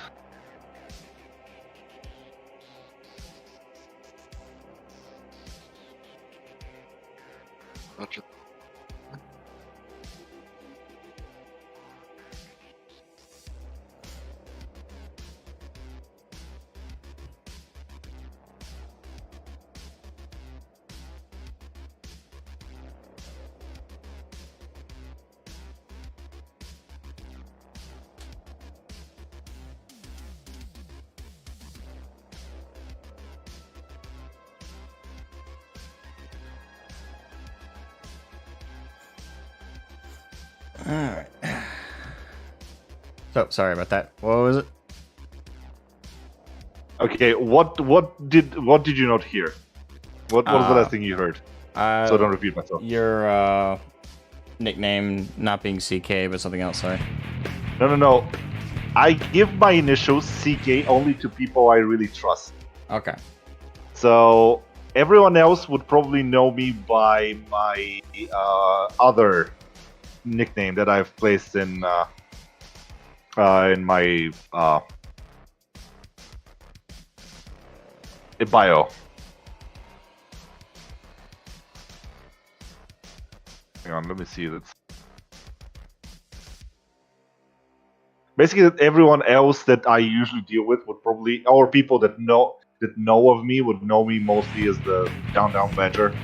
Alright. So, sorry about that. What was it? Okay, what did you not hear? What was the last thing you heard? So I don't repeat myself. Your nickname not being CK, but something else, sorry. No. I give my initials CK only to people I really trust. Okay. So everyone else would probably know me by my other nickname that I've placed in my bio. Hang on, let me see this. Basically, everyone else that I usually deal with would probably, or people that know of me would know me mostly as the Down Badger.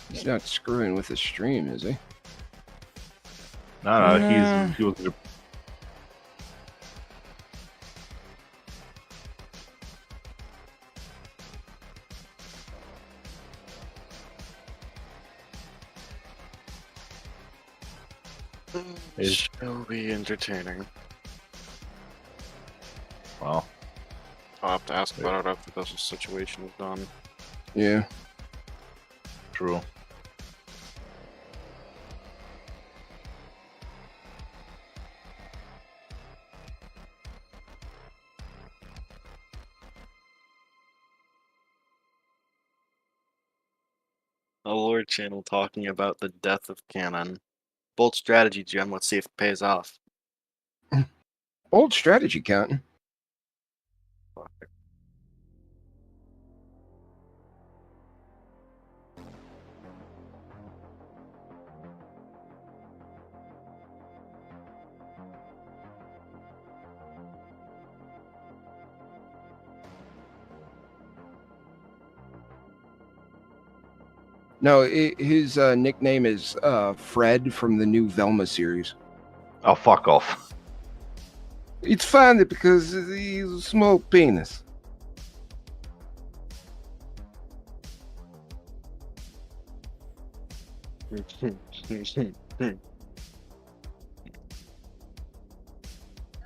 He's not screwing with his stream, is he? No, Nah. he was. Shall be entertaining. Well, I'll have to ask about it after this situation is done. Yeah. true. a lore channel talking about the death of canon. Bold strategy, Jim. Let's see if it pays off. Bold strategy, Captain. No, his nickname is Fred from the new Velma series. Oh, fuck off. It's funny because he's a small penis.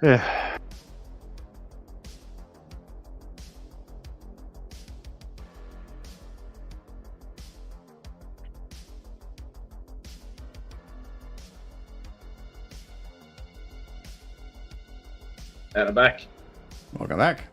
Yeah. And I'm back. Welcome back.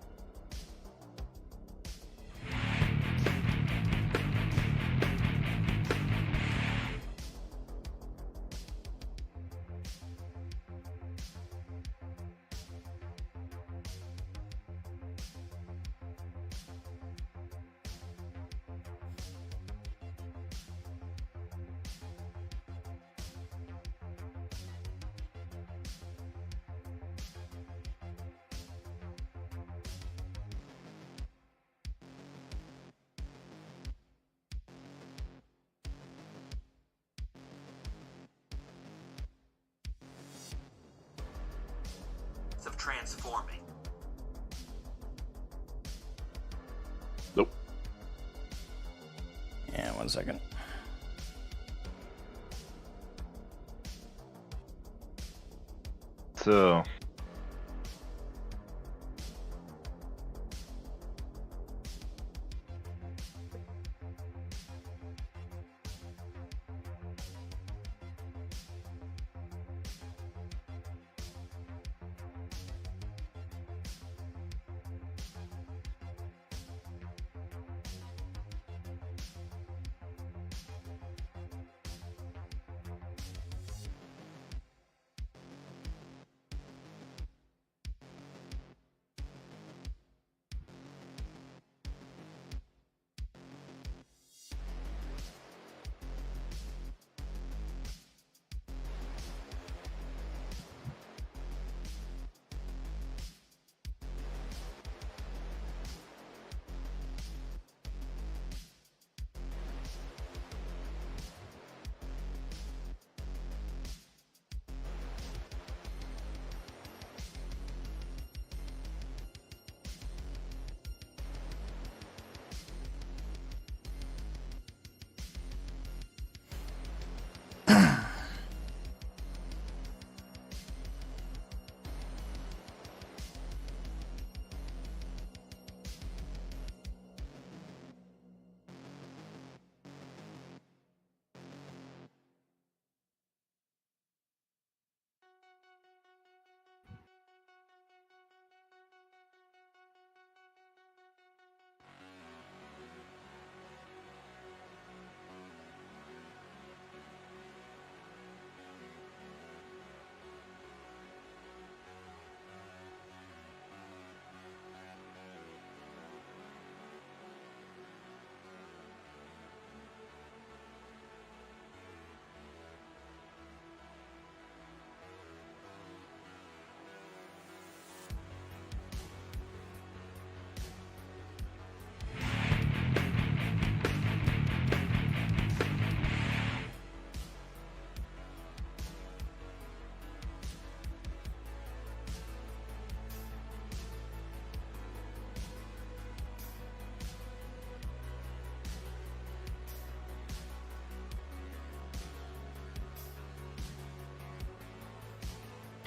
Of transforming. Nope. Yeah, 1 second. So.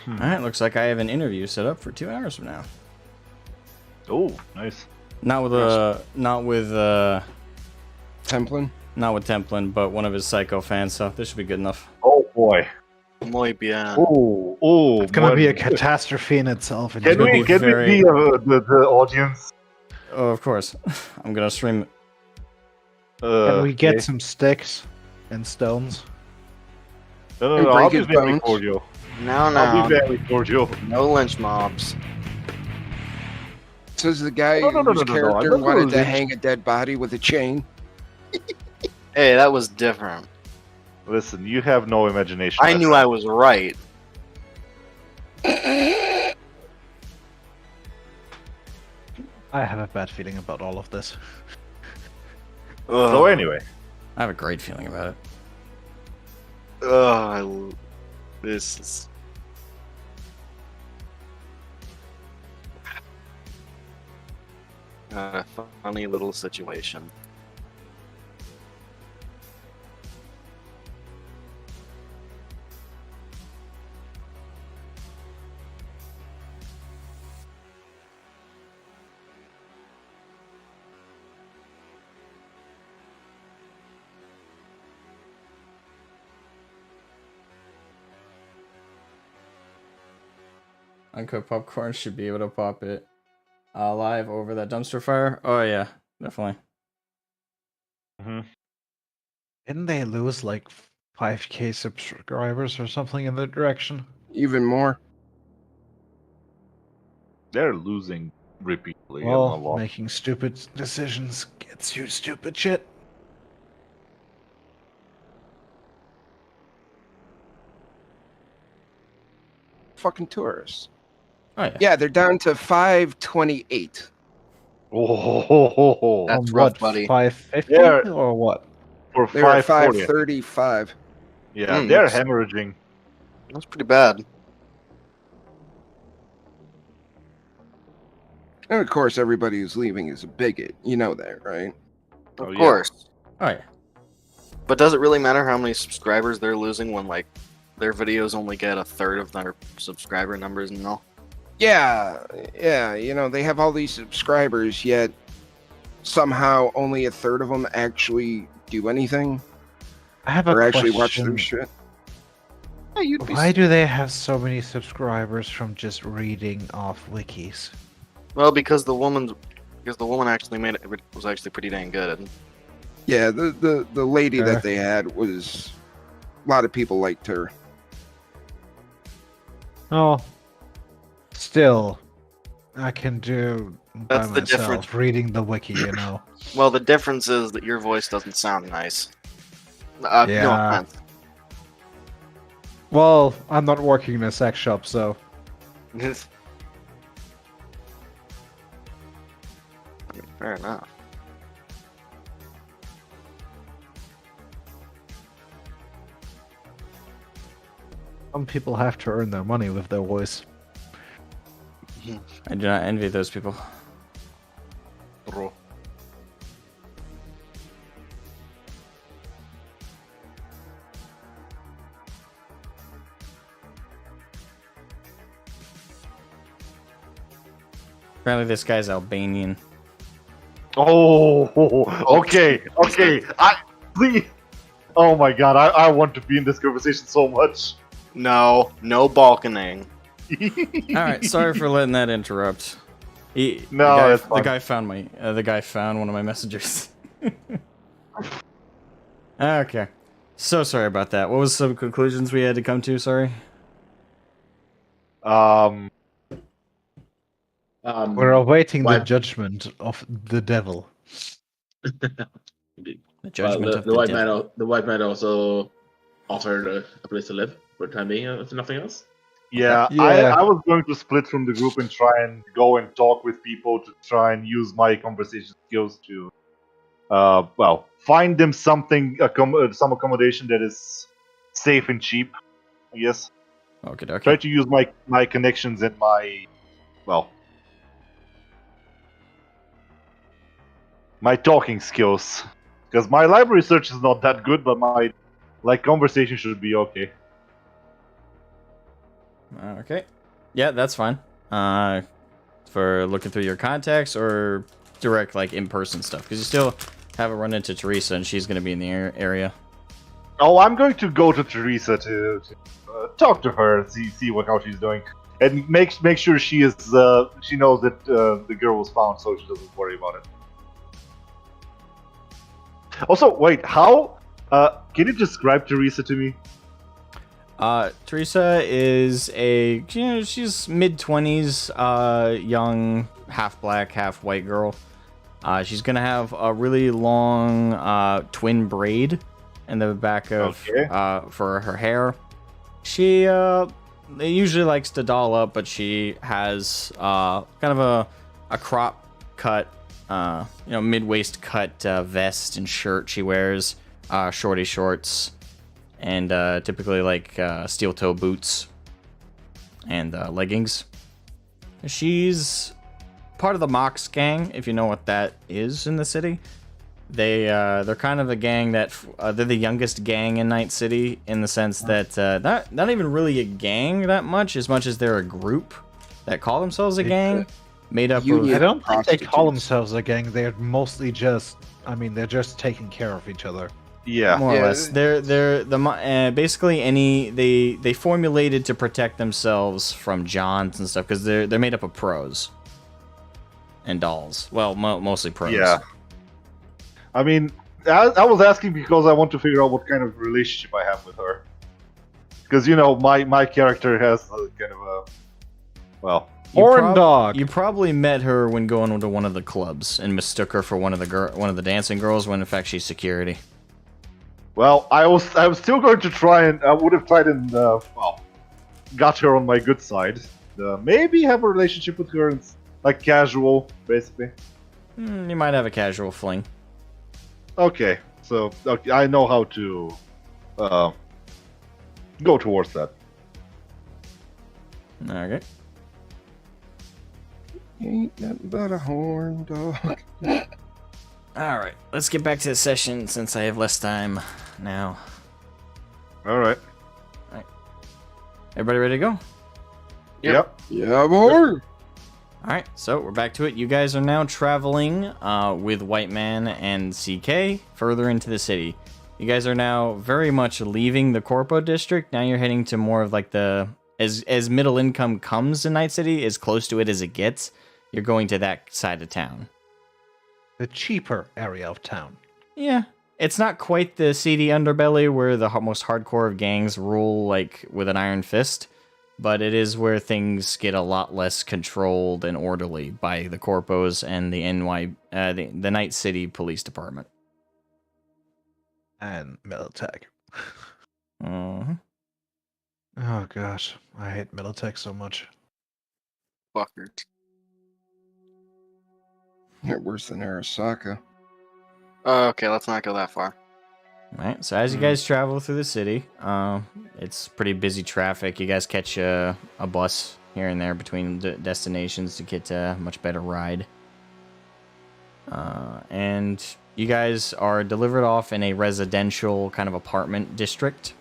All right, looks like I have an interview set up for 2 hours from now. Oh, nice. Not with Templin? not with Templin, but one of his Psycho fans. So this should be good enough. Oh boy. Muy bien. Oh, It's gonna be a catastrophe in itself. And Can gonna we be can very- we be the audience? Oh, of course. I'm gonna stream. Can we get okay. some sticks and stones? No, And I'll break be his very bones. cordial. No, I'll be no, very cordial. no lynch mobs. Says the guy No, whose I'm character not wanted to gonna hang a dead body with a chain. Hey, that was different. Listen, you have no imagination. I my knew friend. I was right. I have a bad feeling about all of this. So Ugh. anyway, I have a great feeling about it. This is. A funny little situation. Uncooked popcorn should be able to pop it live over that dumpster fire. Oh yeah, definitely. Didn't they lose like 5k subscribers or something in that direction? Even more. they're losing repeatedly. Well, a lot. making stupid decisions gets you stupid shit. Fucking tourists. Oh yeah. Yeah, they're down to 528. Oh, That's On rough, what, buddy. 550 Yeah. or what? for They were at 540. 535. Yeah, Mm, they're that's- hemorrhaging. That's pretty bad. And of course, everybody who's leaving is a bigot. You know that, right? Of Oh, yeah. course. Oh yeah. But does it really matter how many subscribers they're losing when like their videos only get a third of their subscriber numbers and all? Yeah, yeah. You know, they have all these subscribers, yet somehow only a third of them actually do anything I have a or actually watch question. their shit. Yeah, you'd be. Why do they have so many subscribers from just reading off wikis? Well, because the woman actually made it was actually pretty dang good. Yeah, the lady Sure. that they had was. A lot of people liked her. Oh, still, I can do by That's the myself difference. reading the wiki, you know. Well, the difference is that your voice doesn't sound nice. No Yeah. offense. Well, I'm not working in a sex shop, so Fair enough. some people have to earn their money with their voice. I do not envy those people. Bro. Apparently this guy's Albanian. Oh, okay. Please. Oh my god, I want to be in this conversation so much. No balkaning. Alright, sorry for letting that interrupt. No, it's the fine. guy found my the guy found one of my messages. Okay. So sorry about that. What was some conclusions we had to come to, sorry? We're awaiting why- the judgment of the devil. The Well, judgment of the white devil. man. The white man also offered a place to live for the time being, if nothing else. Yeah, Yeah. I was going to split from the group and try and go and talk with people to try and use my conversation skills to, well, find them something, some accommodation that is safe and cheap. I guess. Okay, Try okay. to use my connections and my, well, my talking skills. Because my library search is not that good, but my conversation should be okay. Okay. Yeah, that's fine. For looking through your contacts or direct, like, in-person stuff. Because you still haven't run into Teresa, and she's going to be in the area. Oh, I'm going to go to Teresa to talk to her, see how she's doing, and make sure she is she knows that the girl was found, so she doesn't worry about it. Also, wait, how? Can you describe Teresa to me? Teresa is she's mid-20s, young, half black, half white girl. She's gonna have a really long twin braid in the back of for her hair. She usually likes to doll up, but she has kind of a crop cut, mid-waist cut vest and shirt she wears, shorty shorts, and typically like steel toe boots and leggings. She's part of the Mox gang, if you know what that is in the city. They're kind of a gang that they're the youngest gang in Night City, in the sense that not even really a gang that much as they're a group that call themselves a gang, made up I of. don't think they call themselves a gang. They're mostly just, they're just taking care of each other. Yeah. More or less. They're basically they formulated to protect themselves from Johns and stuff, because they're made up of pros and dolls. Well, mostly pros. Yeah. I mean, I was asking because I want to figure out what kind of relationship I have with her. Because, my character has kind of a, Dog. You probably met her when going to one of the clubs and mistook her for one of the dancing girls, when in fact she's security. well, I was still going to try, and I would have tried and, got her on my good side. Maybe have a relationship with her, and, like, casual, basically. You might have a casual fling. Okay, so I know how to go towards that. Okay. Ain't nothing but a horn dog. Alright, let's get back to the session since I have less time now. All right. Everybody ready to go? Yep. Yeah, boy. Alright, so we're back to it. You guys are now traveling with White Man and CK further into the city. You guys are now very much leaving the Corpo district. Now you're heading to more of like as middle income comes in Night City, as close to it as it gets, you're going to that side of town. The cheaper area of town. Yeah. It's not quite the seedy underbelly where the most hardcore of gangs rule like with an iron fist, but it is where things get a lot less controlled and orderly by the Corpos and the the Night City Police Department. And Militech. Uh-huh. Oh gosh, I hate Militech so much. Fuckers. They're worse than Arasaka. Okay, let's not go that far. Right. So as you guys travel through the city, it's pretty busy traffic. You guys catch a bus here and there between the destinations to get a much better ride. And you guys are delivered off in a residential kind of apartment district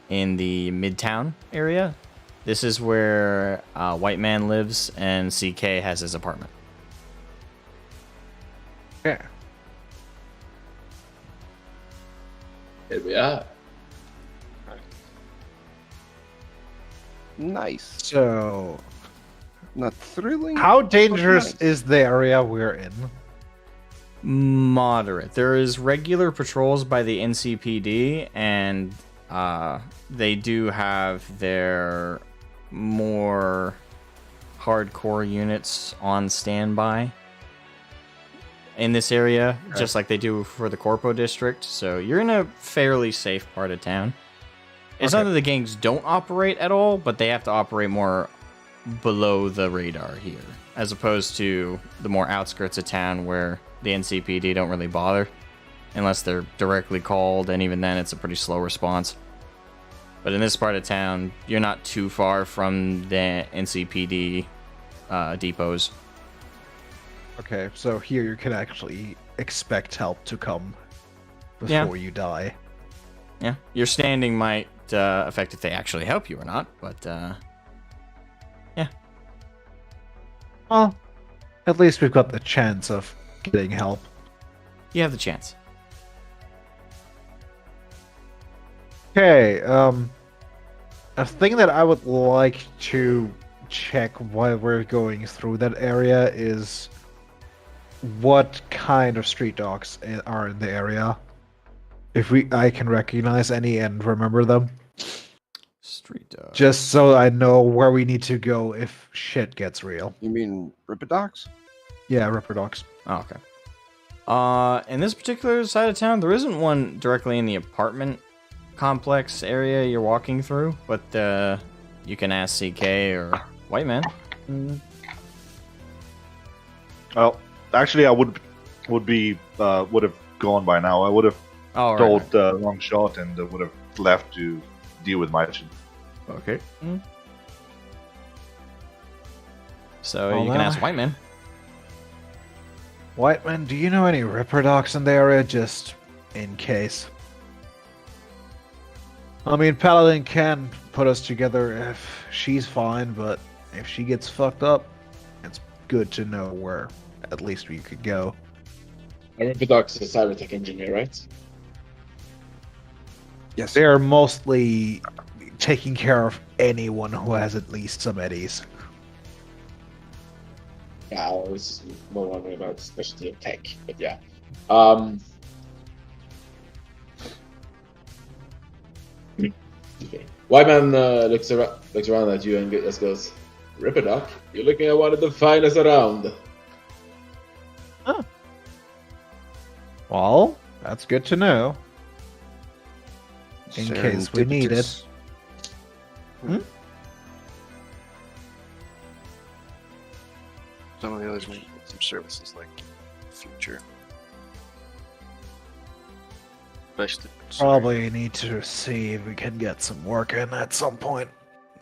in the Midtown area. This is where White Man lives and CK has his apartment. Yeah. Here we are. Nice. So, Not thrilling. how dangerous nice. is the area we're in? Moderate. There is regular patrols by the NCPD, and they do have their more hardcore units on standby in this area, just like they do for the Corpo district. So you're in a fairly safe part of town. It's not that the gangs don't operate at all, but they have to operate more below the radar here, as opposed to the more outskirts of town where the NCPD don't really bother unless they're directly called, and even then it's a pretty slow response. But in this part of town, you're not too far from the NCPD depots. Okay, so here you can actually expect help to come before you die. Yeah, your standing might affect if they actually help you or not, but yeah. Well, at least we've got the chance of getting help. You have the chance. Okay, a thing that I would like to check while we're going through that area is what kind of street dogs are in the area. If I can recognize any and remember them, Street dog. just so I know where we need to go if shit gets real. You mean Ripidox? Yeah, Ripper Dogs. Oh, okay. In this particular side of town, there isn't one directly in the apartment complex area you're walking through, but you can ask CK or White Man. Well, actually, I would have gone by now. I would have Oh, right, told Long Shot and would have left to deal with my shit. Okay. So Well, you can now- ask White Man. Whiteman, do you know any Ripper Dogs in the area, just in case? I mean, Paladin can put us together if she's fine, but if she gets fucked up, it's good to know where at least we could go. Ripidox is a cybertech engineer, right? Yes. They are mostly taking care of anyone who has at least some eddies. Yeah, I was more wondering about specialty of tech, but yeah. Okay. White Man looks around at you and just goes, Ripidoc, you're looking at one of the finest around. Well, that's good to know. In case we need it. Serendipitous. Some of the others might need some services like future. Especially Probably need to see if we can get some work in at some point.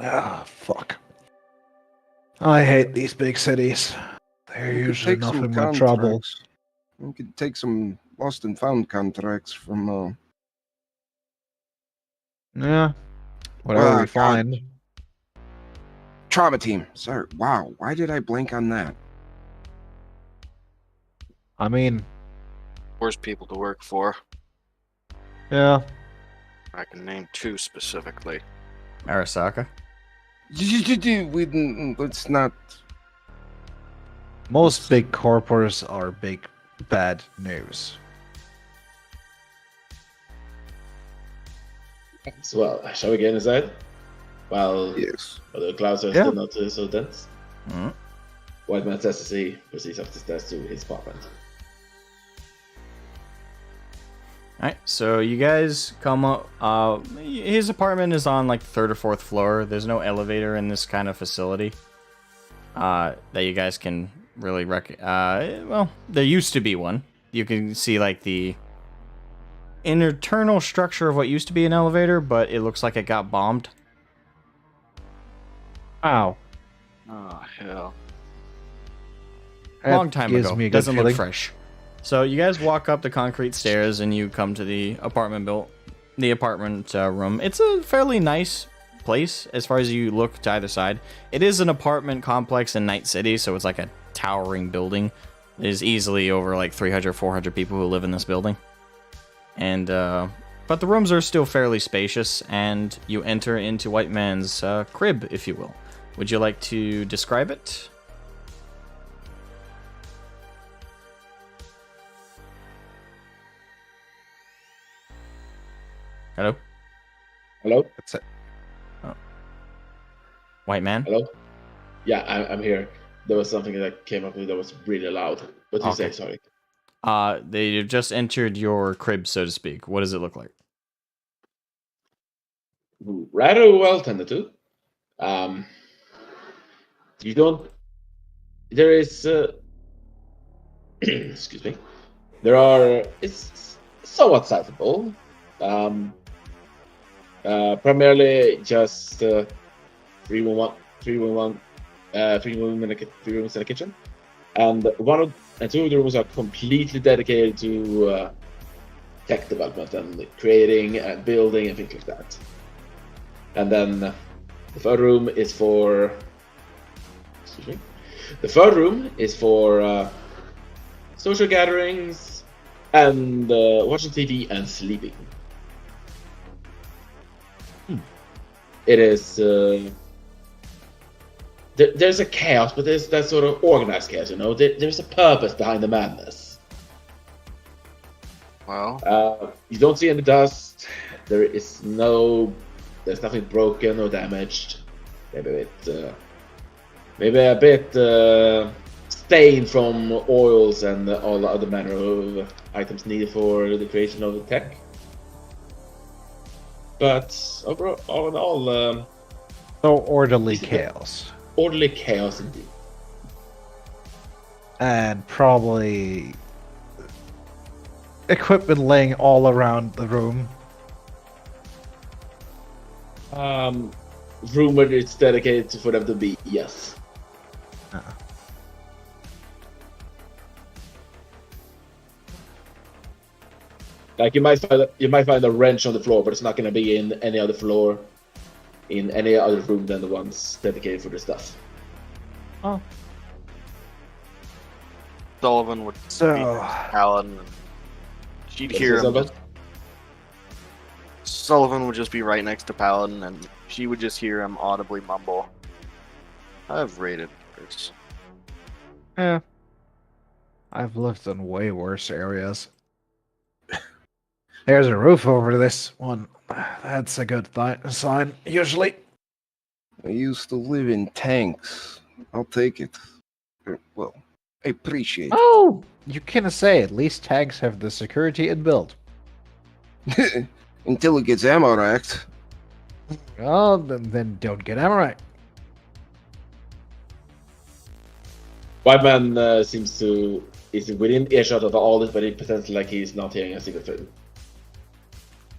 Ah, fuck. I hate these big cities. They're We could usually take some nothing but trouble. contracts. We could take some lost and found contracts from. Yeah. Whatever Ah, we God. find. Trauma team. Sorry. Wow. Why did I blank on that? I mean, worst people to work for. yeah. I can name two specifically. Arasaka. Let's not. Most big corpors are big bad news. So, well, shall we get inside? While Yes. the clouds are Yeah. still not so dense. Mhm. White Man says as he proceeds up the stairs to his apartment. Alright, so you guys come up. His apartment is on like the third or fourth floor. There's no elevator in this kind of facility that you guys can really well, there used to be one. You can see like the internal structure of what used to be an elevator, but it looks like it got bombed. Wow. Oh hell. Long time gives ago. me a good Doesn't look feeling. fresh. So you guys walk up the concrete stairs and you come to the apartment room. It's a fairly nice place as far as you look to either side. It is an apartment complex in Night City, so it's like a towering building. There's easily over like 300, 400 people who live in this building. And but the rooms are still fairly spacious, and you enter into White Man's crib, if you will. Would you like to describe it? Hello? Hello? That's it. White Man? Hello? Yeah, I'm here. There was something that came up with that was really loud. What did you say? Okay. Sorry. They just entered your crib, so to speak. What does it look like? Rather well tended to. You don't. There is. Excuse me. There are. It's somewhat sizable. Primarily just 3 rooms in a kitchen, and two of the rooms are completely dedicated to tech development and creating and building and things like that. And then the third room is for. Excuse me. The third room is for social gatherings and watching TV and sleeping. It is. There's a chaos, but there's that sort of organized chaos, you know? There's a purpose behind the madness. Well, You don't see any dust. There's nothing broken or damaged. Maybe a bit stained from oils and all the other manner of items needed for the creation of the tech. But overall, all in all, So orderly Is it- chaos. orderly chaos indeed. And probably equipment laying all around the room. Rumored it's dedicated for them to be, yes. Like you might find a wrench on the floor, but it's not going to be in any other floor, in any other room than the ones dedicated for the stuff. Sullivan would So Paladin. And she'd What's hear this him. about? Sullivan would just be right next to Paladin, and she would just hear him audibly mumble, "I've raided this." yeah. I've lived in way worse areas. There's a roof over this one. That's a good sign, usually. I used to live in tanks. I'll take it. Well, I appreciate Oh, you can say at least tanks have the security it built. it. Until it gets ammo racked. Well, then don't get ammo right. Whiteman seems to is within earshot of all this, but he pretends like he's not hearing a single thing.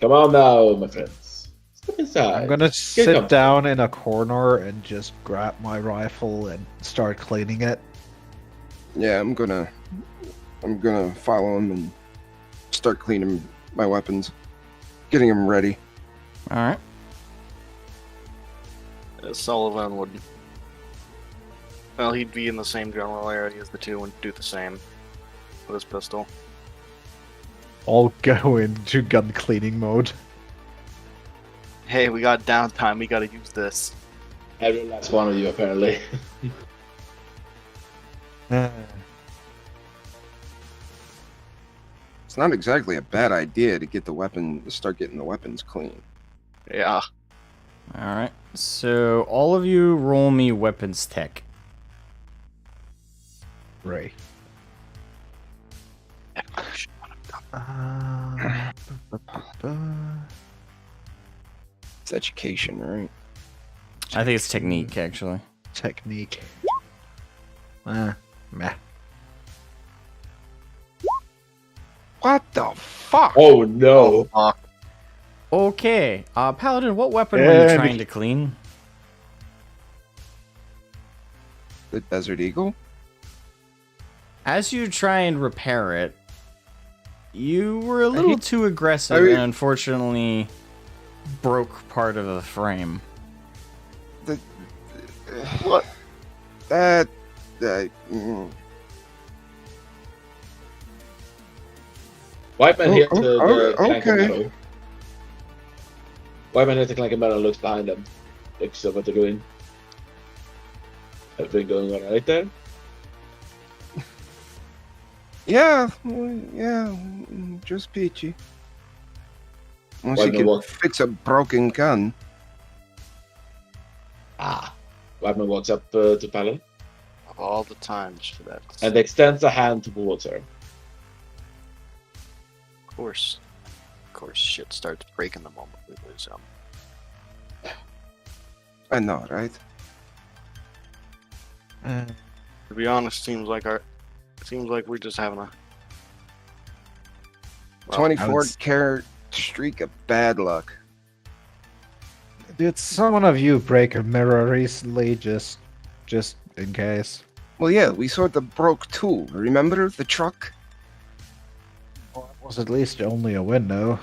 Come on now, my friends. Step inside. I'm gonna Get sit comfortable. down in a corner and just grab my rifle and start cleaning it. Yeah, I'm gonna follow him and start cleaning my weapons, getting them ready. All right. Sullivan would. Well, he'd be in the same general area as the two and do the same with his pistol. I'll go into gun cleaning mode. Hey, we got downtime. We gotta use this. Every last one of you, apparently. It's not exactly a bad idea to start getting the weapons clean. Yeah. All right. So all of you roll me weapons tech. Ray. It's education, right? I think it's technique, actually. Technique. Meh. What the fuck? Oh no! Fuck. Okay. Paladin, what weapon were you And- trying to clean? The Desert Eagle? As you try and repair it, you were a little too aggressive I mean- and unfortunately broke part of the frame. What? That. Mm. Whiteman Oh, hits oh, the oh, clank of okay. metal. Whiteman hits the clank of metal and looks behind them. Looks at what they're doing. Everything going on right there? Yeah, just peachy. Unless Why you no can walk? fix a broken gun. Whiteman walks up to Palin Of all the times for that. and extends a hand towards her. Of course, shit starts breaking the moment we lose him. I know, right? To be honest, seems like we're just having a 24 carat streak of bad luck. Did someone of you break a mirror recently, just in case? Well, yeah, we sort of broke two. Remember the truck? Well, it was at least only a window.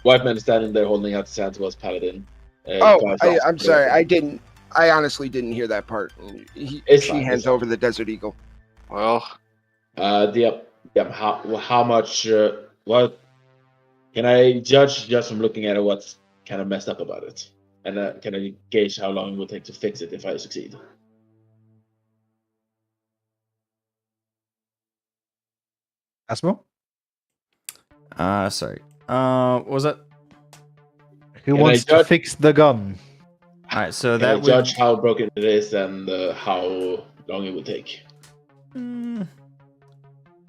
Whiteman is standing there holding out his hand towards Paladin. I'm sorry. I honestly didn't hear that part. She fine, hands it's fine. over the Desert Eagle. well. How much? What can I judge just from looking at it? What's kind of messed up about it, and can I gauge how long it will take to fix it if I succeed? Asmo? Sorry. What was that? Who Can wants I to judge- fix the gun? All right, so Can that I would judge how broken it is and how long it would take?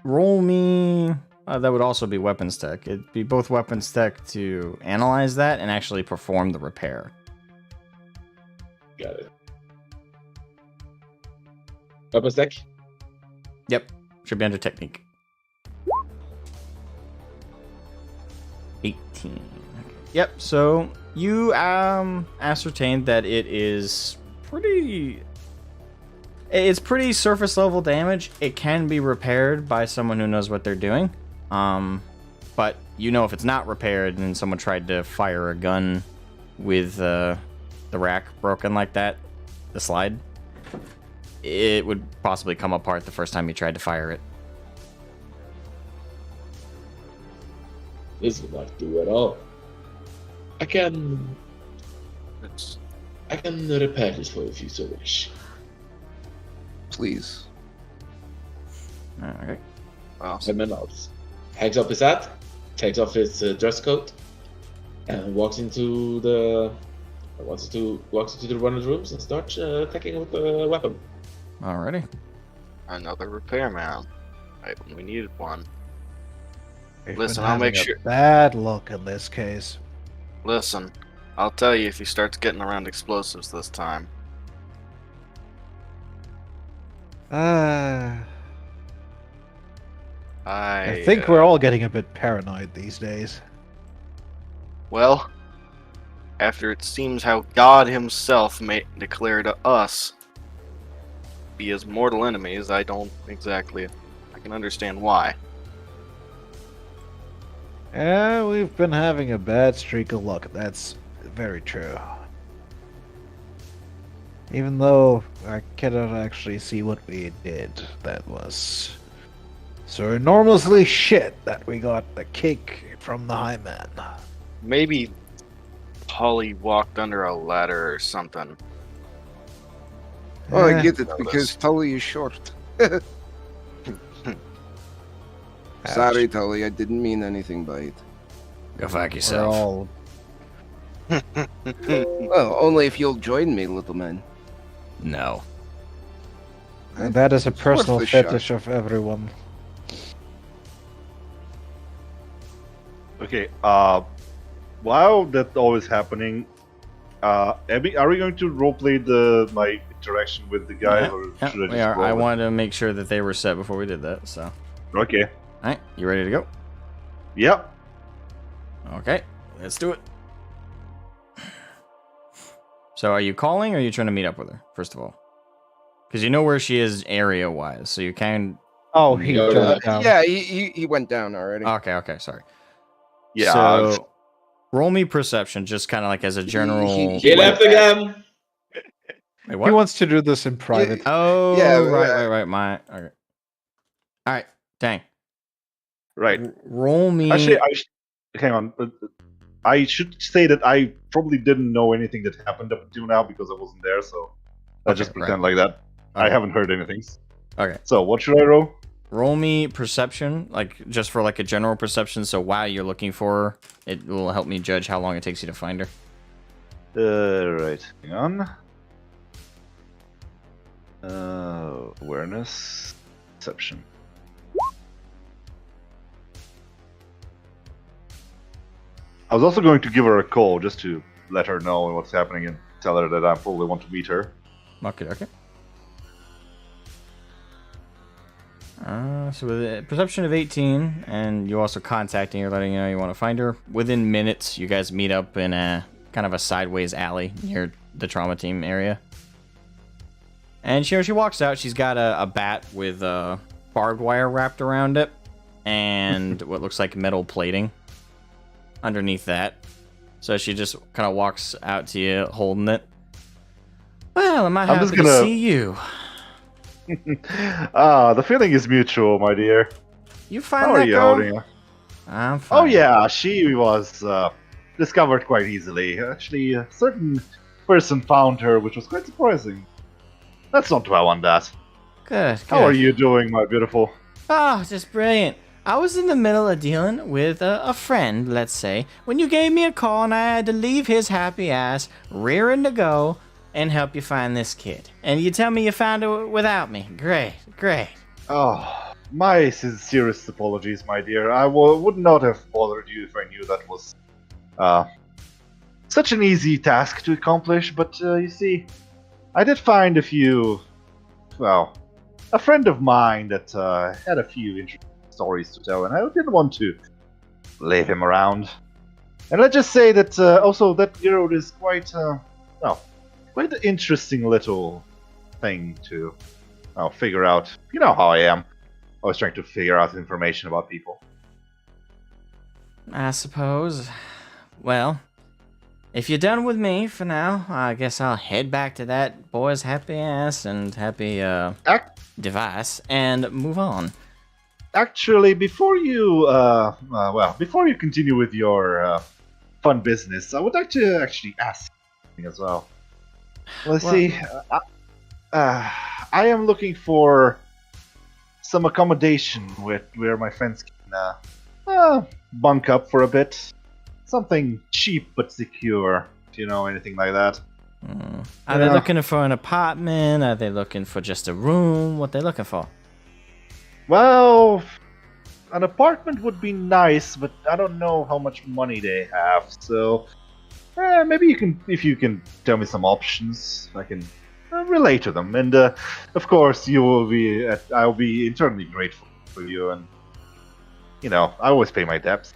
Roll me. That would also be weapons tech. It'd be both weapons tech to analyze that and actually perform the repair. Got it. Weapons deck? Yep, should be under technique. 18. Yep. So you ascertained that it's pretty surface level damage. It can be repaired by someone who knows what they're doing. But you know if it's not repaired and someone tried to fire a gun with the rack broken like that, the slide, it would possibly come apart the first time you tried to fire it. This would not do at all. I can repair this for you if you so wish. Please. Okay. Wow. Simon nods, hangs up his hat, takes off his dress coat, and walks into the runner's rooms and starts attacking with the weapon. Alrighty. Another repairman. Right when we needed one. We've Listen, been I'll make having a sure- Bad luck in this case. Listen, I'll tell you if he starts getting around explosives this time. I I think we're all getting a bit paranoid these days. Well, after it seems how God himself may declare to us be his mortal enemies, I don't exactly... I can understand why. Yeah, we've been having a bad streak of luck. That's very true. Even though I cannot actually see what we did, that was so enormously shit that we got the cake from the High Man. Maybe Holly walked under a ladder or something. Oh, I Eh, get it, no, because that's- Tully is short. ouch. Sorry, Tully, I didn't mean anything by it. Go fuck We're yourself. all Well, only if you'll join me, little man. No. and that is a It's worth personal a shot. fetish of everyone. Okay. While that all is happening, Abby, are we going to roleplay my interaction with the guy, Yeah, or yeah, should I just we are. roll I it? wanted to make sure that they were set before we did that. So, all Okay. right, you ready to go? Yep. Okay, let's do it. So, are you calling, or are you trying to meet up with her? First of all, because you know where she is area-wise, so you can. Oh, he Yeah, jumped down. Yeah, he went down already. Okay, sorry. Yeah. So, roll me perception, just kind of like as a general. He left again! Wait, He what? wants to do this in private. Oh, Yeah, right. My. Okay. All right, dang. Right. Roll me. Actually, hang on. I should say that I probably didn't know anything that happened up until now because I wasn't there, so I Okay, just right. pretend like that. I Okay. haven't heard anything. Okay. So what should I roll? Roll me perception, like just for like a general perception. So while you're looking for her, it will help me judge how long it takes you to find her. Right. Hang on. Awareness, perception. I was also going to give her a call just to let her know what's happening and tell her that I probably want to meet her. Okay. So with a perception of 18, and you also contacting her, letting you know you want to find her. Within minutes, you guys meet up in a kind of a sideways alley near the trauma team area. And she walks out. She's got a bat with barbed wire wrapped around it, and what looks like metal plating underneath that. So she just kind of walks out to you holding it. Well, am I I'm just happy to gonna- see you? The feeling is mutual, my dear. You find How are that you girl? holding her? I'm fine. Oh yeah, she was discovered quite easily. Actually, a certain person found her, which was quite surprising. Let's not dwell on that. Good. How are you doing, my beautiful? Oh, just brilliant. I was in the middle of dealing with a friend, let's say, when you gave me a call and I had to leave his happy ass rearing to go and help you find this kid. And you tell me you found it without me. Great, great. Oh, my sincerest apologies, my dear. I would not have bothered you if I knew that was such an easy task to accomplish, but you see, I did find a friend of mine that had a few interesting stories to tell, and I didn't want to leave him around. And let's just say that also that girl is quite an interesting little thing to figure out. You know how I am. Always trying to figure out information about people. I suppose. Well, if you're done with me for now, I guess I'll head back to that boy's happy ass and happy device and move on. Actually, before you continue with your fun business, I would like to actually ask something as well. Let's see. I am looking for some accommodation where my friends can bunk up for a bit. Something cheap but secure. Do you know anything like that? Are they looking for an apartment? Are they looking for just a room? What they looking for? Well, an apartment would be nice, but I don't know how much money they have. So maybe if you can tell me some options, I can relate to them. And of course, I'll be eternally grateful for you. And I always pay my debts.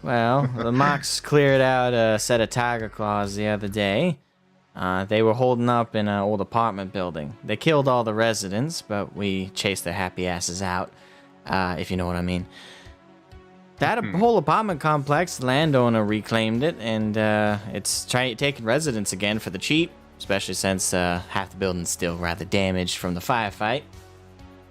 Well, the Mox cleared out a set of tiger claws the other day. They were holding up in an old apartment building. They killed all the residents, but we chased their happy asses out, if you know what I mean. That whole apartment complex, the landowner reclaimed it, and it's taking residents again for the cheap, especially since half the building's still rather damaged from the firefight.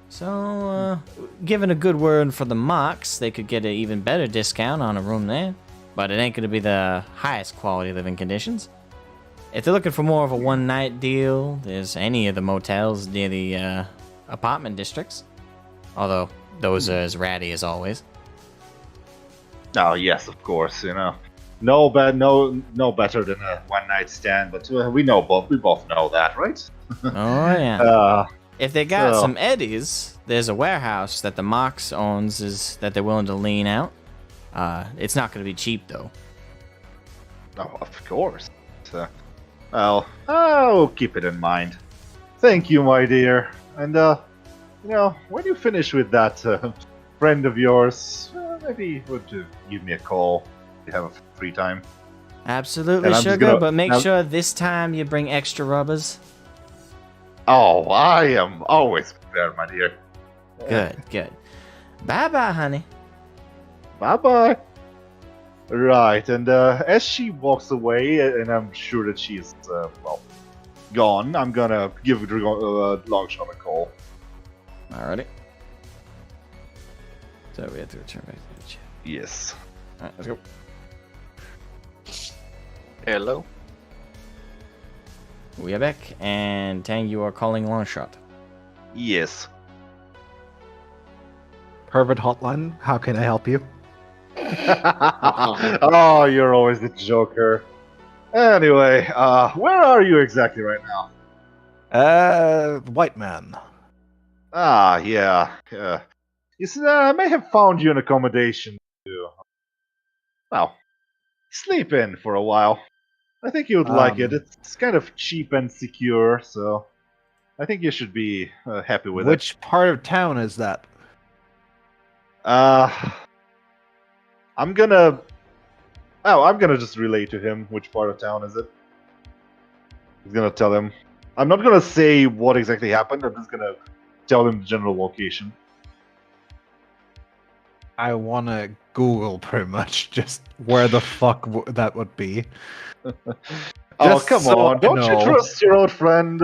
So, given a good word for the Mox, they could get an even better discount on a room there, but it ain't going to be the highest quality living conditions. If they're looking for more of a one-night deal, there's any of the motels near the apartment districts, although those are as ratty as always. Oh yes, of course. No better than a one-night stand. But we both know that, right? Oh yeah. If they got some eddies, there's a warehouse that the Mox owns that they're willing to lean out. It's not going to be cheap though. Oh, of course. Well, I'll keep it in mind. Thank you, my dear. And when you finish with that friend of yours, maybe you would give me a call if you have a free time. Absolutely, sugar, but make sure this time you bring extra rubbers. Oh, I am always prepared, my dear. Good. Bye-bye, honey. Bye-bye. Right, and as she walks away, and I'm sure that she's, gone, I'm gonna give Longshot a call. Alrighty. So we have to return back to the chat. Yes. Alright, let's go. Hello. We are back, and Tang, you are calling Longshot. Yes. Pervert Hotline, how can I help you? Oh, you're always the joker. Anyway, where are you exactly right now? White man. Ah, yeah. You see, I may have found you an accommodation to, sleep in for a while. I think you would like it. It's kind of cheap and secure, so I think you should be happy with it. Which part of town is that? I'm gonna just relay to him which part of town is it. He's gonna tell him. I'm not gonna say what exactly happened. I'm just gonna tell him the general location. I wanna Google pretty much just where the fuck that would be. Oh, come on. Don't you trust your old friend?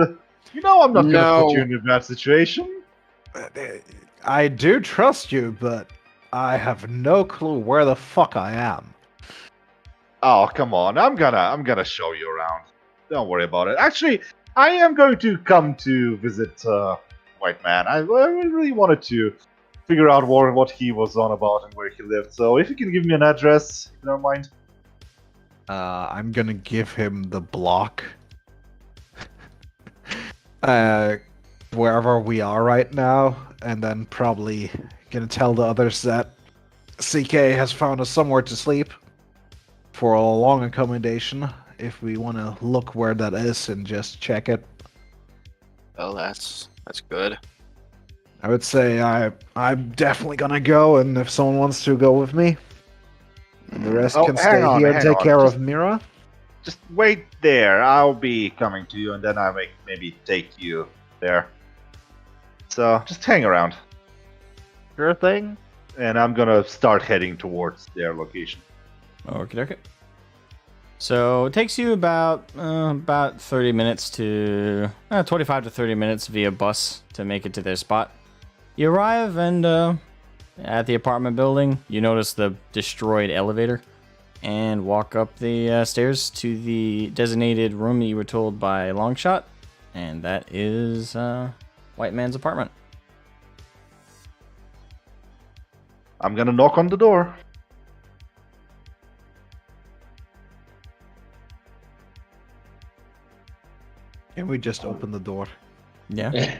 You know I'm not going to put you in a bad situation. I do trust you, but I have no clue where the fuck I am. Oh, come on. I'm gonna show you around. Don't worry about it. Actually, I am going to come to visit White Man. I really wanted to figure out what he was on about and where he lived. So if you can give me an address, if you don't mind. I'm gonna give him the block. Wherever we are right now, and then probably gonna tell the others that CK has found us somewhere to sleep for a long accommodation. If we want to look where that is and just check it, Well, that's good. I would say I'm definitely gonna go, and if someone wants to go with me, and the rest Oh, can hang stay on, here and hang take on. care Just- of Mira. Just wait there. I'll be coming to you, and then I maybe take you there. So just hang around. Sure thing. And I'm gonna start heading towards their location. Okay. So it takes you about 30 minutes to 25 to 30 minutes via bus to make it to their spot. You arrive and at the apartment building, you notice the destroyed elevator and walk up the stairs to the designated room that you were told by Longshot, and that is White Man's apartment. I'm gonna knock on the door. Can we just open the door? Yeah.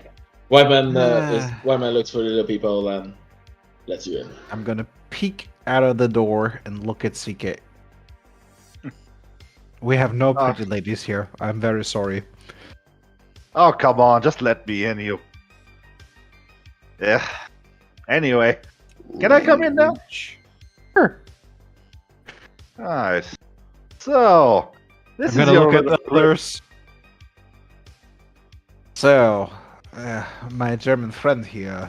White man looks for the little people and lets you in. I'm gonna peek out of the door and look at CK. We have no pretty ladies here. I'm very sorry. Oh, come on, just let me in, you. Yeah. Anyway, can I come in now? Sure. Alright. So, this I'm is gonna your look at little the others. So, my German friend here,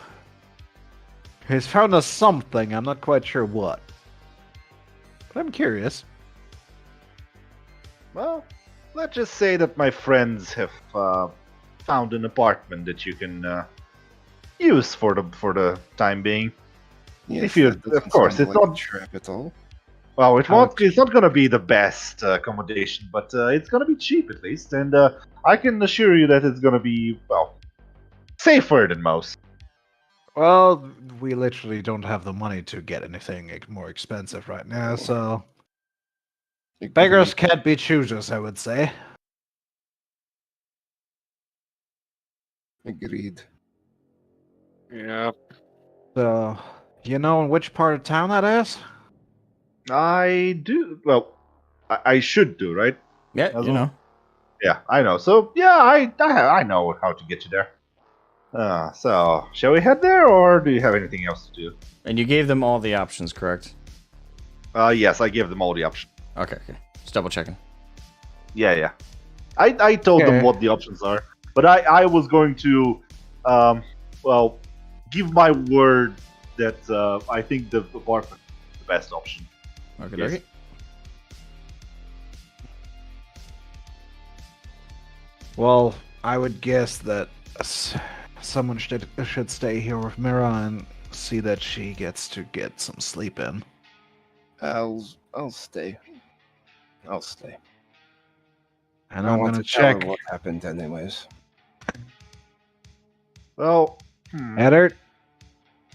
he's found us something. I'm not quite sure what, but I'm curious. Well, let's just say that my friends have found an apartment that you can use for the time being. Yes, If you- that doesn't of course, sound it's like not- a trap at all. Well, How it's not gonna be the best accommodation, but it's gonna be cheap at least, and I can assure you that it's gonna be, well, safer than most. Well, we literally don't have the money to get anything more expensive right now, so beggars can't be choosers, I would say. Agreed. Yeah. So, you know in which part of town that is? I do. Well, I should do, right? Yeah, As you well. know. Yeah, I know. So yeah, I know how to get you there. So shall we head there, or do you have anything else to do? And you gave them all the options, correct? Yes, I gave them all the options. Okay. Just double checking. Yeah. I told them Okay. what the options are, but I was going to, well, give my word that I think the apartment is the best option. Okay. Yes. Okay. Well, I would guess that someone should stay here with Mira and see that she gets to get some sleep in. I'll stay. I'll stay. And I I'm want gonna to tell her check. what happened anyways. Well, Eddard,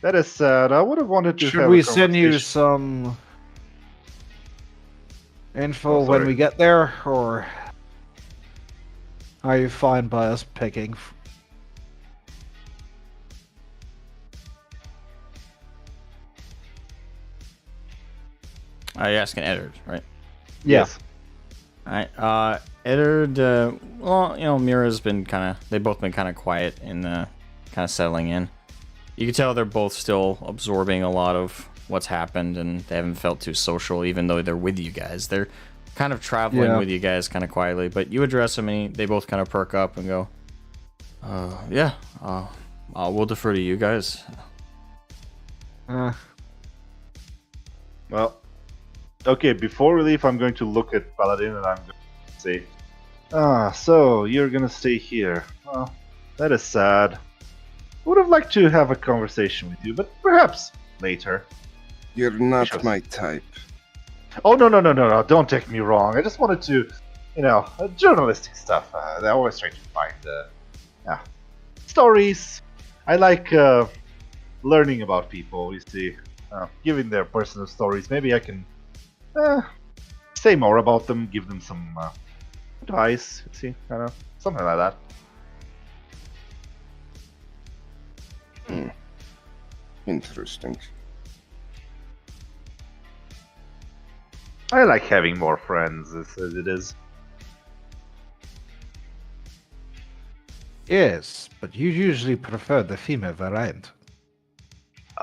that is sad. I would have wanted to. should have we a send you conversation. some info Oh, when sorry. we get there, or are you fine by us picking? Are you asking Eddard, right? Yes. Alright, Eddard, well, you know, Mira's been they've both been kind of quiet and kind of settling in. You can tell they're both still absorbing a lot of what's happened, and they haven't felt too social, even though they're with you guys. They're kind of traveling Yeah. with you guys kind of quietly, but you address them, and they both kind of perk up and go, we'll defer to you guys. Well, okay, before we leave, I'm going to look at Paladin and I'm going to say, so you're going to stay here. Well, that is sad. Would have liked to have a conversation with you, but perhaps later. You're not Sure. my type. Oh, no, don't take me wrong. I just wanted to, journalistic stuff. I always try to find, stories. I like learning about people. You see, giving their personal stories. Maybe I can say more about them, give them some advice. You see, kind of something like that. Interesting. I like having more friends, as it is. Yes, but you usually prefer the female variant.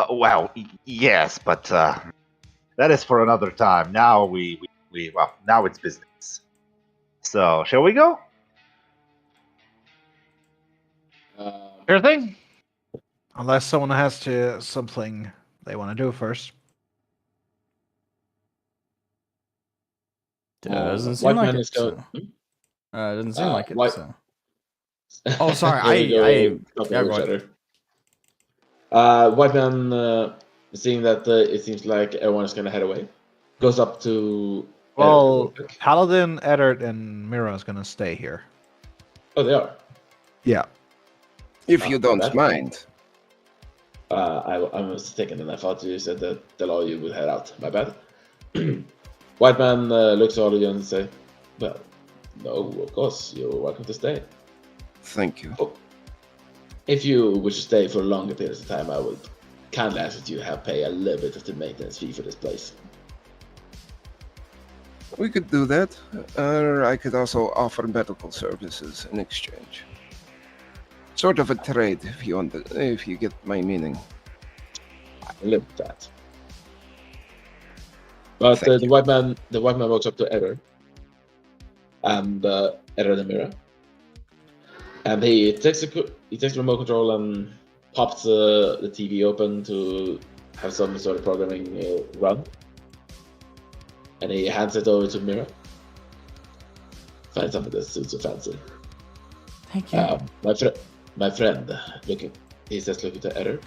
Well, yes, but that is for another time. Now well, now it's business. So, shall we go? Sure thing. Unless someone has something they want to do first. Doesn't seem White like man it. is going. So. Doesn't seem like it. White. So. Oh, sorry. Talking Yeah, over go each ahead. other. White man, seeing that it seems like everyone is gonna head away, goes up to. Well, Eddard. Paladin, Eddard, and Mira is gonna stay here. Oh, they are. Yeah. If you my don't bad. mind. I was mistaken, and I thought you said that all of you would head out. My bad. White man looks at all of you and say, "Well, no, of course, you're welcome to stay. Thank you. If you wish to stay for longer periods of time, I would kindly ask that you pay a little bit of the maintenance fee for this place." We could do that. Or I could also offer medical services in exchange. Sort of a trade, if you get my meaning. I can live with that. But Thank the you. white man walks up to Eddard and Eddard and Mira, and he takes the remote control and pops the TV open to have some sort of programming run, and he hands it over to Mira. Find something that suits your fancy. Thank you. My friend, he says, looking to Eddard.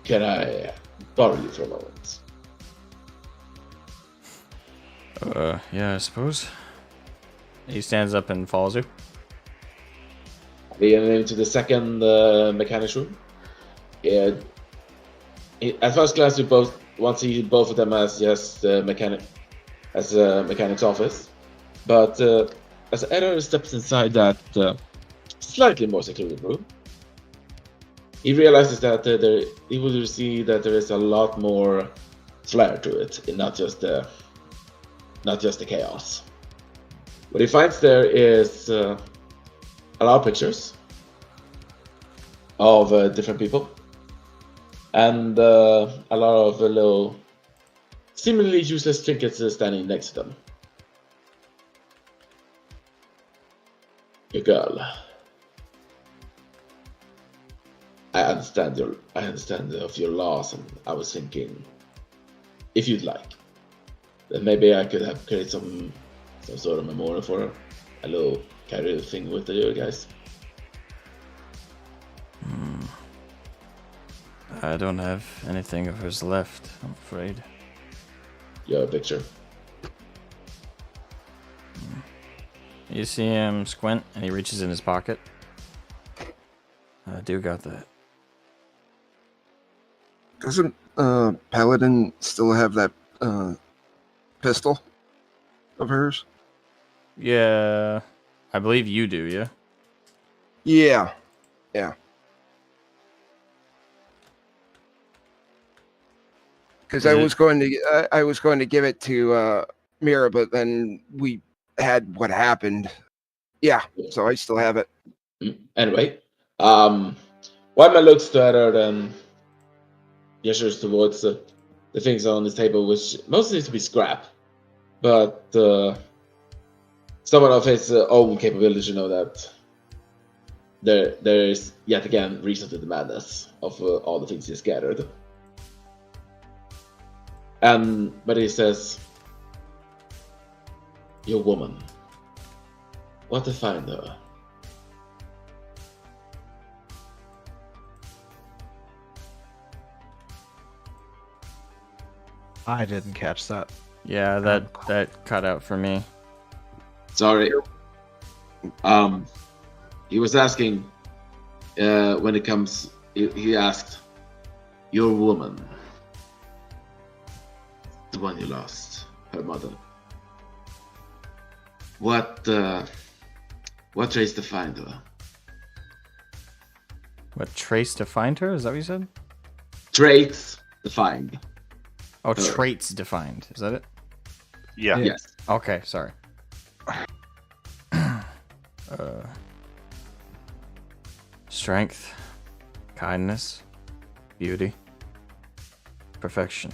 Can I borrow you for a moment? Yeah, I suppose. He stands up and follows you. Leading into the second mechanics room. Yeah, at first glance, you both see both of them as just mechanic's office, but as Eddard steps inside that slightly more secluded room, he realizes that he will see that there is a lot more flair to it, and not just the chaos. What he finds there is a lot of pictures of different people, and a lot of little, seemingly useless trinkets standing next to them. Your girl. I understand of your loss, and I was thinking, if you'd like, then maybe I could have created some sort of memorial for her, a little carry thing with you guys. I don't have anything of hers left, I'm afraid. You have a picture. You see him squint, and he reaches in his pocket. I do got that. Doesn't Paladin still have that pistol of hers? Yeah, I believe you do, yeah? Yeah. Because I was going to give it to Mira, but then we had what happened. Yeah, so I still have it. Anyway, White man looks to Eddard and gestures towards the things on his table, which mostly needs to be scrap, but someone of his own capability should know that there is yet again reason to the madness of all the things he's gathered. But he says, "Your woman. What to find her?" I didn't catch that. Yeah, that cut out for me. Sorry. He was asking when it comes he asked, "Your woman, the one you lost, her mother. What trace to find her? What trace to find her? Is that what you said? Traits to find. Oh, traits defined. Is that it? Yeah. Yes. Okay, sorry. Strength, kindness, beauty, perfection.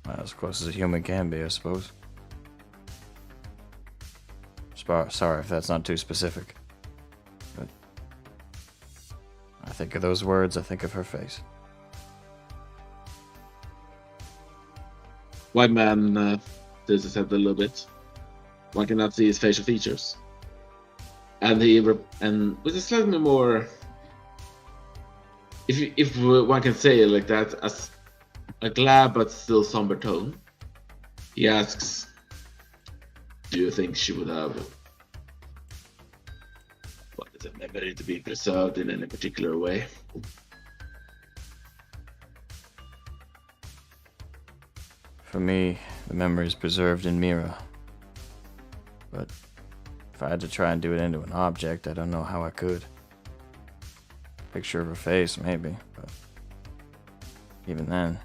Well, as close as a human can be, I suppose. Sorry if that's not too specific. But I think of those words, I think of her face. White man tilts his head a little bit. One cannot see his facial features. And and with a slightly more, if one can say it like that, as a glad but still somber tone, he asks, "Do you think she would have what is a memory to be preserved in any particular way?" For me, the memory is preserved in Mira. But if I had to try and do it into an object, I don't know how I could. Picture of her face, maybe, but even then,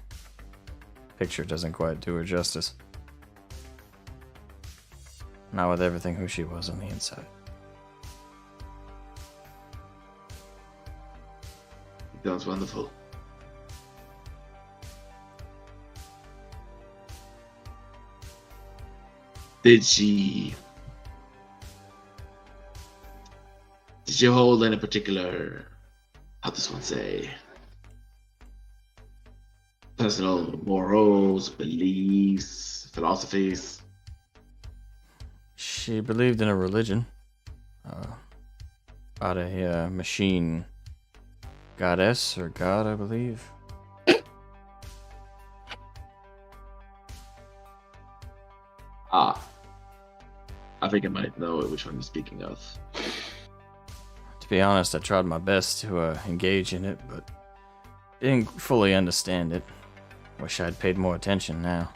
picture doesn't quite do her justice. Not with everything who she was on the inside. Sounds wonderful. Did she hold any particular, how does one say, personal morals, beliefs, philosophies? She believed in a religion. About a machine goddess or god, I believe. Ah, I think I might know which one you're speaking of. To be honest, I tried my best to engage in it, but didn't fully understand it. Wish I'd paid more attention now.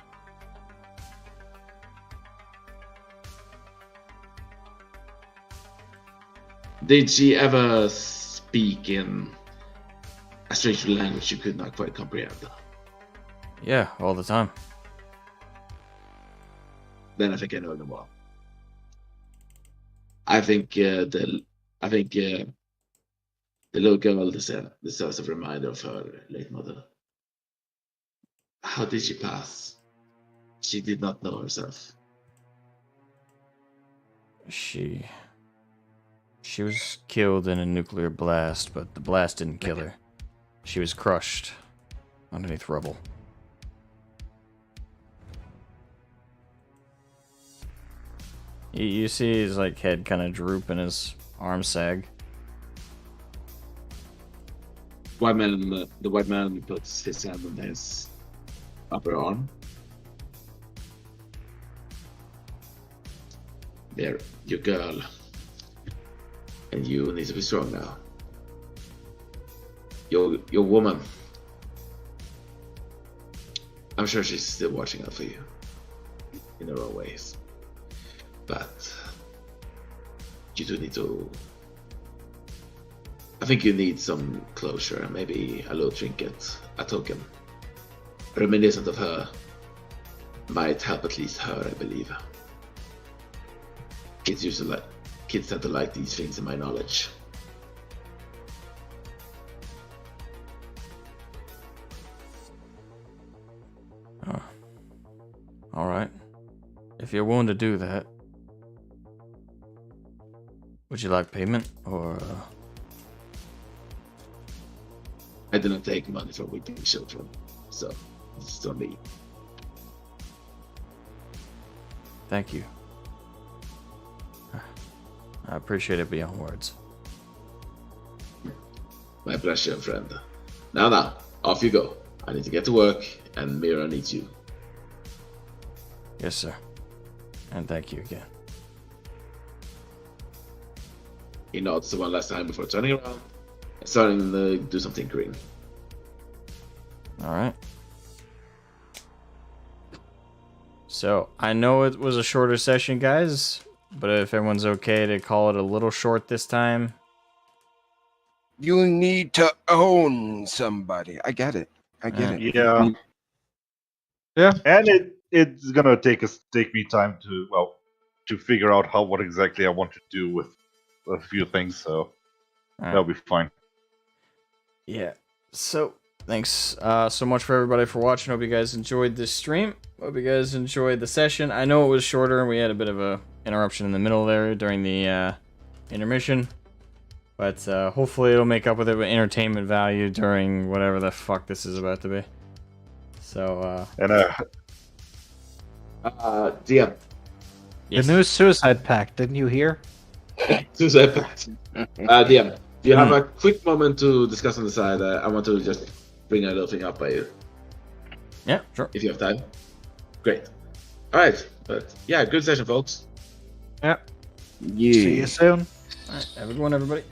Did she ever speak in a strange language you could not quite comprehend? Yeah, all the time. Then I think I know them well. I think the little girl deserves a reminder of her late mother. How did she pass? She did not know herself. She was killed in a nuclear blast, but the blast didn't kill her. She was crushed underneath rubble. You see his head kind of droop and his arms sag. The white man puts his hand on his upper arm. There, your girl. And you need to be strong now. Your woman. I'm sure she's still watching out for you. In her own ways. But you do need to. I think you need some closure, maybe a little trinket, a token. Reminiscent of her might help at least her, I believe. Kids tend to like these things in my knowledge. Oh. Alright. If you're willing to do that, would you like payment, or... I do not take money from weeping children, so it's on me. Thank you. I appreciate it beyond words. My pleasure, friend. Now, off you go. I need to get to work, and Mira needs you. Yes, sir. And thank you again. He nods to one last time before turning around starting to do some tinkering. All right. So I know it was a shorter session, guys, but if everyone's okay to call it a little short this time. You need to own somebody. I get it. I get it. Yeah. Yeah. And it's gonna take me time to figure out what exactly I want to do with a few things, so All right. that'll be fine. Yeah. So thanks so much for everybody for watching. Hope you guys enjoyed this stream. Hope you guys enjoyed the session. I know it was shorter. We had a bit of a interruption in the middle there during the intermission. But hopefully it'll make up with it with entertainment value during whatever the fuck this is about to be. So, And DM. yes. The new Suicide Pact, didn't you hear? Suicide Pact. DM. Do you have a quick moment to discuss on the side? I want to just bring a little thing up by you, Yeah, sure. if you have time. Great. All right, but yeah, good session, folks. Yeah. Yeah. See you soon. All right, have a good one, everybody.